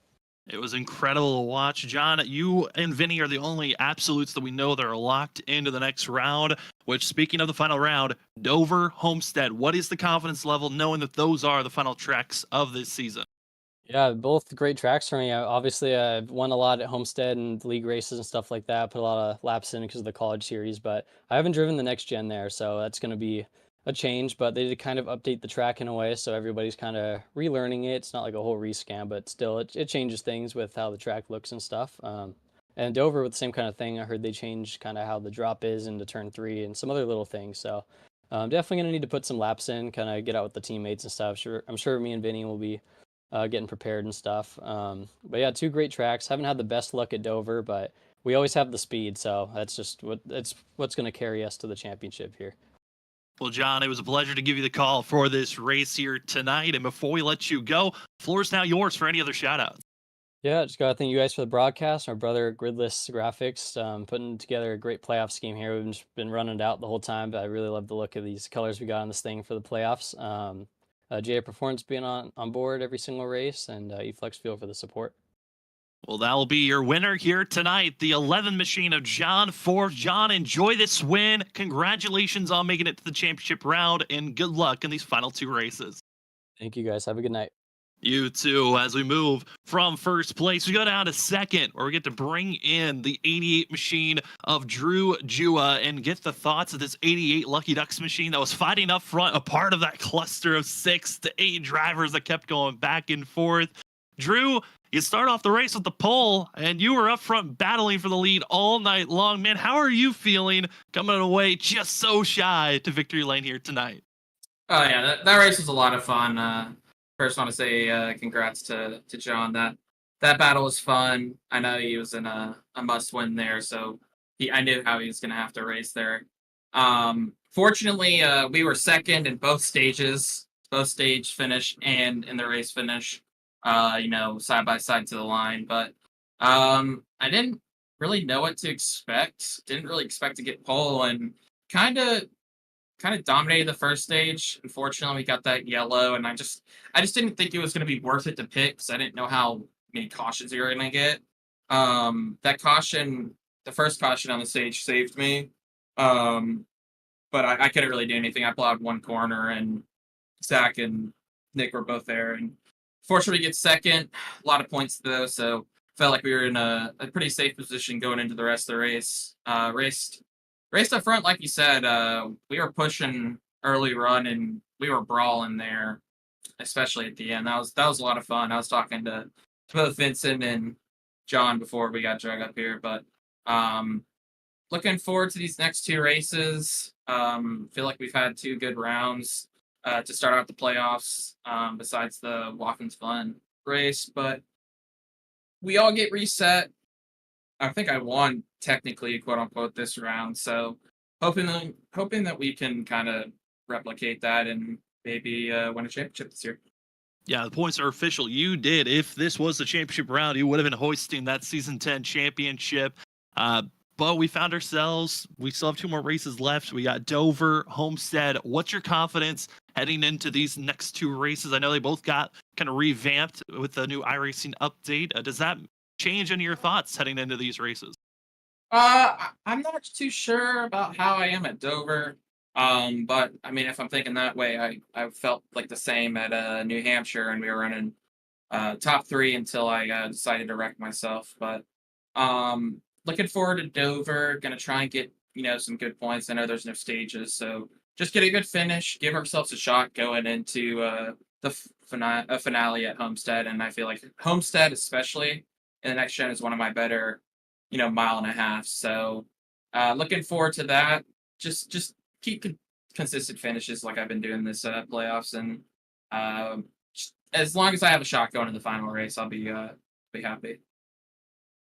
It was incredible to watch. John, you and Vinny are the only absolutes that we know that are locked into the next round, which, speaking of the final round, Dover, Homestead, what is the confidence level knowing that those are the final tracks of this season? Yeah, both great tracks for me. Obviously, I've won a lot at Homestead and league races and stuff like that. Put a lot of laps in because of the college series, but I haven't driven the next gen there, so that's going to be a change. But they did kind of update the track in a way, so everybody's kind of relearning it. It's not like a whole rescan, but still, it changes things with how the track looks and stuff. And Dover with the same kind of thing. I heard they changed kind of how the drop is into turn 3 and some other little things. So definitely going to need to put some laps in, kind of get out with the teammates and stuff. I'm sure me and Vinny will be getting prepared and stuff. But yeah, 2 great tracks. Haven't had the best luck at Dover, but we always have the speed, so that's just what's going to carry us to the championship here. Well, John, it was a pleasure to give you the call for this race here tonight. And before we let you go, floor is now yours for any other shout-outs. Yeah, just got to thank you guys for the broadcast. My brother, Gridless Graphics, putting together a great playoff scheme here. We've just been running it out the whole time, but I really love the look of these colors we got on this thing for the playoffs. GA Performance being on board every single race, and eFlex Fuel for the support. Well, that will be your winner here tonight, the 11 machine of John Forbes. John, enjoy this win. Congratulations on making it to the championship round, and good luck in these final 2 races. Thank you, guys. Have a good night. You too. As we move from first place, we go down to second, where we get to bring in the 88 machine of Drew Jua and get the thoughts of this 88 Lucky Ducks machine that was fighting up front, a part of that cluster of 6 to 8 drivers that kept going back and forth. Drew, you start off the race with the pole, and you were up front battling for the lead all night long. Man, how are you feeling coming away just so shy to victory lane here tonight? Oh yeah, that race was a lot of fun. First, want to say congrats to John. That battle was fun. I know he was in a must win there, so I knew how he was going to have to race there. Fortunately, we were second in both stages, both stage finish and in the race finish. Side by side to the line, but I didn't really know what to expect. Didn't really expect to get pole, and kind of dominated the first stage. Unfortunately, we got that yellow, and I just didn't think it was going to be worth it to pit because I didn't know how many cautions you were going to get. That caution, the first caution on the stage, saved me, but I couldn't really do anything. I plowed one corner, and Zach and Nick were both there, and fortunately, we get second. A lot of points though, so felt like we were in a pretty safe position going into the rest of the race. Raced up front, like you said. We were pushing early run, and we were brawling there, especially at the end. That was a lot of fun. I was talking to both Vincent and John before we got drug up here, but looking forward to these next 2 races. Feel like we've had 2 good rounds to start out the playoffs, besides the Watkins Fun race, but we all get reset. I think I won technically, quote unquote, this round. So hoping that we can kind of replicate that and maybe win a championship this year. Yeah, the points are official. You did. If this was the championship round, you would have been hoisting that season 10 championship. But we found ourselves, we still have 2 more races left. We got Dover, Homestead. What's your confidence heading into these next 2 races? I know they both got kind of revamped with the new iRacing update. Does that change any of your thoughts heading into these races? I'm not too sure about how I am at Dover. But I mean, if I'm thinking that way, I felt like the same at New Hampshire, and we were running top three until I decided to wreck myself. But looking forward to Dover. Gonna try and get some good points. I know there's no stages, so just get a good finish. Give ourselves a shot going into the finale at Homestead. And I feel like Homestead, especially in the next gen, is one of my better mile and a half. So looking forward to that. Just keep consistent finishes like I've been doing this playoffs, and as long as I have a shot going in the final race, I'll be happy.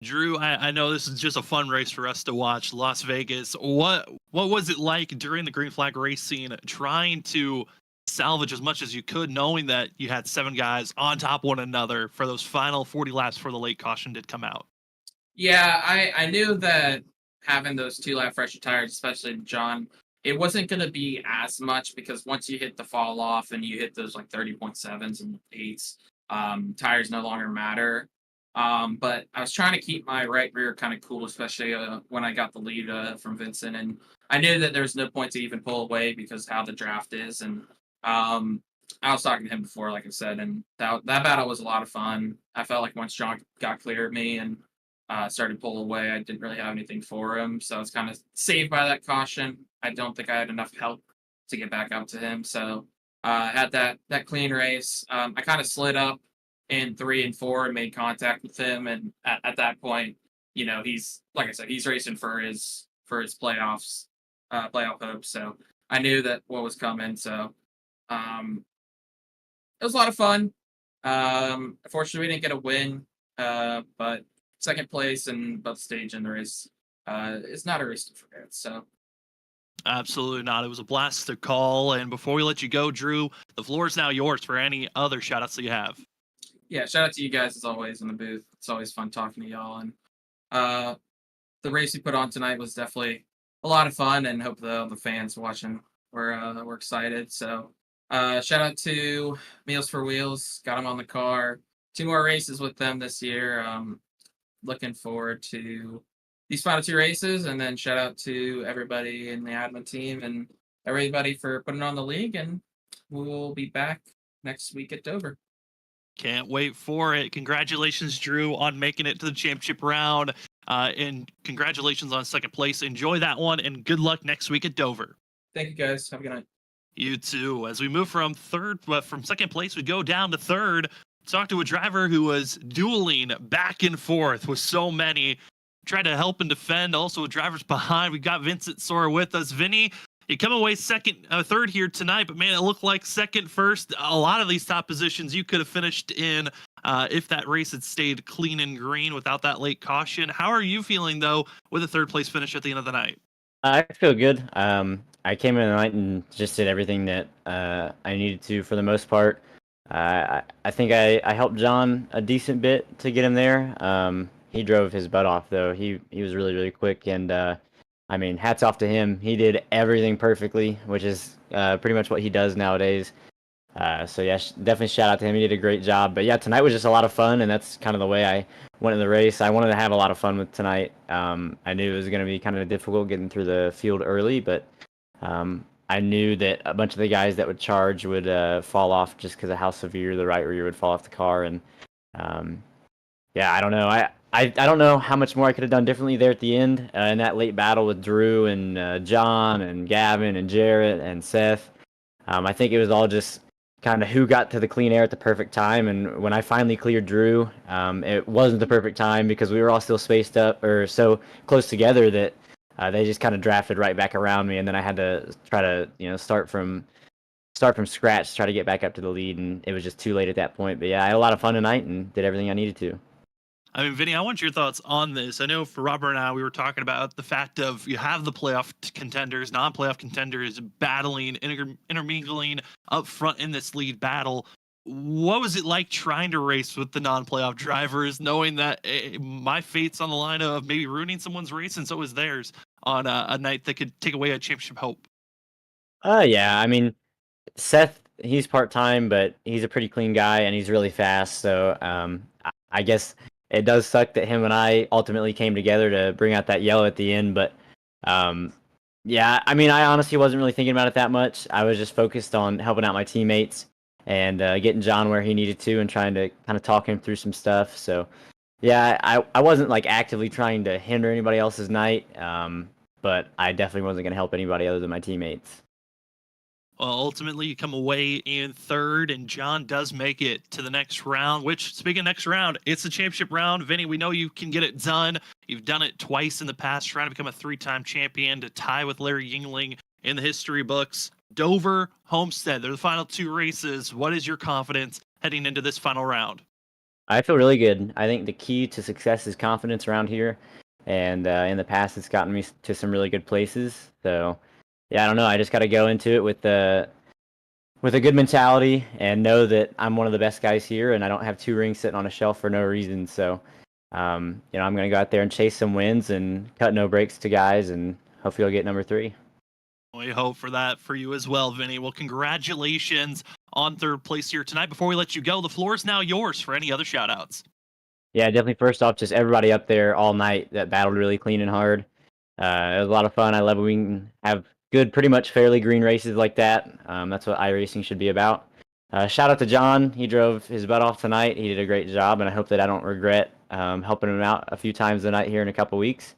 Drew, I know this is just a fun race for us to watch, Las Vegas. What was it like during the green flag racing, trying to salvage as much as you could, knowing that you had 7 guys on top of one another for those final 40 laps before the late caution did come out? Yeah, I knew that having those 2 lap fresher tires, especially John, it wasn't going to be as much because once you hit the fall off and you hit those like 30.7s and 8s, tires no longer matter. But I was trying to keep my right rear kind of cool, especially when I got the lead from Vincent. And I knew that there's no point to even pull away because how the draft is. And I was talking to him before, like I said, and that battle was a lot of fun. I felt like once John got clear of me and started to pull away, I didn't really have anything for him. So I was kind of saved by that caution. I don't think I had enough help to get back up to him. So I had that clean race. I kind of slid up in 3 and 4 and made contact with him. And at that point, he's like I said, he's racing for his playoffs, playoff hopes. So I knew that what was coming. So it was a lot of fun. Unfortunately, we didn't get a win, but second place and above stage in the race is not a race to forget. So Absolutely not. It was a blast to call. And before we let you go, Drew, the floor is now yours for any other shout outs that you have. yeah, shout out to you guys as always in the booth. It's always fun talking to y'all. And uh, the race you put on tonight was definitely a lot of fun, and hope the fans watching were excited. So shout out to Meals for Wheels. Got them on the car. 2 more races with them this year. Looking forward to these final 2 races, and then shout out to everybody in the admin team and everybody for putting on the league. And we'll be back next week at Dover. Can't wait for it. Congratulations, Drew, on making it to the championship round. And congratulations on second place. Enjoy that one, and good luck next week at Dover. Thank you guys. Have a good night. You too. As we move from second place, we go down to third. Talk to a driver who was dueling back and forth with so many. Tried to help and defend. Also, with drivers behind, we got Vincent Sora with us. Vinny, you come away third here tonight, but man, it looked like second, first. A lot of these top positions you could have finished in if that race had stayed clean and green without that late caution. How are you feeling though with a third place finish at the end of the night? I feel good. I came in the night and just did everything that I needed to for the most part. I think I helped John a decent bit to get him there. He drove his butt off though. He was really, really quick, and I mean, hats off to him. He did everything perfectly, which is pretty much what he does nowadays. So yeah, definitely shout out to him. He did a great job. But yeah, tonight was just a lot of fun, and that's kind of the way I went in the race. I wanted to have a lot of fun with tonight. I knew it was going to be kind of difficult getting through the field early, but I knew that a bunch of the guys that would charge would fall off just because of how severe the right rear would fall off the car. And yeah, I don't know. I don't know how much more I could have done differently there at the end in that late battle with Drew and John and Gavin and Jarrett and Seth. I think it was all just kind of who got to the clean air at the perfect time. And when I finally cleared Drew, it wasn't the perfect time because we were all still spaced up or so close together that they just kind of drafted right back around me. And then I had to try to start from scratch, try to get back up to the lead, and it was just too late at that point. But yeah, I had a lot of fun tonight and did everything I needed to. I mean, Vinny, I want your thoughts on this. I know for Robert and I, we were talking about the fact of you have the playoff contenders, non-playoff contenders battling, intermingling up front in this lead battle. What was it like trying to race with the non-playoff drivers, knowing that my fate's on the line of maybe ruining someone's race, and so is theirs on a night that could take away a championship hope? Yeah, I mean, Seth, he's part-time, but he's a pretty clean guy and he's really fast. So I guess it does suck that him and I ultimately came together to bring out that yellow at the end. But yeah, I mean, I honestly wasn't really thinking about it that much. I was just focused on helping out my teammates and getting John where he needed to and trying to kind of talk him through some stuff. So yeah, I wasn't like actively trying to hinder anybody else's night, but I definitely wasn't going to help anybody other than my teammates. Well, ultimately, you come away in third, and John does make it to the next round, which, speaking of next round, it's the championship round. Vinny, we know you can get it done. You've done it twice in the past, trying to become a 3-time champion to tie with Larry Yingling in the history books. Dover, Homestead, they're the final 2 races. What is your confidence heading into this final round? I feel really good. I think the key to success is confidence around here, and in the past, it's gotten me to some really good places. So yeah, I don't know. I just got to go into it with a good mentality and know that I'm one of the best guys here, and I don't have 2 rings sitting on a shelf for no reason. So, I'm going to go out there and chase some wins and cut no breaks to guys, and hopefully I'll get number 3. We hope for that for you as well, Vinny. Well, congratulations on third place here tonight. Before we let you go, the floor is now yours for any other shout-outs. Yeah, definitely. First off, just everybody up there all night that battled really clean and hard. It was a lot of fun. I love when we can have good, pretty much fairly green races like that. That's what iRacing should be about. Shout out to John. He drove his butt off tonight. He did a great job, and I hope that I don't regret helping him out a few times tonight here in a couple weeks.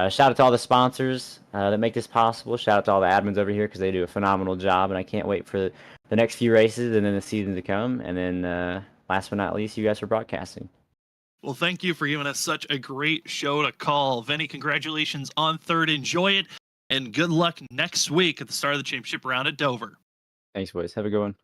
Shout out to all the sponsors that make this possible. Shout out to all the admins over here because they do a phenomenal job, and I can't wait for the next few races and then the season to come. And then last but not least, you guys for broadcasting. Well, thank you for giving us such a great show to call. Vinny, congratulations on third. Enjoy it, and good luck next week at the start of the championship round at Dover. Thanks, boys. Have a good one.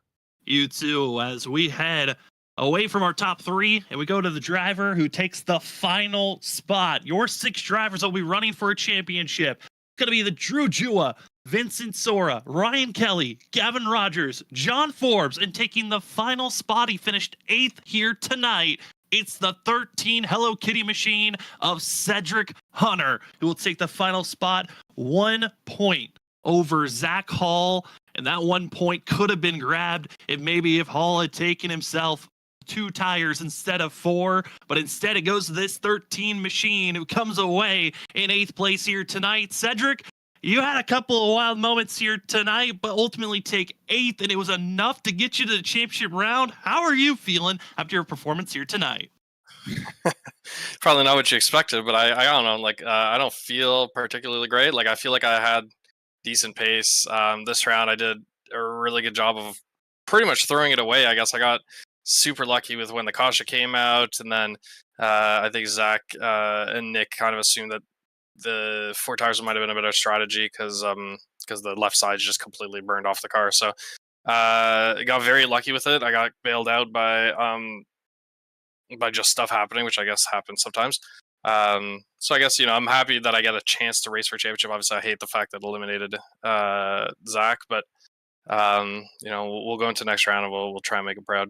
You too, as we head away from our top 3, and we go to the driver who takes the final spot. Your 6 drivers will be running for a championship. It's going to be the Drew Jua, Vincent Sora, Ryan Kelly, Gavin Rogers, John Forbes, and taking the final spot, he finished 8th here tonight. It's the 13 Hello Kitty machine of Cedric Hunter, who will take the final spot, 1 point over Zach Hall. And that 1 point could have been grabbed if Hall had taken himself 2 tires instead of 4. But instead, it goes to this 13 machine who comes away in 8th place here tonight. Cedric, you had a couple of wild moments here tonight, but ultimately take 8th, and it was enough to get you to the championship round. How are you feeling after your performance here tonight? Probably not what you expected, but I don't know. Like, I don't feel particularly great. Like, I feel like I had decent pace. This round, I did a really good job of pretty much throwing it away. I guess I got super lucky with when the Kasha came out, and then I think Zach and Nick kind of assumed that the 4 tires might have been a better strategy because the left side just completely burned off the car. So I got very lucky with it. I got bailed out by just stuff happening, which I guess happens sometimes. So I guess, I'm happy that I get a chance to race for a championship. Obviously, I hate the fact that it eliminated Zach, but we'll go into the next round and we'll try and make him proud.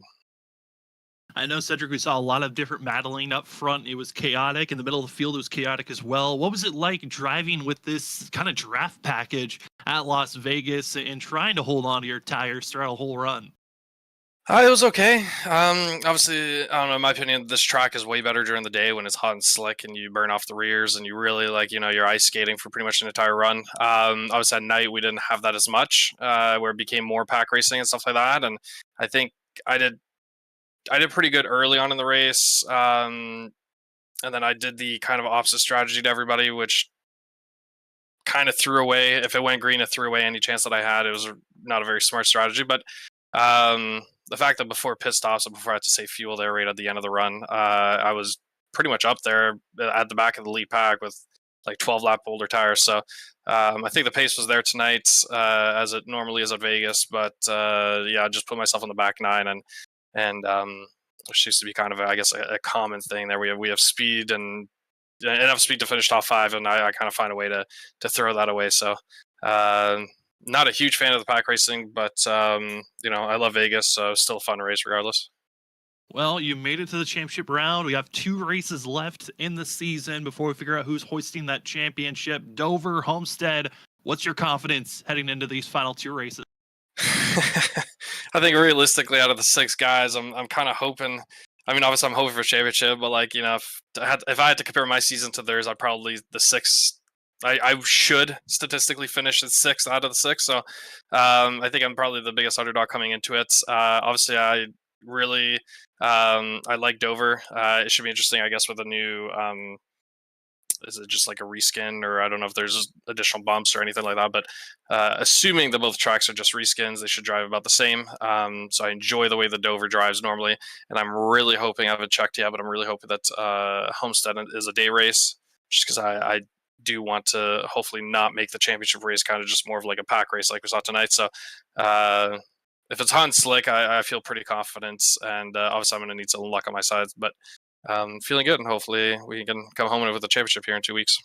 I know, Cedric, we saw a lot of different battling up front. It was chaotic. In the middle of the field, it was chaotic as well. What was it like driving with this kind of draft package at Las Vegas and trying to hold on to your tires throughout a whole run? It was okay. Obviously, I don't know, in my opinion, this track is way better during the day when it's hot and slick and you burn off the rears and you really you're ice skating for pretty much an entire run. Obviously at night, we didn't have that as much, where it became more pack racing and stuff like that. And I think I did pretty good early on in the race. And then I did the kind of opposite strategy to everybody, which kind of threw away, if it went green, it threw away any chance that I had. It was not a very smart strategy, but the fact that before pit stops and before I had to save fuel there right at the end of the run, I was pretty much up there at the back of the lead pack with like 12 lap older tires. So I think the pace was there tonight, as it normally is at Vegas. But yeah, I just put myself on the back 9, and which used to be kind of, I guess, a common thing there. We have speed and enough speed to finish top 5, and I kind of find a way to throw that away. So not a huge fan of the pack racing, but I love Vegas, so still a fun race regardless. Well, you made it to the championship round. We have 2 races left in the season before we figure out who's hoisting that championship. Dover, Homestead, what's your confidence heading into these final 2 races? I think realistically, out of the 6 guys, I'm kind of hoping. I mean, obviously, I'm hoping for championship, but like, if I had to compare my season to theirs, I'd probably the sixth. I should statistically finish at sixth out of the six, so I think I'm probably the biggest underdog coming into it. Obviously, I really I like Dover. It should be interesting, I guess, with a new. Is it just like a reskin, or I don't know if there's additional bumps or anything like that, but assuming that both tracks are just reskins, they should drive about the same. So I enjoy the way the Dover drives normally, and I'm really hoping, I haven't checked yet, but I'm really hoping that Homestead is a day race, just because I do want to hopefully not make the championship race kind of just more of like a pack race like we saw tonight. So if it's hot and slick, I feel pretty confident, and obviously I'm going to need some luck on my side, but feeling good, and hopefully we can come home with a championship here in 2 weeks.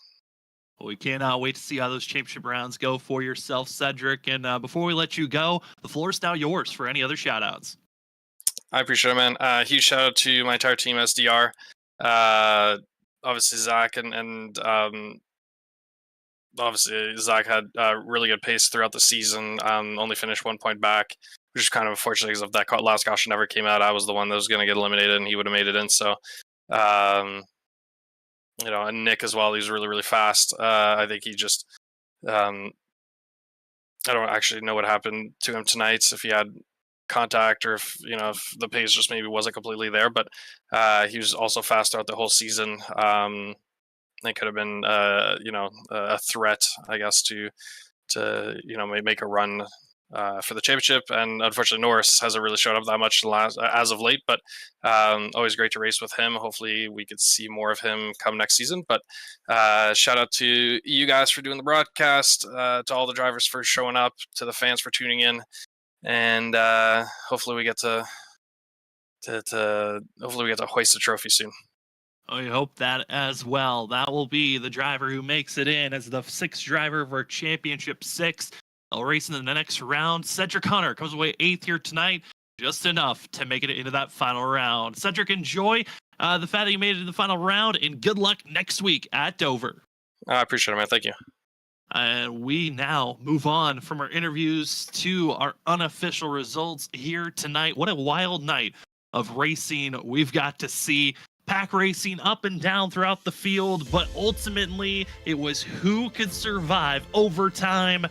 Well, we cannot wait to see how those championship rounds go for yourself, Cedric. And before we let you go, the floor is now yours for any other shout-outs. I appreciate it, man. Huge shout out to my entire team, SDR. Obviously, Zach and obviously Zach had really good pace throughout the season. Only finished 1 point back, which is kind of unfortunate because if that last caution never came out, I was the one that was going to get eliminated, and he would have made it in. So, and Nick as well. He's really, really fast. I think he just, I don't actually know what happened to him tonight, if he had contact or if the pace just maybe wasn't completely there, but he was also fast throughout the whole season. It could have been, a threat, I guess, to make a run for the championship. And unfortunately, Norris hasn't really showed up that much as of late, but always great to race with him. Hopefully we could see more of him come next season. But shout out to you guys for doing the broadcast, to all the drivers for showing up, to the fans for tuning in, and hopefully we get to hoist the trophy soon. I hope that as well. That will be the driver who makes it in as the sixth driver of our Championship 6. I'll race in the next round. Cedric Hunter comes away 8th here tonight, just enough to make it into that final round. Cedric, enjoy the fact that you made it to the final round, and good luck next week at Dover. I appreciate it, man. Thank you. And we now move on from our interviews to our unofficial results here tonight. What a wild night of racing we've got to see. Pack racing up and down throughout the field, but ultimately it was who could survive overtime,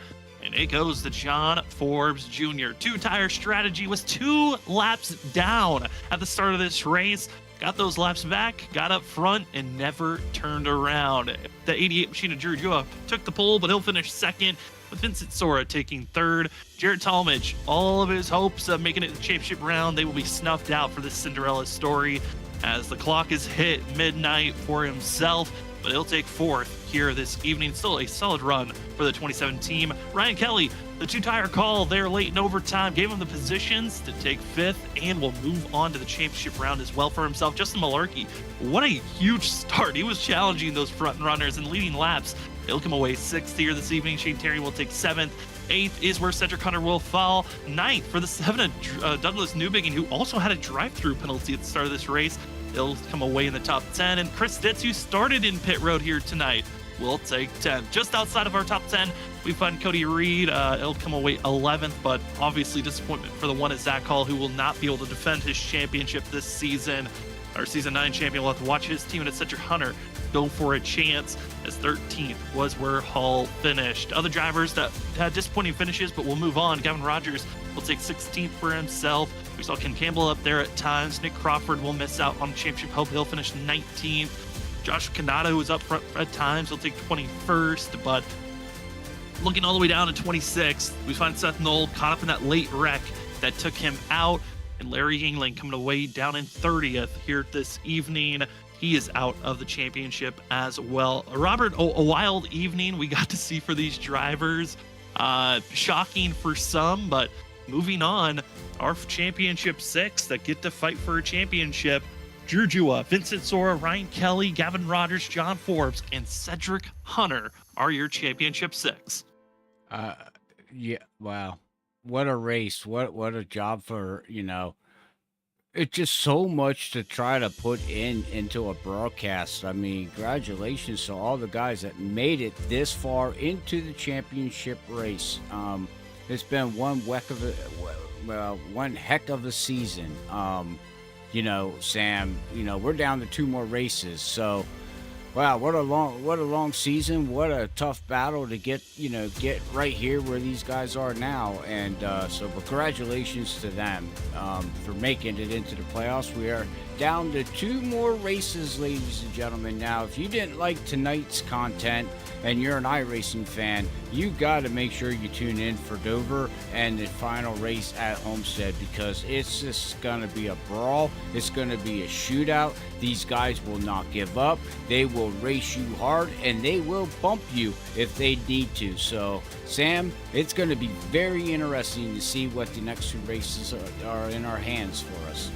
and it goes to John Forbes Jr. Two-tire strategy was 2 laps down at the start of this race. Got those laps back, got up front, and never turned around. The 88 machine of Jurjua took the pole, but he'll finish second, with Vincent Sora taking third. Jared Talmadge, all of his hopes of making it to the championship round, they will be snuffed out for this Cinderella story, as the clock is hit midnight for himself, but he'll take 4th here this evening. Still a solid run for the 27 team. Ryan Kelly, the 2-tire call there late in overtime, gave him the positions to take 5th and will move on to the championship round as well for himself. Justin Malarkey, what a huge start. He was challenging those front runners and leading laps. He'll come away 6th here this evening. Shane Terry will take 7th. 8th is where Cedric Hunter will fall. 9th for the 7 of Douglas Newbigin, who also had a drive-through penalty at the start of this race. He'll come away in the top 10. And Chris Ditz, who started in pit road here tonight, will take 10th. Just outside of our top 10, we find Cody Reed. He'll come away 11th, but obviously disappointment for the one at Zach Hall, who will not be able to defend his championship this season. Our Season 9 champion will have to watch his team and Cedric Hunter go for a chance, as 13th was where Hall finished. Other drivers that had disappointing finishes, but we'll move on. Gavin Rogers will take 16th for himself. We saw Ken Campbell up there at times. Nick Crawford will miss out on championship hope. He'll finish 19th. Josh Kanata, who was up front at times, he'll take 21st, but looking all the way down to 26th, we find Seth Knoll caught up in that late wreck that took him out, and Larry Yingling coming away down in 30th here this evening. He is out of the championship as well. Robert, a wild evening we got to see for these drivers. Shocking for some, but moving on, our Championship 6 that get to fight for a championship. Jurjua, Vincent Sora, Ryan Kelly, Gavin Rogers, John Forbes, and Cedric Hunter are your Championship 6. Yeah, wow. What a race. What a job for, it's just so much to try to put into a broadcast. I mean, congratulations to all the guys that made it this far into the championship race. It's been one heck of a season. Sam, we're down to 2 more races. So, wow, what a long season. What a tough battle to get right here where these guys are now. And but congratulations to them for making it into the playoffs. We are down to 2 more races, ladies and gentlemen. Now, if you didn't like tonight's content and you're an iRacing fan, you got to make sure you tune in for Dover and the final race at Homestead, because it's just going to be a brawl. It's going to be a shootout. These guys will not give up. They will race you hard, and they will bump you if they need to. So, Sam, it's going to be very interesting to see what the next 2 races are in our hands for us.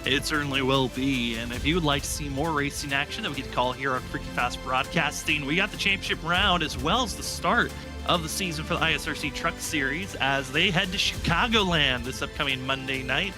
It certainly will be. And if you would like to see more racing action that we get to call here on Freaky Fast Broadcasting, we got the championship round as well as the start of the season for the ISRC Truck Series as they head to Chicagoland this upcoming Monday night,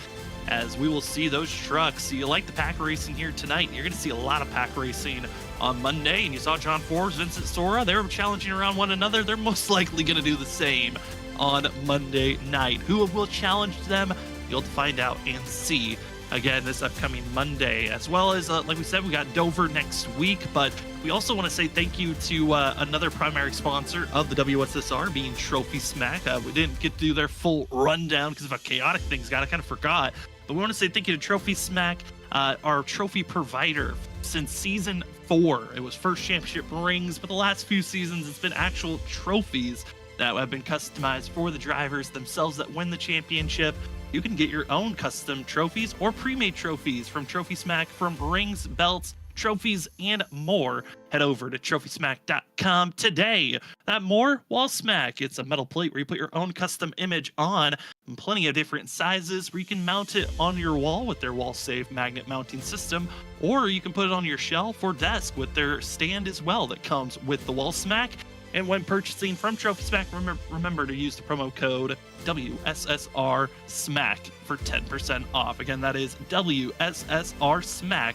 as we will see those trucks. So you like the pack racing here tonight, you're going to see a lot of pack racing on Monday. And you saw John Forbes, Vincent Sora, they were challenging around one another. They're most likely going to do the same on Monday night. Who will challenge them? You'll find out and see again this upcoming Monday, as well as like we said, we got Dover next week. But we also want to say thank you to another primary sponsor of the WSSR, being Trophy Smack. We didn't get to do their full rundown because of how chaotic things got. I kind of forgot, but we want to say thank you to Trophy Smack, our trophy provider since season 4. It was first championship rings, but the last few seasons it's been actual trophies that have been customized for the drivers themselves that win the championship. You can get your own custom trophies or pre-made trophies from Trophy Smack, from rings, belts, trophies, and more. Head over to TrophySmack.com today. That more Wall Smack. It's a metal plate where you put your own custom image on, in plenty of different sizes, where you can mount it on your wall with their wall-safe magnet mounting system, or you can put it on your shelf or desk with their stand as well that comes with the Wall Smack. And when purchasing from Trophy Smack, remember to use the promo code WSSR SMACK for 10% off. Again, that is WSSR SMACK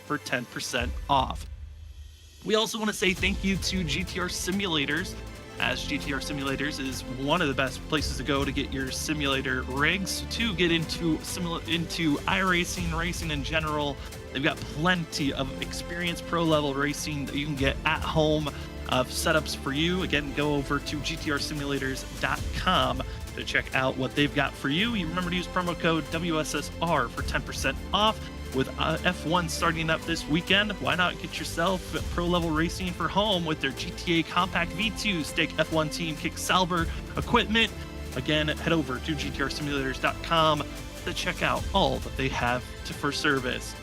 for 10% off. We also want to say thank you to GTR Simulators, as GTR Simulators is one of the best places to go to get your simulator rigs, to get into iRacing, racing in general. They've got plenty of experienced pro-level racing that you can get at home, of setups for you. Again, go over to gtrsimulators.com to check out what they've got for you. You remember to use promo code WSSR for 10% off. With F1 starting up this weekend, why not get yourself pro-level racing for home with their GTA Compact V2 Stake F1 Team Kick Salber equipment. Again, head over to gtrsimulators.com to check out all that they have for service.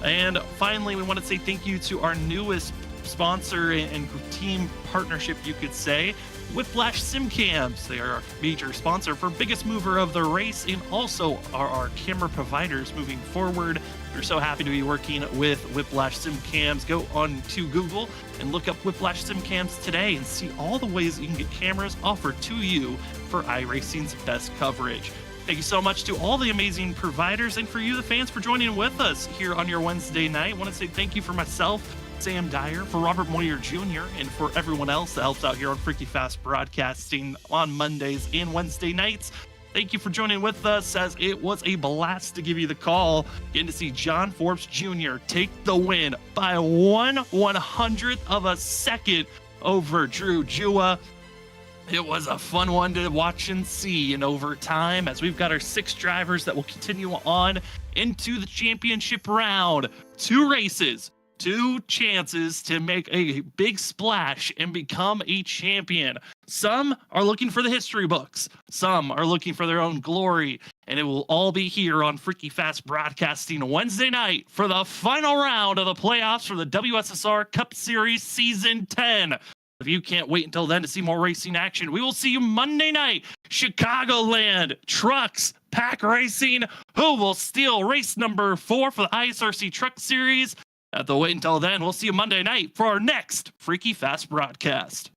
And finally, we want to say thank you to our newest sponsor and team partnership, you could say, Whiplash Sim Cams. They are our major sponsor for Biggest Mover of the race, and also are our camera providers moving forward. We're so happy to be working with Whiplash Sim Cams. Go on to Google and look up Whiplash Sim Cams today and see all the ways you can get cameras offered to you for iRacing's best coverage. Thank you so much to all the amazing providers, and for you, the fans, for joining with us here on your Wednesday night. I want to say thank you for myself, Sam Dyer, for Robert Moyer Jr., and for everyone else that helps out here on Freaky Fast Broadcasting on Mondays and Wednesday nights. Thank you for joining with us, as it was a blast to give you the call, getting to see John Forbes Jr. take the win by 1/100th of a second over Drew Jua. It was a fun one to watch and see in overtime, as we've got our 6 drivers that will continue on into the championship round. 2 races, 2 chances to make a big splash and become a champion. Some are looking for the history books. Some are looking for their own glory. And it will all be here on Freaky Fast Broadcasting Wednesday night for the final round of the playoffs for the WSSR Cup Series Season 10. If you can't wait until then to see more racing action, we will see you Monday night. Chicagoland trucks, pack racing. Who will steal race number 4 for the ISRC Truck Series? Have to wait until then. We'll see you Monday night for our next Freaky Fast broadcast.